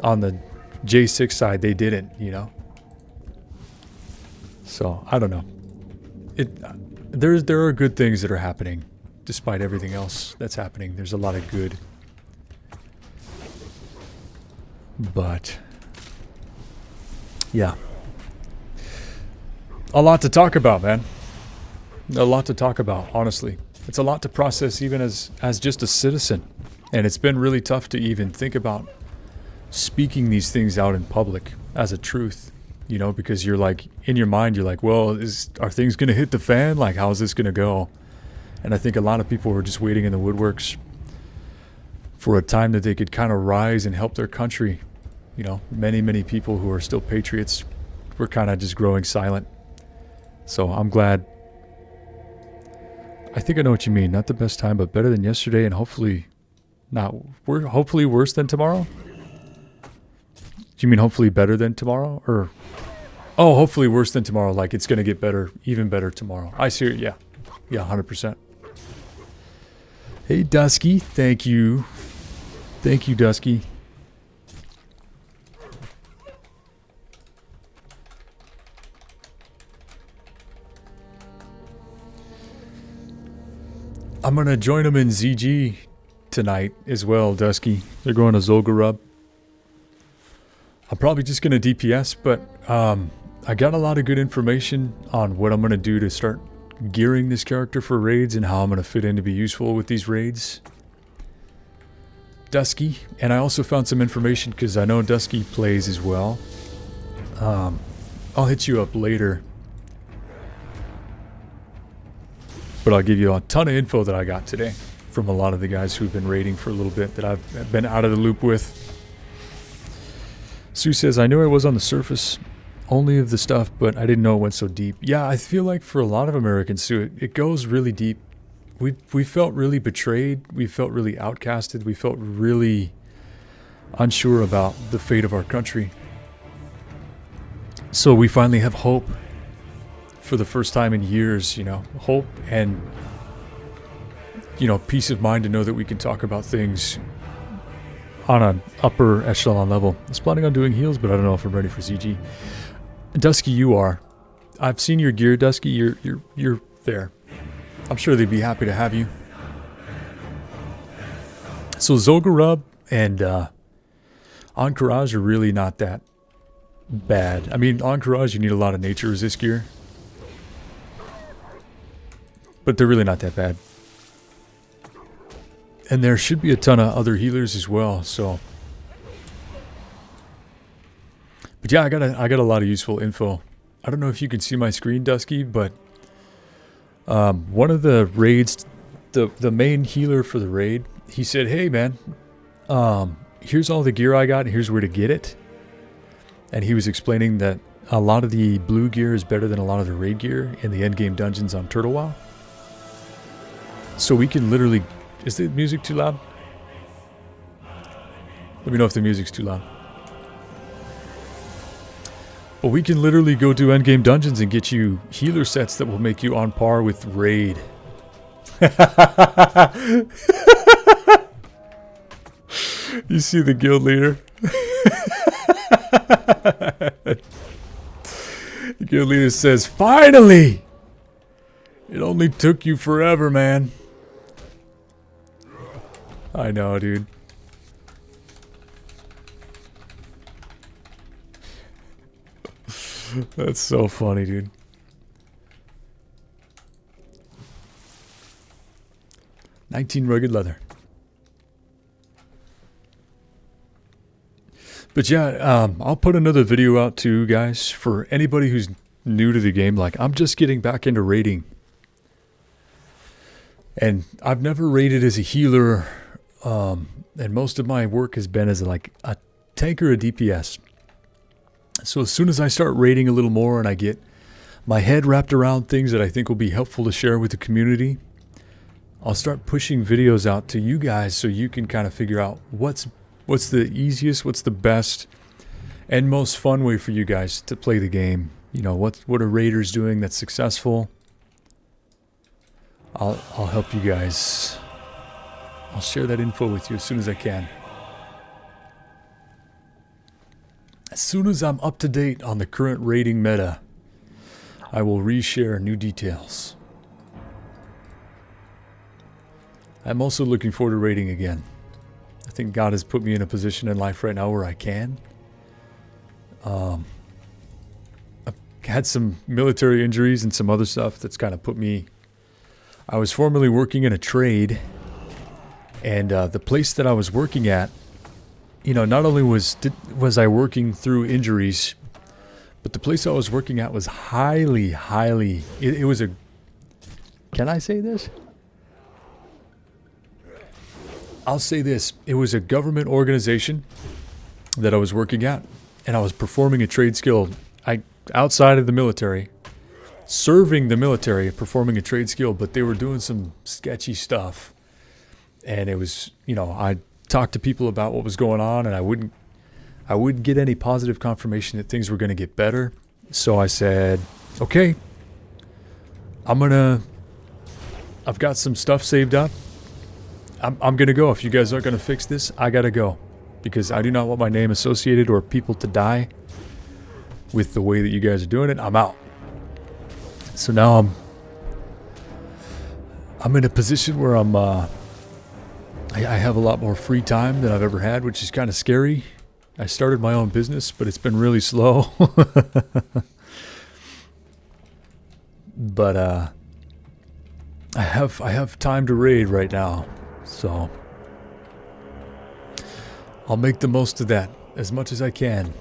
on the J6 side, they didn't, you know? So, I don't know. There are good things that are happening despite everything else that's happening. There's a lot of good. But, yeah. A lot to talk about, man. A lot to talk about, honestly. It's a lot to process even as just a citizen. And it's been really tough to even think about speaking these things out in public as a truth, you know, because you're like, in your mind, you're like, well, are things going to hit the fan? Like, how is this going to go? And I think a lot of people were just waiting in the woodworks for a time that they could kind of rise and help their country. You know, many, many people who are still patriots were kind of just growing silent. So I'm glad. I think I know what you mean. Not the best time, but better than yesterday, and hopefully hopefully worse than tomorrow? Do you mean hopefully better than tomorrow? Or, oh, hopefully worse than tomorrow, like it's going to get better, even better tomorrow. I see it, yeah. Yeah, 100%. Hey, Dusky, thank you. Thank you, Dusky. I'm going to join them in ZG tonight as well, Dusky. They're going to Zul'Gurub. I'm probably just going to DPS, but I got a lot of good information on what I'm going to do to start gearing this character for raids and how I'm going to fit in to be useful with these raids. Dusky, and I also found some information because I know Dusky plays as well. I'll hit you up later. But I'll give you a ton of info that I got today from a lot of the guys who've been raiding for a little bit that I've been out of the loop with. Sue says, I knew I was on the surface only of the stuff, but I didn't know it went so deep. Yeah, I feel like for a lot of Americans, Sue, it goes really deep. We felt really betrayed. We felt really outcasted. We felt really unsure about the fate of our country. So we finally have hope for the first time in years, you know, hope and, you know, peace of mind to know that we can talk about things on an upper echelon level. I was planning on doing heals, but I don't know if I'm ready for ZG. Dusky, you are. I've seen your gear, Dusky. You're there. I'm sure they'd be happy to have you. So Zul'Gurub and Ahn'Qiraj are really not that bad. I mean, on Courage, you need a lot of nature resist gear. But they're really not that bad. And there should be a ton of other healers as well, so. But yeah, I got a lot of useful info. I don't know if you can see my screen, Dusky, but one of the raids, the main healer for the raid, he said, "Hey man, here's all the gear I got, and here's where to get it." And he was explaining that a lot of the blue gear is better than a lot of the raid gear in the endgame dungeons on TurtleWoW. So we can literally... Is the music too loud? Let me know if the music's too loud. But we can literally go do endgame dungeons and get you healer sets that will make you on par with raid. You see the guild leader? The guild leader says, "Finally! It only took you forever, man." I know, dude. That's so funny, dude. "19 rugged leather." But yeah, I'll put another video out too, guys, for anybody who's new to the game. Like, I'm just getting back into raiding. And I've never raided as a healer, and most of my work has been as like a tank or a DPS. So as soon as I start raiding a little more and I get my head wrapped around things that I think will be helpful to share with the community, I'll start pushing videos out to you guys so you can kind of figure out what's the easiest, what's the best and most fun way for you guys to play the game. You know, what are raiders doing that's successful? I'll help you guys. I'll share that info with you as soon as I can. As soon as I'm up to date on the current raiding meta, I will reshare new details. I'm also looking forward to raiding again. I think God has put me in a position in life right now where I can. I've had some military injuries and some other stuff that's kind of put me... I was formerly working in a trade, and the place that I was working at, you know, not only was I working through injuries, but the place I was working at was highly, it was a... Can I say this? I'll say this. It was a government organization that I was working at, and I was performing a trade skill outside of the military, serving the military, performing a trade skill, but they were doing some sketchy stuff. And it was, you know, I talked to people about what was going on, and I wouldn't get any positive confirmation that things were going to get better. So I said, okay, I've got some stuff saved up. I'm going to go. If you guys aren't going to fix this, I got to go. Because I do not want my name associated or people to die with the way that you guys are doing it. I'm out. So now I'm in a position where I have a lot more free time than I've ever had, which is kind of scary. I started my own business, but it's been really slow. But I have time to raid right now, so I'll make the most of that as much as I can.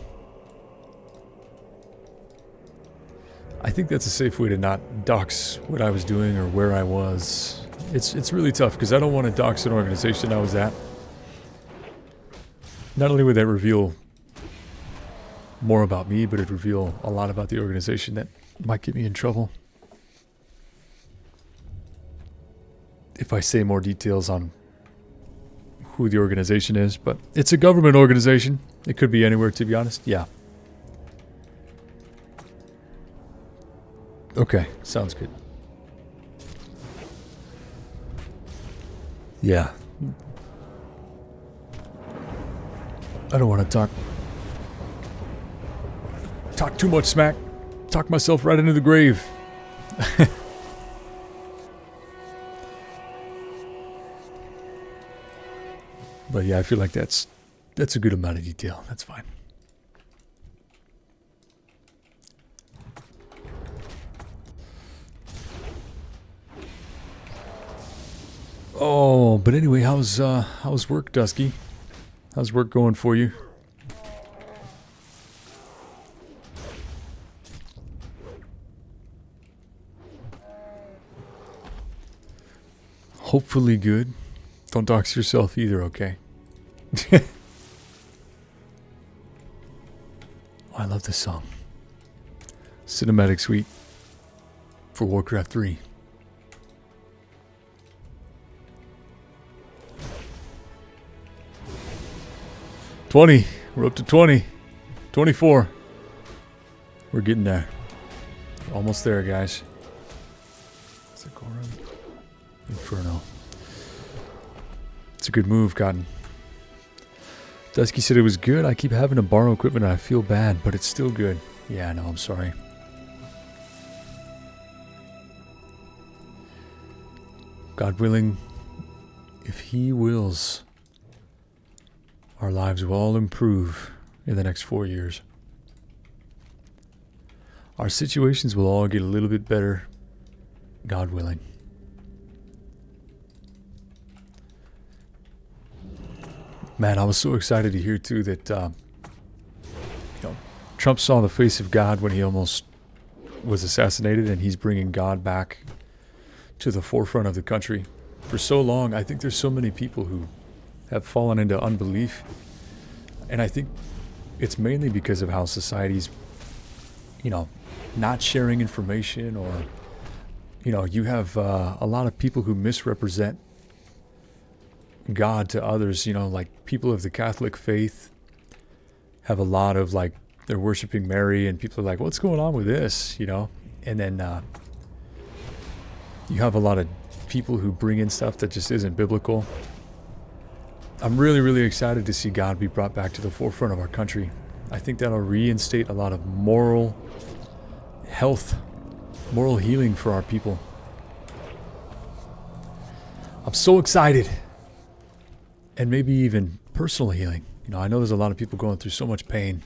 I think that's a safe way to not dox what I was doing or where I was. It's really tough because I don't want to dox an organization I was at. Not only would that reveal more about me, but it'd reveal a lot about the organization that might get me in trouble if I say more details on who the organization is. But it's a government organization. It could be anywhere, to be honest. Yeah. Okay, sounds good. Yeah. I don't want to talk too much smack. Talk myself right into the grave. But yeah, I feel like that's a good amount of detail. That's fine. Oh, but anyway, how's work, Dusky? How's work going for you? Hopefully good. Don't dox yourself either, okay? Oh, I love this song. Cinematic Suite for Warcraft 3. $20. We're up to 20. 24. We're getting there. Almost there, guys. Is it Goron? Inferno. It's a good move, Cotton. Dusky said it was good. I keep having to borrow equipment and I feel bad, but it's still good. Yeah, no, I'm sorry. God willing, if He wills, our lives will all improve in the next 4 years. Our situations will all get a little bit better, God willing. Man, I was so excited to hear too that Trump saw the face of God when he almost was assassinated, and he's bringing God back to the forefront of the country. For so long, I think there's so many people who have fallen into unbelief, and I think it's mainly because of how society's, not sharing information, or, you have a lot of people who misrepresent God to others. Like people of the Catholic faith have a lot of they're worshiping Mary, and people are like, what's going on with this? And then you have a lot of people who bring in stuff that just isn't biblical. I'm really, really excited to see God be brought back to the forefront of our country. I think that'll reinstate a lot of moral health, moral healing for our people. I'm so excited. And maybe even personal healing. I know there's a lot of people going through so much pain.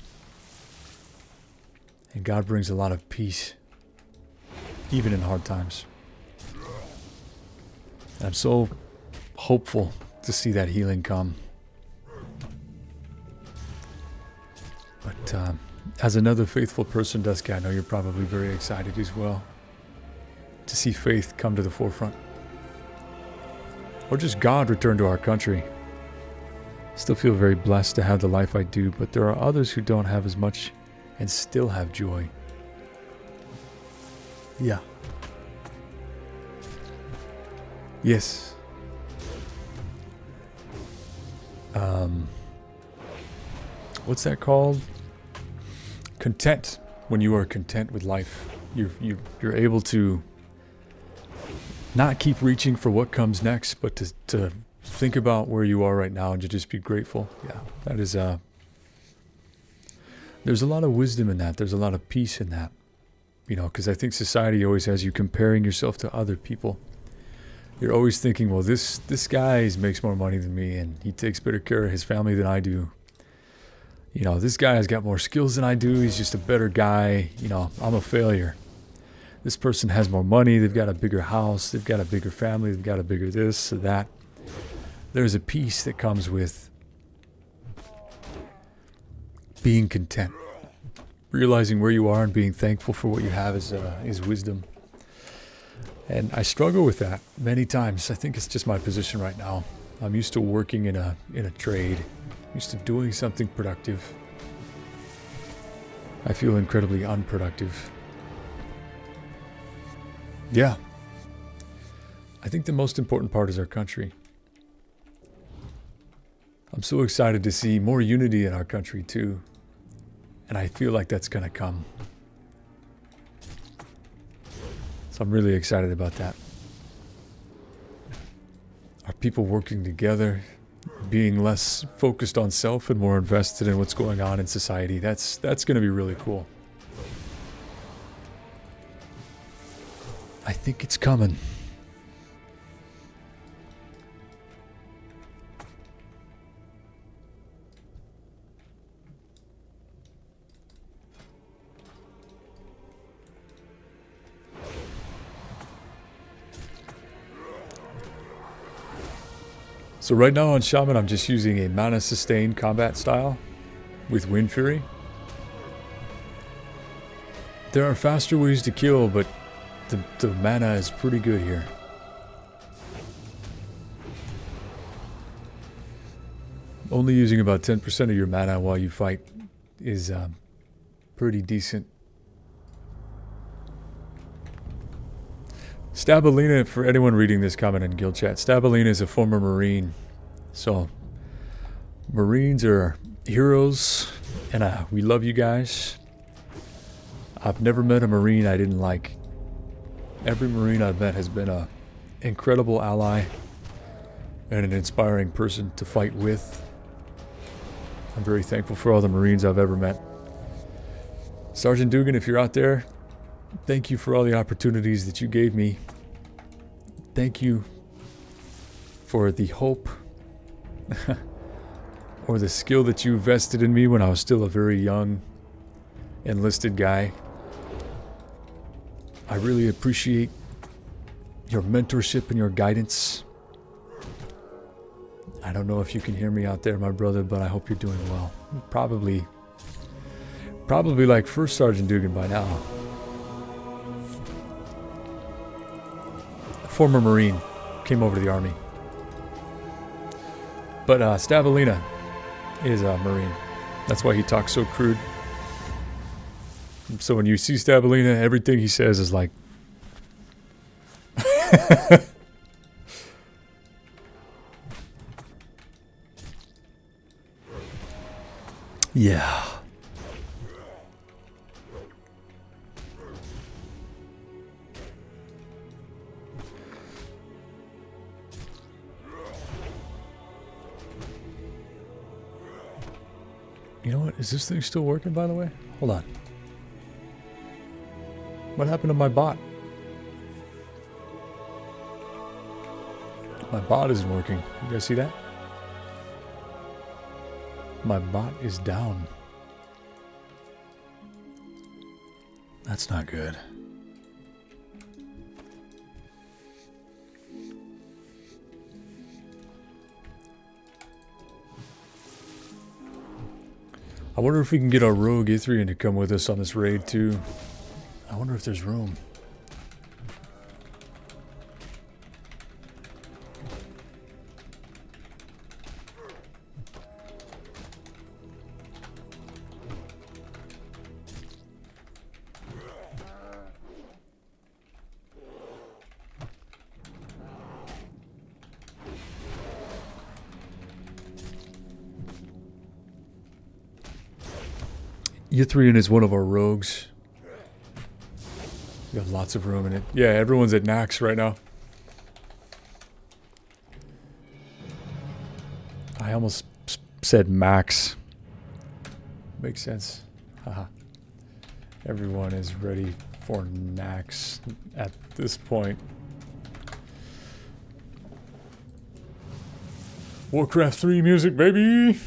And God brings a lot of peace, even in hard times. And I'm so hopeful to see that healing come. But as another faithful person, Dusky, I know you're probably very excited as well to see faith come to the forefront. Or just God return to our country. Still feel very blessed to have the life I do, but there are others who don't have as much and still have joy. Yeah. Yes. What's that called? Content. When you are content with life, you're able to not keep reaching for what comes next, but to think about where you are right now and to just be grateful. Yeah, that is there's a lot of wisdom in that. There's a lot of peace in that. Because I think society always has you comparing yourself to other people. You're always thinking, well, this guy makes more money than me, and he takes better care of his family than I do. This guy has got more skills than I do. He's just a better guy. I'm a failure. This person has more money. They've got a bigger house. They've got a bigger family. They've got a bigger this or that. There's a peace that comes with being content. Realizing where you are and being thankful for what you have is wisdom. And I struggle with that many times. I think it's just my position right now. I'm used to working in a trade, used to doing something productive. I feel incredibly unproductive. Yeah. I think the most important part is our country. I'm so excited to see more unity in our country too. And I feel like that's going to come. So I'm really excited about that. Are people working together, being less focused on self and more invested in what's going on in society? That's going to be really cool. I think it's coming. So right now on Shaman, I'm just using a mana sustained combat style with Wind Fury. There are faster ways to kill, but the mana is pretty good here. Only using about 10% of your mana while you fight is pretty decent. Stabalina, for anyone reading this comment in guild chat, Stabalina is a former Marine. So, Marines are heroes, and we love you guys. I've never met a Marine I didn't like. Every Marine I've met has been an incredible ally and an inspiring person to fight with. I'm very thankful for all the Marines I've ever met. Sergeant Dugan, if you're out there, thank you for all the opportunities that you gave me. Thank you for the hope or the skill that you vested in me when I was still a very young enlisted guy. I really appreciate your mentorship and your guidance. I don't know if you can hear me out there, my brother, but I hope you're doing well. Probably like First Sergeant Dugan by now. A former Marine, came over to the Army. But Stabalina is a Marine. That's why he talks so crude. So when you see Stabalina, everything he says is like... Yeah. You know what? Is this thing still working, by the way? Hold on. What happened to my bot? My bot isn't working. You guys see that? My bot is down. That's not good. I wonder if we can get our rogue Ithrian to come with us on this raid too. I wonder if there's room. Ithrian is one of our rogues. We have lots of room in it. Yeah, everyone's at Nax right now. I almost said max. Makes sense. Haha. Everyone is ready for Nax at this point. Warcraft 3 music, baby!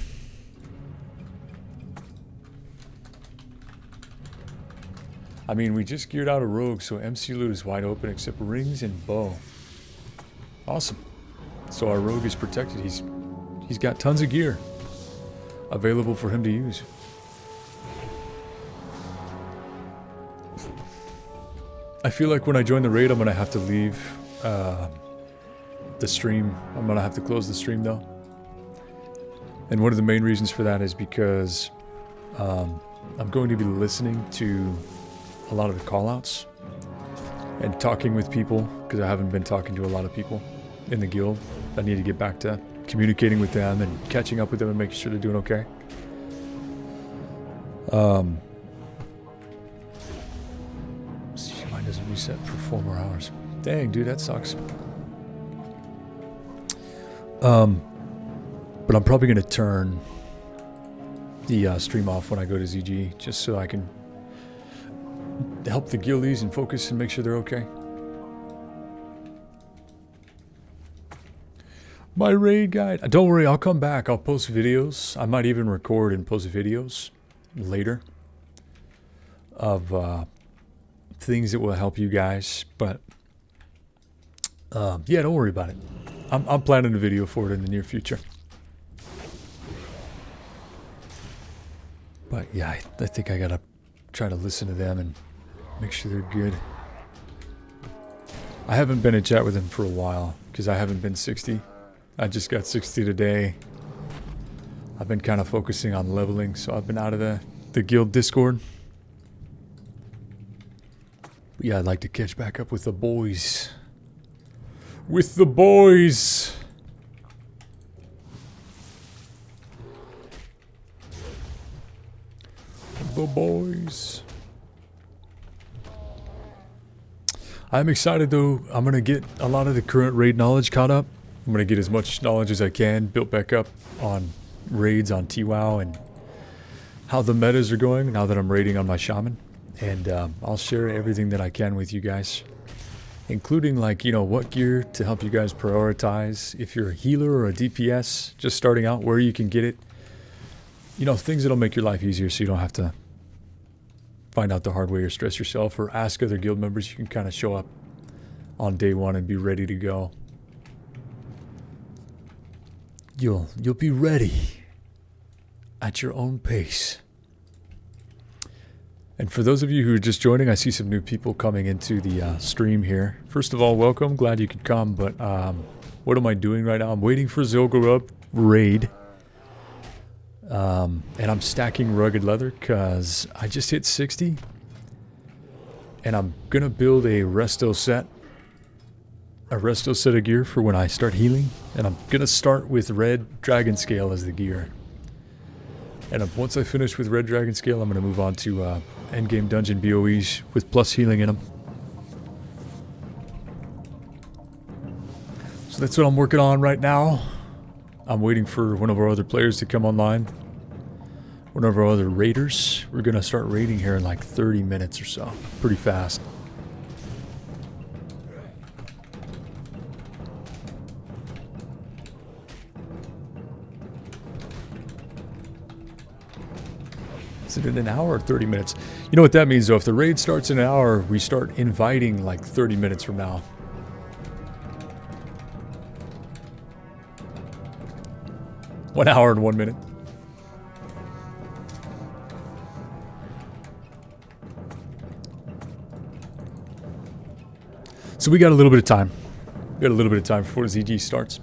I mean, we just geared out a rogue, so MC loot is wide open except rings and bow. Awesome. So our rogue is protected. He's got tons of gear available for him to use. I feel like when I join the raid, I'm gonna have to leave the stream. I'm gonna have to close the stream though. And one of the main reasons for that is because I'm going to be listening to a lot of the callouts and talking with people, because I haven't been talking to a lot of people in the guild. I need to get back to communicating with them and catching up with them and making sure they're doing okay. See, mine doesn't reset for 4 more hours. Dang, dude, that sucks. But I'm probably gonna turn the stream off when I go to ZG, just so I can help the guildies and focus and make sure they're okay. My raid guide. Don't worry, I'll come back. I'll post videos. I might even record and post videos later of things that will help you guys. But yeah, don't worry about it. I'm planning a video for it in the near future. But yeah, I think I gotta try to listen to them and make sure they're good. I haven't been in chat with them for a while because I haven't been 60. I just got 60 today. I've been kind of focusing on leveling, so I've been out of the guild Discord. But yeah, I'd like to catch back up with the boys. With the boys! The boys. I'm excited though. I'm going to get a lot of the current raid knowledge caught up. I'm going to get as much knowledge as I can built back up on raids on TurtleWoW and how the metas are going now that I'm raiding on my Shaman. And I'll share everything that I can with you guys. Including like, you know, what gear to help you guys prioritize. If you're a healer or a DPS just starting out, where you can get it. You know, things that'll make your life easier so you don't have to find out the hard way or stress yourself or ask other guild members. You can kind of show up on day one and be ready to go. You'll be ready at your own pace. And for those of you who are just joining, I see some new people coming into the stream here. First of all, welcome. Glad you could come. But what am I doing right now? I'm waiting for Zilgarub raid. And I'm stacking rugged leather because I just hit 60. And I'm going to build a resto set. A resto set of gear for when I start healing. And I'm going to start with red dragon scale as the gear. And once I finish with red dragon scale, I'm going to move on to endgame dungeon BOEs with plus healing in them. So that's what I'm working on right now. I'm waiting for one of our other players to come online. One of our other raiders. We're going to start raiding here in like 30 minutes or so. Pretty fast. Is it in an hour or 30 minutes? You know what that means though? If the raid starts in an hour, we start inviting like 30 minutes from now. One hour and 1 minute. So we got a little bit of time. We got a little bit of time before ZG starts.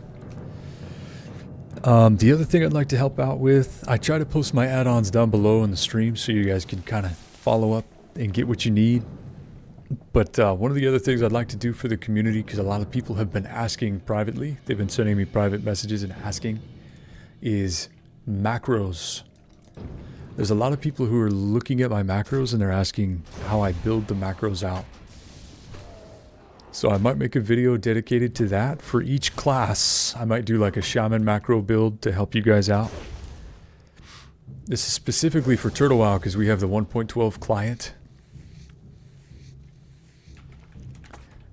The other thing I'd like to help out with, I try to post my add-ons down below in the stream so you guys can kind of follow up and get what you need. But one of the other things I'd like to do for the community, because a lot of people have been asking privately, they've been sending me private messages and asking, is macros. There's a lot of people who are looking at my macros and they're asking how I build the macros out. So I might make a video dedicated to that for each class. I might do like a Shaman macro build to help you guys out. This is specifically for TurtleWoW because we have the 1.12 client.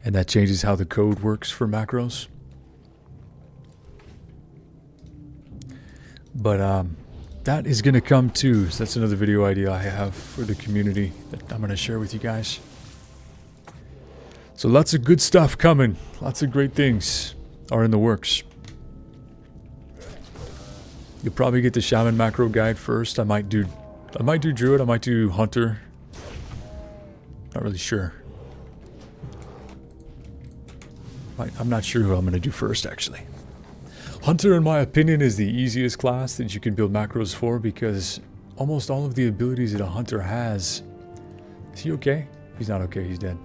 And that changes how the code works for macros. But that is going to come too. So that's another video idea I have for the community that I'm going to share with you guys. So lots of good stuff coming. Lots of great things are in the works. You'll probably get the Shaman macro guide first. I might do Druid, I might do Hunter. Not really sure. I'm not sure who I'm going to do first actually. Hunter, in my opinion, is the easiest class that you can build macros for because almost all of the abilities that a Hunter has. Is he okay? He's not okay, he's dead.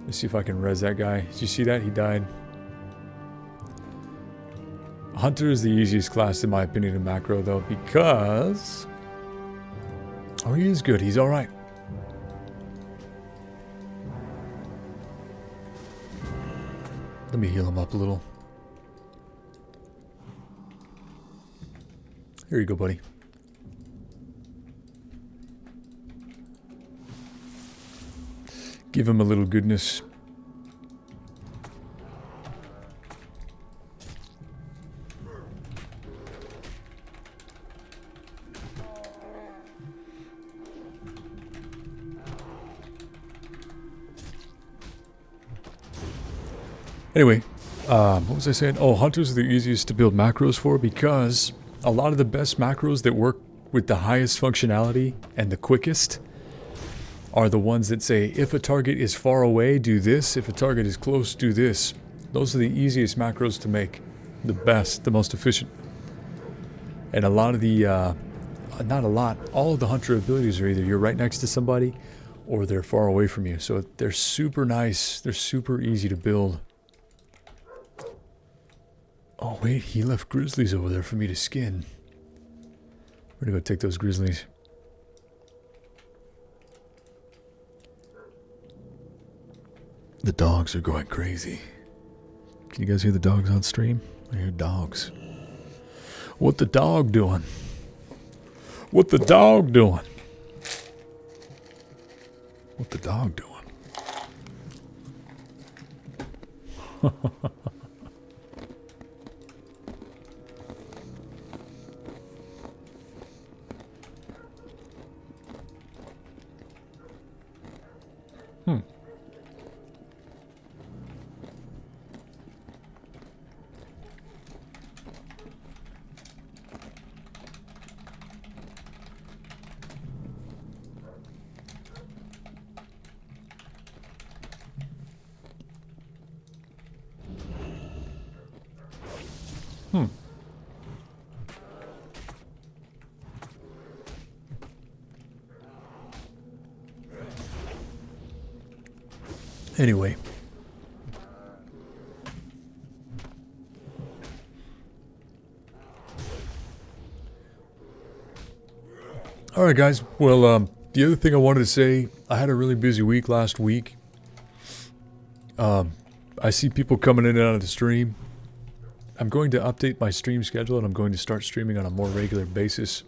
Let's see if I can res that guy. Did you see that? He died. Hunter is the easiest class in my opinion in macro though because... Oh, he is good. He's alright. Let me heal him up a little. Here you go, buddy. Give him a little goodness. Anyway, What was I saying? Oh, hunters are the easiest to build macros for because a lot of the best macros that work with the highest functionality and the quickest are the ones that say, if a target is far away, do this. If a target is close, do this. Those are the easiest macros to make. The best, the most efficient. And a lot of the, not a lot, all of the hunter abilities are either you're right next to somebody or they're far away from you. So they're super nice. They're super easy to build. Oh wait, he left grizzlies over there for me to skin. We're gonna go take those grizzlies. The dogs are going crazy. Can you guys hear the dogs on stream? I hear dogs. What the dog doing? What the dog doing? What the dog doing? Anyway. Alright guys, well the other thing I wanted to say, I had a really busy week last week. I see people coming in and out of the stream. I'm going to update my stream schedule and I'm going to start streaming on a more regular basis.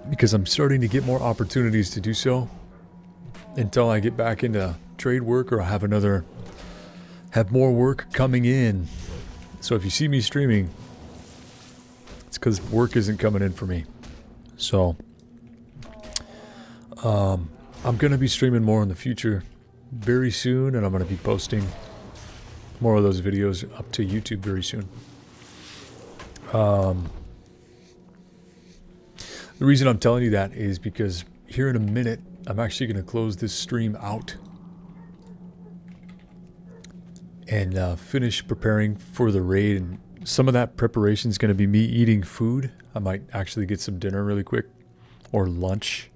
Because I'm starting to get more opportunities to do so. Until I get back into trade work or have more work coming in. So if you see me streaming, it's because work isn't coming in for me. So, I'm going to be streaming more in the future very soon, and I'm going to be posting more of those videos up to YouTube very soon. The reason I'm telling you that is because here in a minute, I'm actually going to close this stream out and finish preparing for the raid. And some of that preparation is going to be me eating food. I might actually get some dinner really quick, or lunch.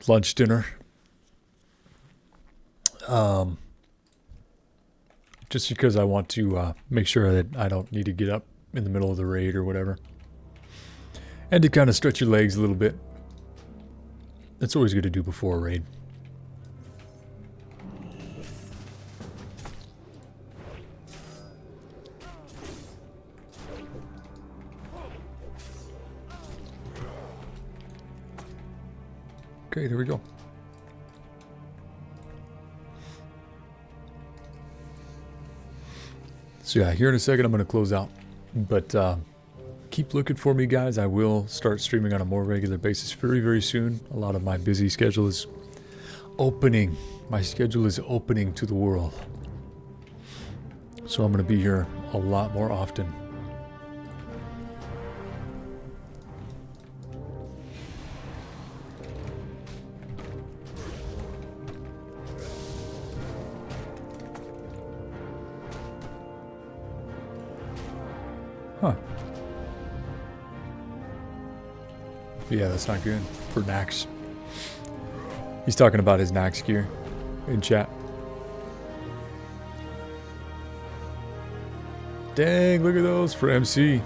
Lunch dinner. Just because I want to make sure that I don't need to get up in the middle of the raid or whatever. And to kind of stretch your legs a little bit. That's always good to do before a raid. Okay, there we go. So yeah, here in a second I'm going to close out. But keep looking for me, guys. I will start streaming on a more regular basis very, very soon. A lot of my busy schedule is opening. My schedule is opening to the world. So I'm going to be here a lot more often. Huh. Yeah, that's not good for Nax. He's talking about his Nax gear in chat. Dang, look at those for MC.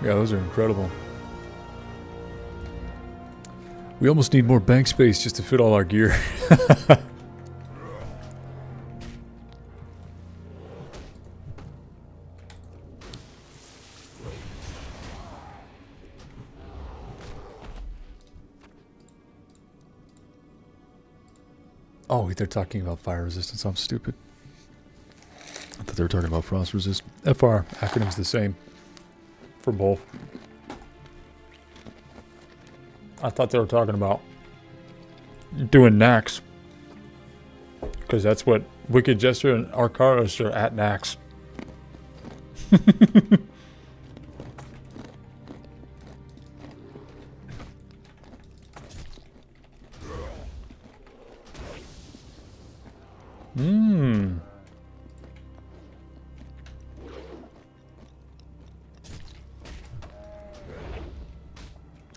Yeah, those are incredible. We almost need more bank space just to fit all our gear. Oh, wait, they're talking about fire resistance. I'm stupid. I thought they were talking about frost resist. FR acronym's the same for both. I thought they were talking about doing Nax. Because that's what Wicked Jester and Arcaris are at Nax.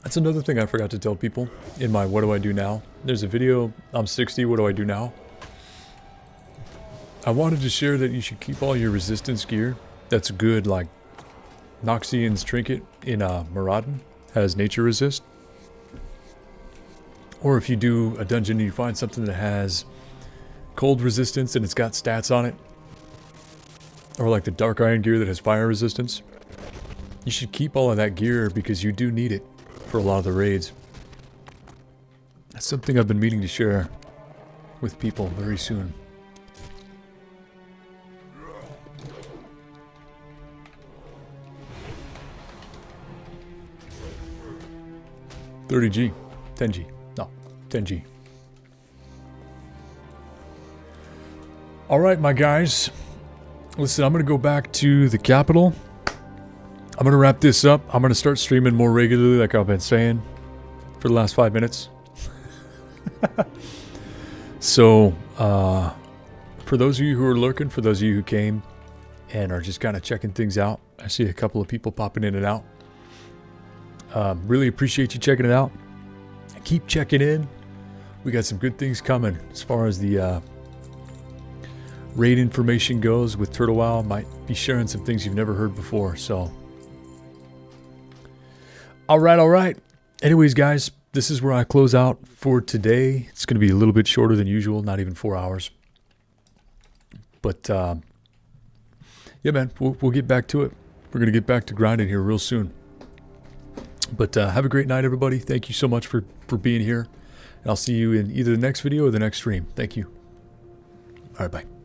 That's another thing I forgot to tell people in my what do I do now. There's a video, I'm 60, what do I do now? I wanted to share that you should keep all your resistance gear. That's good, like Noxian's trinket in Muradin has nature resist. Or if you do a dungeon and you find something that has cold resistance and it's got stats on it, or like the dark iron gear that has fire resistance, you should keep all of that gear because you do need it for a lot of the raids. That's something I've been meaning to share with people very soon. $30G. 10G. No, 10G. Alright, my guys. Listen, I'm going to go back to the capital. I'm going to wrap this up. I'm going to start streaming more regularly, like I've been saying, for the last 5 minutes. So, for those of you who are lurking, for those of you who came and are just kind of checking things out, I see a couple of people popping in and out. Really appreciate you checking it out. Keep checking in. We got some good things coming as far as the raid information goes with TurtleWoW. Might be sharing some things you've never heard before. So, all right. Anyways, guys, this is where I close out for today. It's going to be a little bit shorter than usual, not even 4 hours. But yeah, man, we'll get back to it. We're going to get back to grinding here real soon. But have a great night, everybody. Thank you so much for being here. And I'll see you in either the next video or the next stream. Thank you. All right, bye.